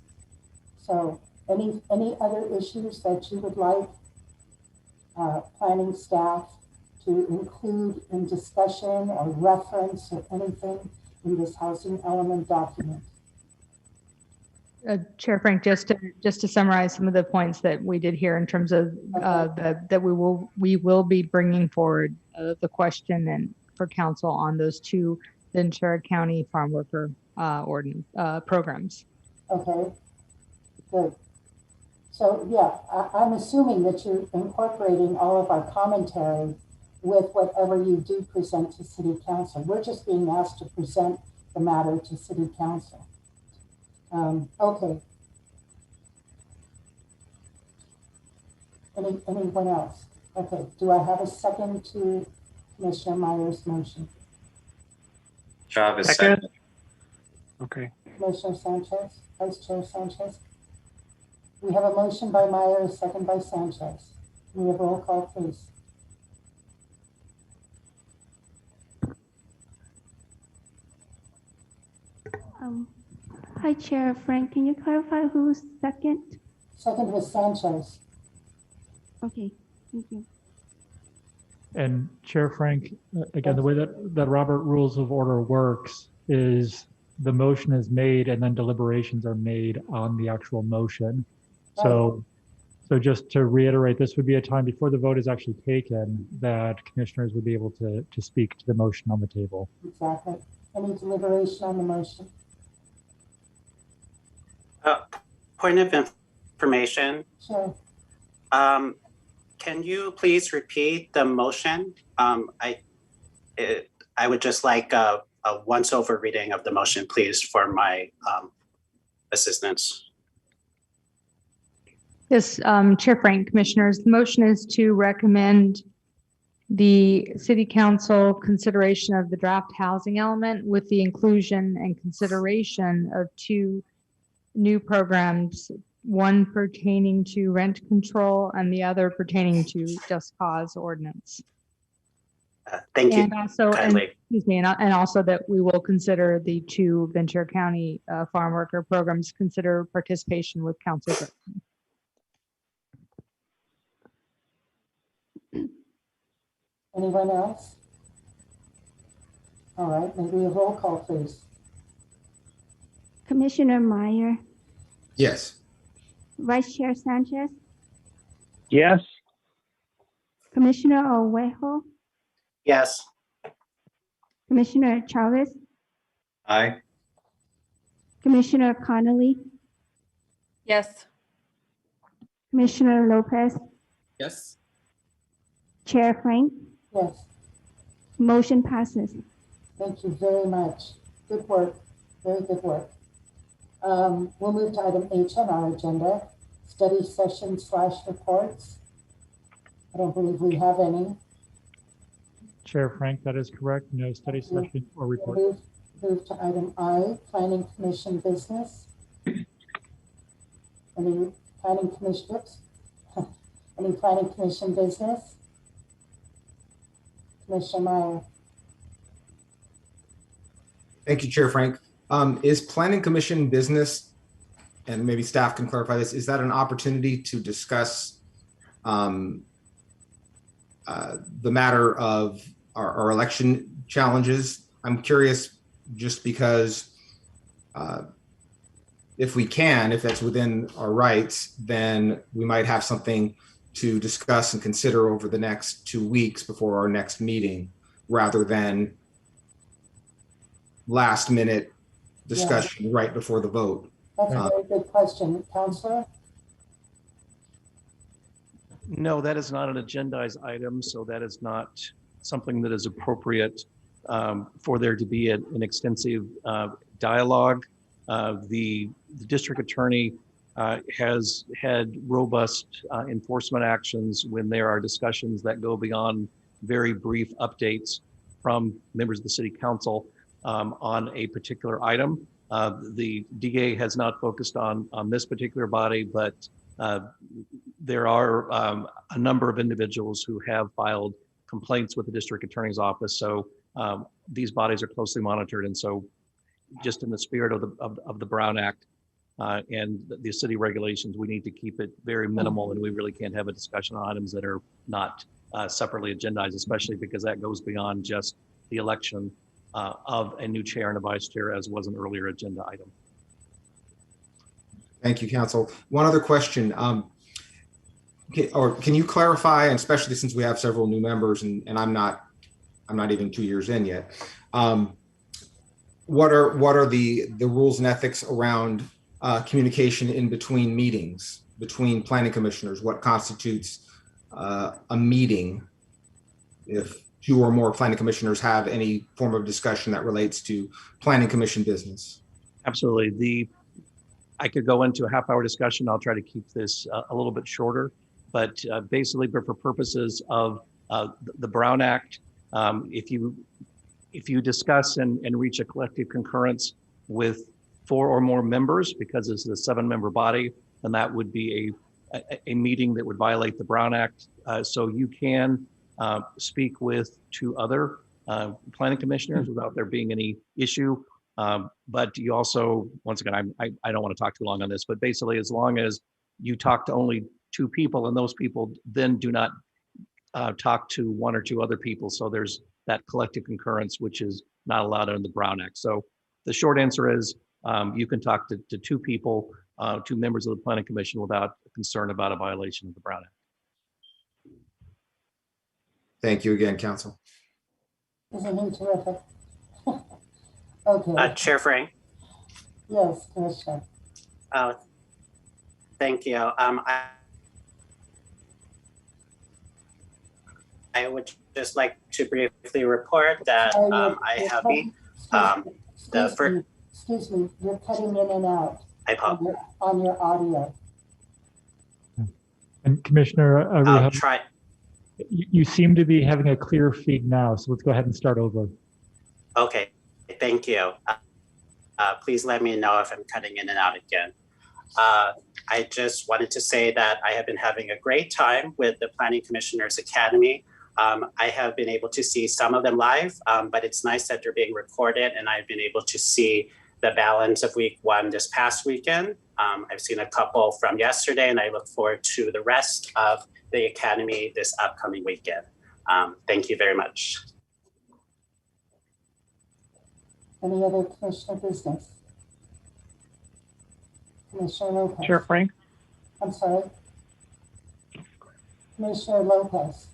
So any other issues that you would like planning staff to include in discussion or reference or anything in this housing element document? Chair Frank, just to summarize some of the points that we did here in terms of that we will be bringing forward the question and for council on those two Ventura County farm worker ordinance programs. Okay, good. So yeah, I'm assuming that you're incorporating all of our commentary with whatever you do present to City Council. We're just being asked to present the matter to City Council. Okay. Anyone else? Okay, do I have a second to Commissioner Meyer's motion? Chavez, second. Okay. Commissioner Sanchez, Vice Chair Sanchez. We have a motion by Meyer, a second by Sanchez. We have roll call, please. Hi, Chair Frank. Can you clarify who's second? Second was Sanchez. Okay, thank you. And Chair Frank, again, the way that Robert Rules of Order works is the motion is made and then deliberations are made on the actual motion. So just to reiterate, this would be a time before the vote is actually taken that commissioners would be able to speak to the motion on the table. Exactly. Any deliberation on the motion? Point of information. Sure. Can you please repeat the motion? I would just like a once-over reading of the motion, please, for my assistance. Yes, Chair Frank, Commissioners, the motion is to recommend the City Council consideration of the draft housing element with the inclusion and consideration of two new programs, one pertaining to rent control and the other pertaining to just cause ordinance. Thank you. And also, and also that we will consider the two Ventura County farm worker programs, consider participation with council. Anyone else? All right, maybe a roll call, please. Commissioner Meyer, Yes. Vice Chair Sanchez, Yes. Commissioner Owejo, Yes. Commissioner Chavez, Aye. Commissioner Conley, Yes. Commissioner Lopez, Yes. Chair Frank. Yes. Motion passes. Thank you very much. Good work. Very good work. We'll move to item H on our agenda, study session / reports. I don't believe we have any. Chair Frank, that is correct. No study session or report. Move to item I, Planning Commission business. Any Planning Commission, any Planning Commission business? Commissioner Meyer. Thank you, Chair Frank. Is Planning Commission business, and maybe staff can clarify this, is that an opportunity to discuss the matter of our election challenges? I'm curious just because if we can, if that's within our rights, then we might have something to discuss and consider over the next 2 weeks before our next meeting, rather than last minute discussion right before the vote. That's a very good question. Counselor? No, that is not an agendized item, so that is not something that is appropriate for there to be an extensive dialogue. The district attorney has had robust enforcement actions when there are discussions that go beyond very brief updates from members of the city council on a particular item. The DA has not focused on this particular body, but there are a number of individuals who have filed complaints with the district attorney's office. So these bodies are closely monitored. And so just in the spirit of the Brown Act and the city regulations, we need to keep it very minimal, and we really can't have a discussion on items that are not separately agendized, especially because that goes beyond just the election of a new chair and a vice chair, as was an earlier agenda item. Thank you, Council. One other question. Can you clarify, and especially since we have several new members and I'm not even 2 years in yet, what are the rules and ethics around communication in between meetings, between planning commissioners? What constitutes a meeting if 2 or more planning commissioners have any form of discussion that relates to planning commission business? Absolutely. I could go into a half-hour discussion. I'll try to keep this a little bit shorter, but basically for purposes of the Brown Act, if you discuss and reach a collective concurrence with 4 or more members, because it's a 7-member body, then that would be a meeting that would violate the Brown Act. So you can speak with 2 other planning commissioners without there being any issue. But you also, once again, I don't want to talk too long on this, but basically as long as you talk to only 2 people and those people then do not talk to 1 or 2 other people. So there's that collective concurrence, which is not allowed under the Brown Act. So the short answer is you can talk to 2 people, 2 members of the Planning Commission without concern about a violation of the Brown Act. Thank you again, Council. Isn't he terrific? Okay. Chair Frank. Yes, Commissioner. Thank you. I would just like to briefly report that I have been Excuse me, you're cutting in and out on your audio. And Commissioner, I'll try. You seem to be having a clear feed now, so let's go ahead and start over. Okay, thank you. Please let me know if I'm cutting in and out again. I just wanted to say that I have been having a great time with the Planning Commissioners Academy. I have been able to see some of them live, but it's nice that they're being recorded, and I've been able to see the balance of week 1 this past weekend. I've seen a couple from yesterday, and I look forward to the rest of the Academy this upcoming weekend. Thank you very much. Any other commissioner business? Commissioner Lopez. Chair Frank. I'm sorry. Commissioner Lopez.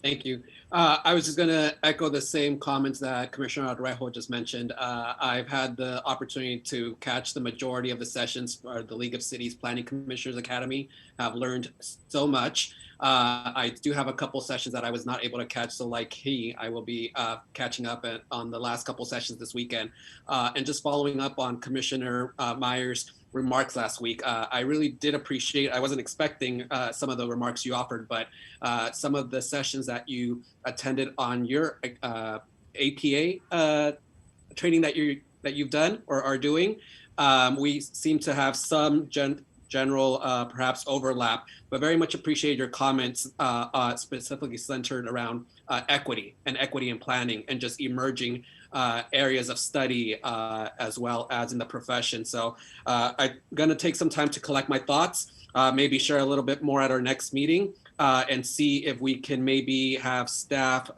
Thank you. I was just going to echo the same comments that Commissioner Arrejo just mentioned. I've had the opportunity to catch the majority of the sessions for the League of Cities Planning Commissioners Academy. I've learned so much. I do have a couple sessions that I was not able to catch. So like I will be catching up on the last couple sessions this weekend. And just following up on Commissioner Meyer's remarks last week. I really did appreciate, I wasn't expecting some of the remarks you offered, but some of the sessions that you attended on your APA training that you've done or are doing. We seem to have some general perhaps overlap, but very much appreciate your comments specifically centered around equity in planning and just emerging areas of study as well as in the profession. So I'm going to take some time to collect my thoughts, maybe share a little bit more at our next meeting and see if we can maybe have staff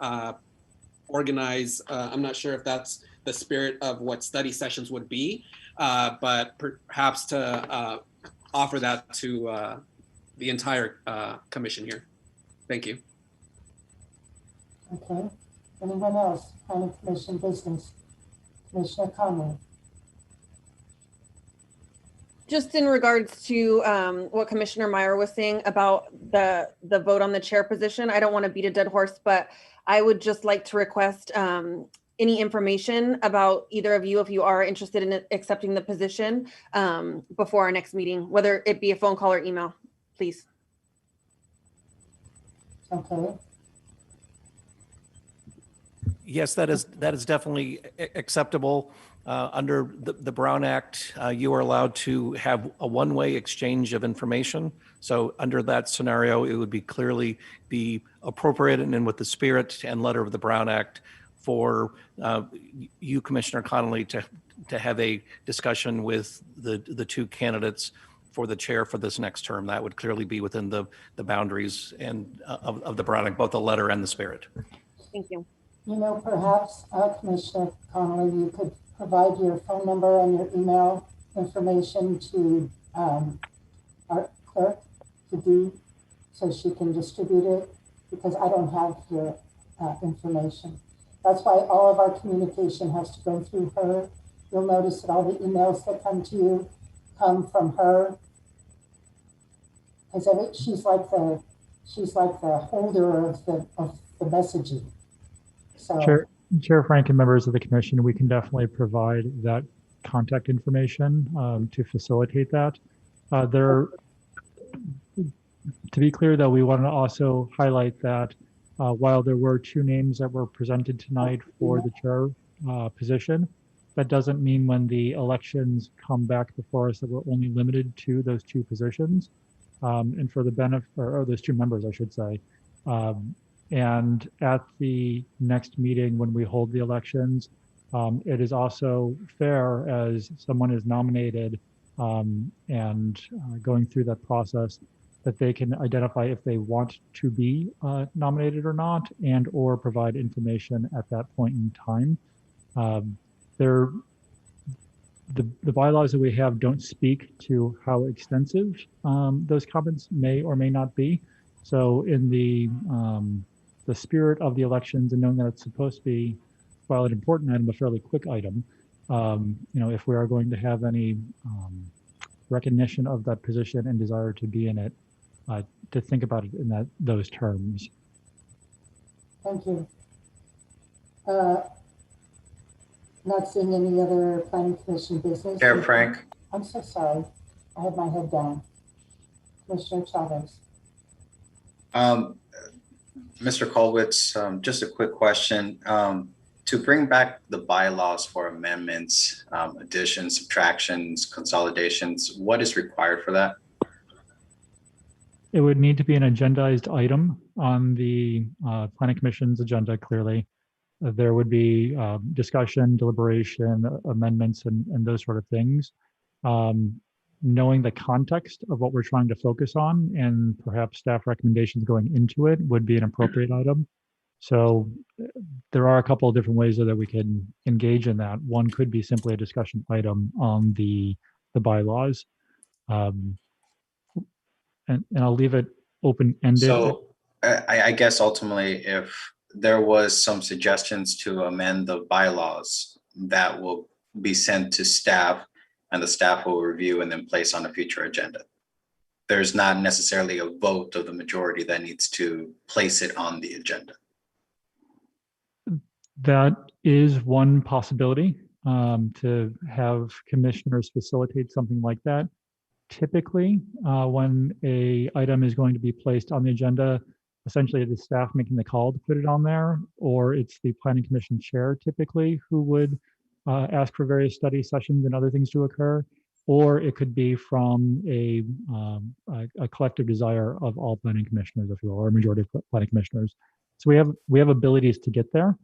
organize. I'm not sure if that's the spirit of what study sessions would be, but perhaps to offer that to the entire commission here. Thank you. Okay. Anyone else? Planning Commission business. Commissioner Conley. Just in regards to what Commissioner Meyer was saying about the vote on the chair position, I don't want to beat a dead horse, but I would just like to request any information about either of you, if you are interested in accepting the position, before our next meeting, whether it be a phone call or email, please. Okay. Yes, that is definitely acceptable. Under the Brown Act, you are allowed to have a one-way exchange of information. So under that scenario, it would be clearly be appropriate and with the spirit and letter of the Brown Act for you, Commissioner Conley, to have a discussion with the two candidates for the chair for this next term. That would clearly be within the boundaries and of the Brown Act, both the letter and the spirit. Thank you. You know, perhaps, Commissioner Conley, you could provide your phone number and your email information to our clerk, to Dee, so she can distribute it, because I don't have your information. That's why all of our communication has to go through her. You'll notice that all the emails that come to you come from her. Because she's like the holder of the messaging. So. Chair Frank and members of the commission, we can definitely provide that contact information to facilitate that. To be clear, though, we want to also highlight that while there were two names that were presented tonight for the chair position, that doesn't mean when the elections come back before us that we're only limited to those two positions, and for the benefit, or those two members, I should say. And at the next meeting, when we hold the elections, it is also fair, as someone is nominated and going through that process, that they can identify if they want to be nominated or not, and or provide information at that point in time. The bylaws that we have don't speak to how extensive those comments may or may not be. So in the spirit of the elections, and knowing that it's supposed to be, while an important item, a fairly quick item, if we are going to have any recognition of that position and desire to be in it, to think about it in those terms. Thank you. Not seeing any other planning commission business. Chair Frank. I'm so sorry. I had my head down. Commissioner Chavez. Mr. Colwitz, just a quick question. To bring back the bylaws for amendments, additions, subtractions, consolidations, what is required for that? It would need to be an agendized item on the Planning Commission's agenda, clearly. There would be discussion, deliberation, amendments, and those sort of things. Knowing the context of what we're trying to focus on and perhaps staff recommendations going into it would be an appropriate item. So there are a couple of different ways that we can engage in that. One could be simply a discussion item on the bylaws. And I'll leave it open-ended. So I guess ultimately, if there was some suggestions to amend the bylaws, that will be sent to staff, and the staff will review and then place on a future agenda. There's not necessarily a vote of the majority that needs to place it on the agenda. That is one possibility, to have commissioners facilitate something like that. Typically, when a item is going to be placed on the agenda, essentially the staff making the call to put it on there, or it's the Planning Commission chair typically who would ask for various study sessions and other things to occur, or it could be from a collective desire of all planning commissioners, if you will, or a majority of planning commissioners. So we have abilities to get there.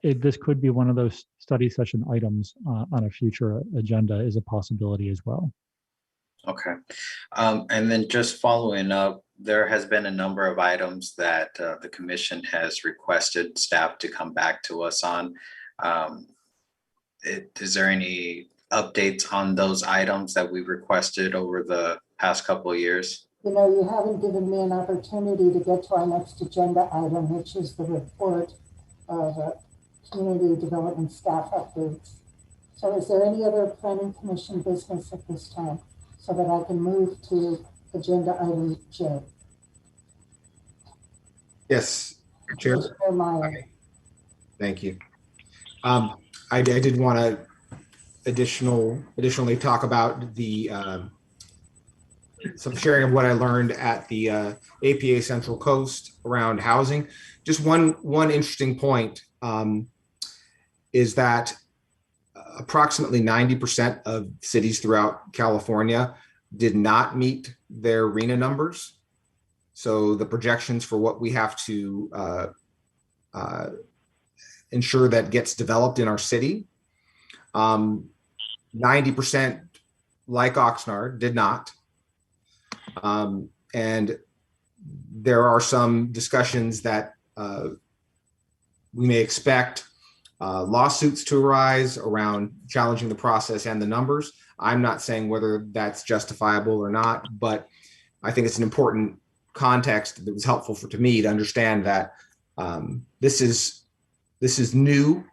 This could be one of those study session items on a future agenda, is a possibility as well. Okay. And then just following up, there has been a number of items that the commission has requested staff to come back to us on. Is there any updates on those items that we've requested over the past couple of years? You know, you haven't given me an opportunity to get to our next agenda item, which is the report of community development staff updates. So is there any other planning commission business at this time, so that I can move to agenda item J? Yes, Chair. Meyer. Thank you. I did want to additionally talk about the some sharing of what I learned at the APA Central Coast around housing. Just one interesting point is that approximately 90% of cities throughout California did not meet their RHNA numbers. So the projections for what we have to ensure that gets developed in our city, 90%, like Oxnard, did not. And there are some discussions that we may expect lawsuits to arise around challenging the process and the numbers. I'm not saying whether that's justifiable or not, but I think it's an important context that was helpful to me to understand that this is new.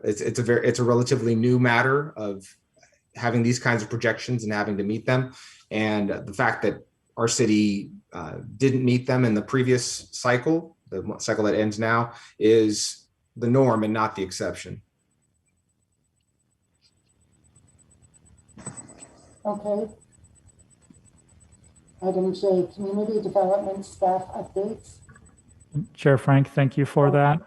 It's a relatively new matter of having these kinds of projections and having to meet them. And the fact that our city didn't meet them in the previous cycle, the cycle that ends now, is the norm and not the exception. Okay. Item J, community development staff updates. Chair Frank, thank you for that.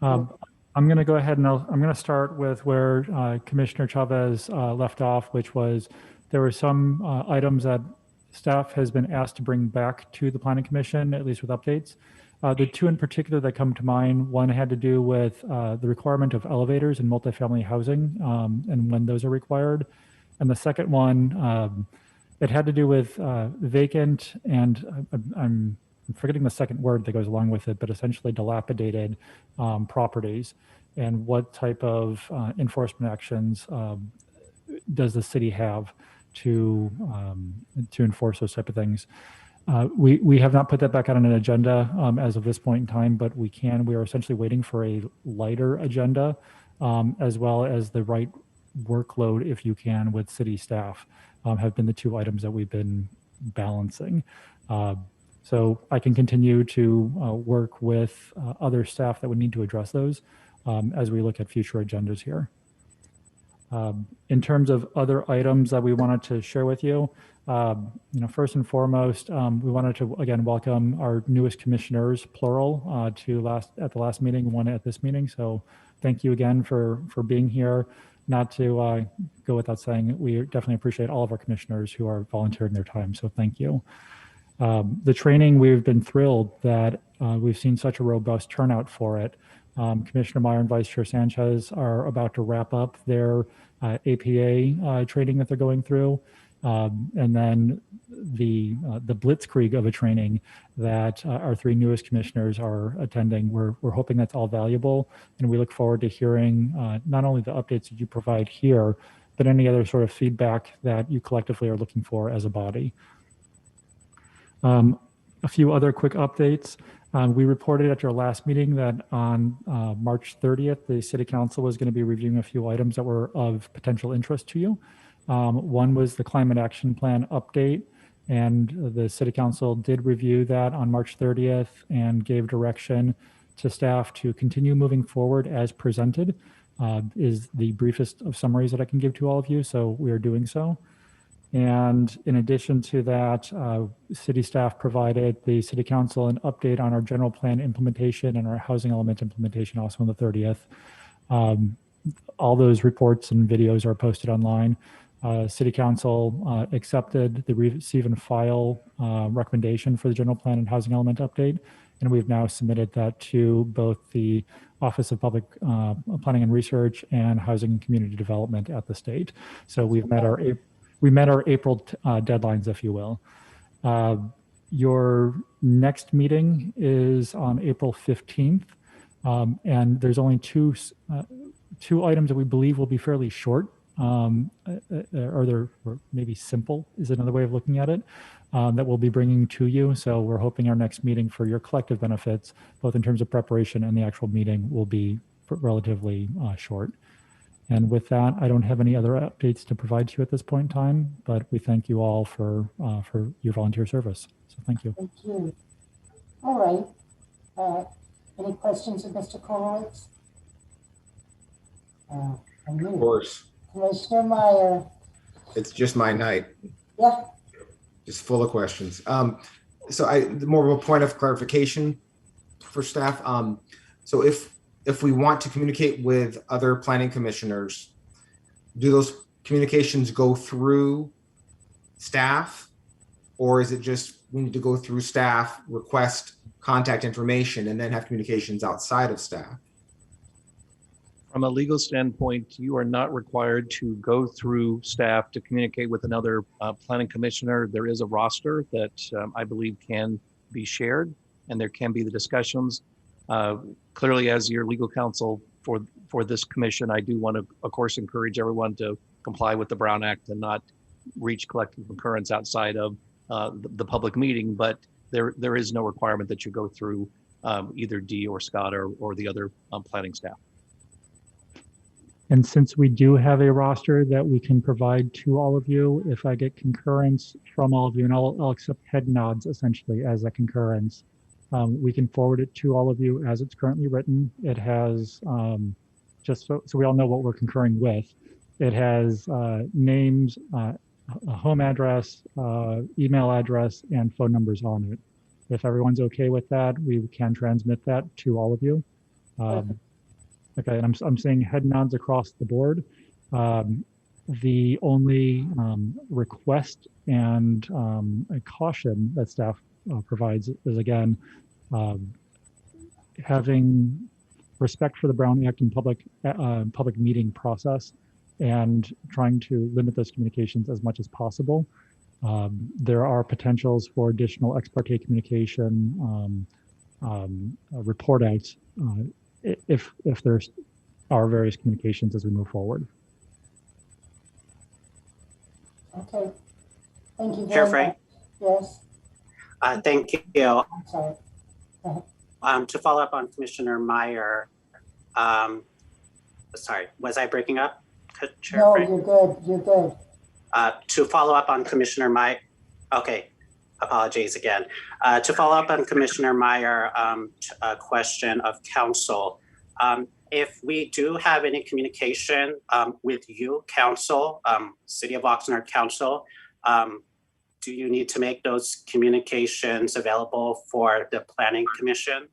I'm going to go ahead and I'm going to start with where Commissioner Chavez left off, which was there were some items that staff has been asked to bring back to the Planning Commission, at least with updates. The two in particular that come to mind, one had to do with the requirement of elevators in multifamily housing and when those are required. And the second one, it had to do with vacant and I'm forgetting the second word that goes along with it, but essentially dilapidated properties and what type of enforcement actions does the city have to enforce those type of things. We have not put that back on an agenda as of this point in time, but we are essentially waiting for a lighter agenda as well as the right workload, if you can, with city staff have been the two items that we've been balancing. So I can continue to work with other staff that would need to address those as we look at future agendas here. In terms of other items that we wanted to share with you, first and foremost, we wanted to again welcome our newest commissioners, plural, at the last meeting, one at this meeting. So thank you again for being here. Not to go without saying, we definitely appreciate all of our commissioners who are volunteering their time. So thank you. The training, we've been thrilled that we've seen such a robust turnout for it. Commissioner Meyer and Vice Chair Sanchez are about to wrap up their APA training that they're going through. And then the blitzkrieg of a training that our three newest commissioners are attending. We're hoping that's all valuable, and we look forward to hearing not only the updates that you provide here, but any other sort of feedback that you collectively are looking for as a body. A few other quick updates. We reported at your last meeting that on March 30th, the City Council was going to be reviewing a few items that were of potential interest to you. One was the Climate Action Plan update, and the City Council did review that on March 30th and gave direction to staff to continue moving forward as presented, is the briefest of summaries that I can give to all of you, so we are doing so. And in addition to that, city staff provided the City Council an update on our general plan implementation and our housing element implementation also on the 30th. All those reports and videos are posted online. City Council accepted the receive and file recommendation for the general plan and housing element update, and we've now submitted that to both the Office of Public Planning and Research and Housing and Community Development at the state. So we met our April deadlines, if you will. Your next meeting is on April 15th, and there's only two items that we believe will be fairly short, or maybe simple is another way of looking at it, that we'll be bringing to you. So we're hoping our next meeting for your collective benefits, both in terms of preparation and the actual meeting, will be relatively short. And with that, I don't have any other updates to provide to you at this point in time, but we thank you all for your volunteer service. So thank you. Thank you. All right. Any questions of Mr. Kolowitz? I knew. Of course. Commissioner Meyer. It's just my night. Yeah. Just full of questions. So more of a point of clarification for staff. So if we want to communicate with other planning commissioners, do those communications go through staff, or is it just we need to go through staff, request contact information, and then have communications outside of staff? From a legal standpoint, you are not required to go through staff to communicate with another planning commissioner. There is a roster that I believe can be shared, and there can be the discussions. Clearly, as your legal counsel for this commission, I do want to, of course, encourage everyone to comply with the Brown Act and not reach collective concurrence outside of the public meeting. But there is no requirement that you go through either Dee or Scott or the other planning staff. And since we do have a roster that we can provide to all of you, if I get concurrence from all of you, and I'll accept head nods essentially as a concurrence, we can forward it to all of you as it's currently written. It has, just so we all know what we're concurring with, it has names, a home address, email address, and phone numbers on it. If everyone's okay with that, we can transmit that to all of you. Okay, and I'm saying head nods across the board. The only request and a caution that staff provides is, again, having respect for the Brown Act and public meeting process, and trying to limit those communications as much as possible. There are potentials for additional ex parte communication, report outs, if there's our various communications as we move forward. Okay. Thank you. Chair Frank? Yes. Thank you. I'm sorry. Go ahead. To follow up on Commissioner Meyer, sorry, was I breaking up? Chair No, Frank? you're good. You're good. To follow up on Commissioner Meyer, okay, apologies again. To follow up on Commissioner Meyer, a question of council. If we do have any communication with you, council, City of Oxnard Council, do you need to make those communications available for the Planning Commission?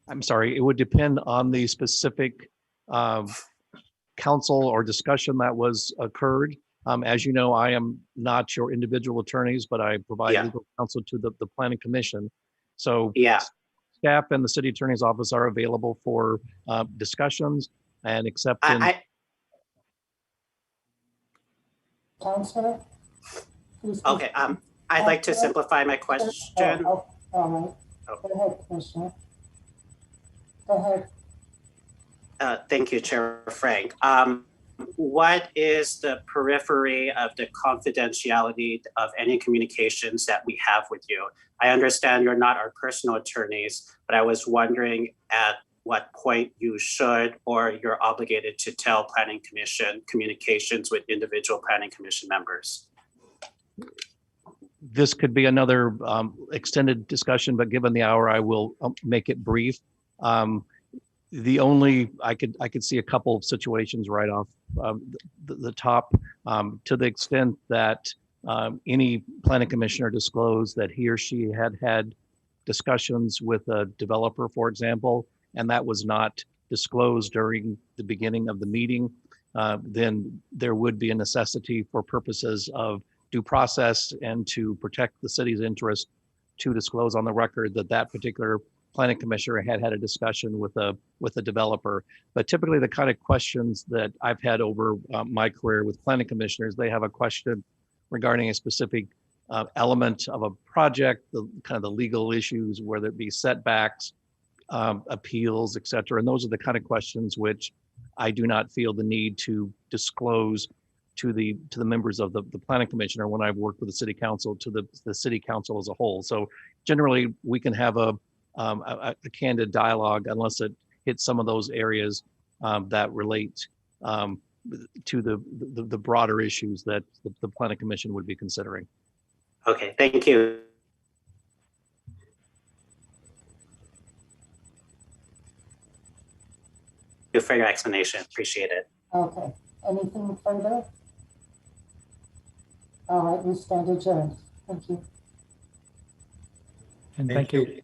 I'm sorry, it would depend on the specific council or discussion that was occurred. As you know, I am not your individual attorneys, but I provide legal counsel to the Planning Commission. So staff and the city attorney's office are available for discussions and accepting. Counselor? Okay, I'd like to simplify my question. All right. Go ahead, Commissioner. Go ahead. Thank you, Chair Frank. What is the periphery of the confidentiality of any communications that we have with you? I understand you're not our personal attorneys, but I was wondering at what point you should or you're obligated to tell Planning Commission communications with individual Planning Commission members. This could be another extended discussion, but given the hour, I will make it brief. The only, I could see a couple of situations right off the top, to the extent that any planning commissioner disclosed that he or she had discussions with a developer, for example, and that was not disclosed during the beginning of the meeting, then there would be a necessity for purposes of due process and to protect the city's interest to disclose on the record that that particular planning commissioner had a discussion with a developer. But typically the kind of questions that I've had over my career with planning commissioners, they have a question regarding a specific element of a project, the kind of the legal issues, whether it be setbacks, appeals, et cetera. And those are the kind of questions which I do not feel the need to disclose to the members of the planning commissioner when I've worked with the city council, to the city council as a whole. So generally we can have a candid dialogue unless it hits some of those areas that relate to the broader issues that the planning commission would be considering. Okay, thank you. you for your explanation. Appreciate it. Okay, anything further? All right, we stand adjourned. Thank you. And thank you.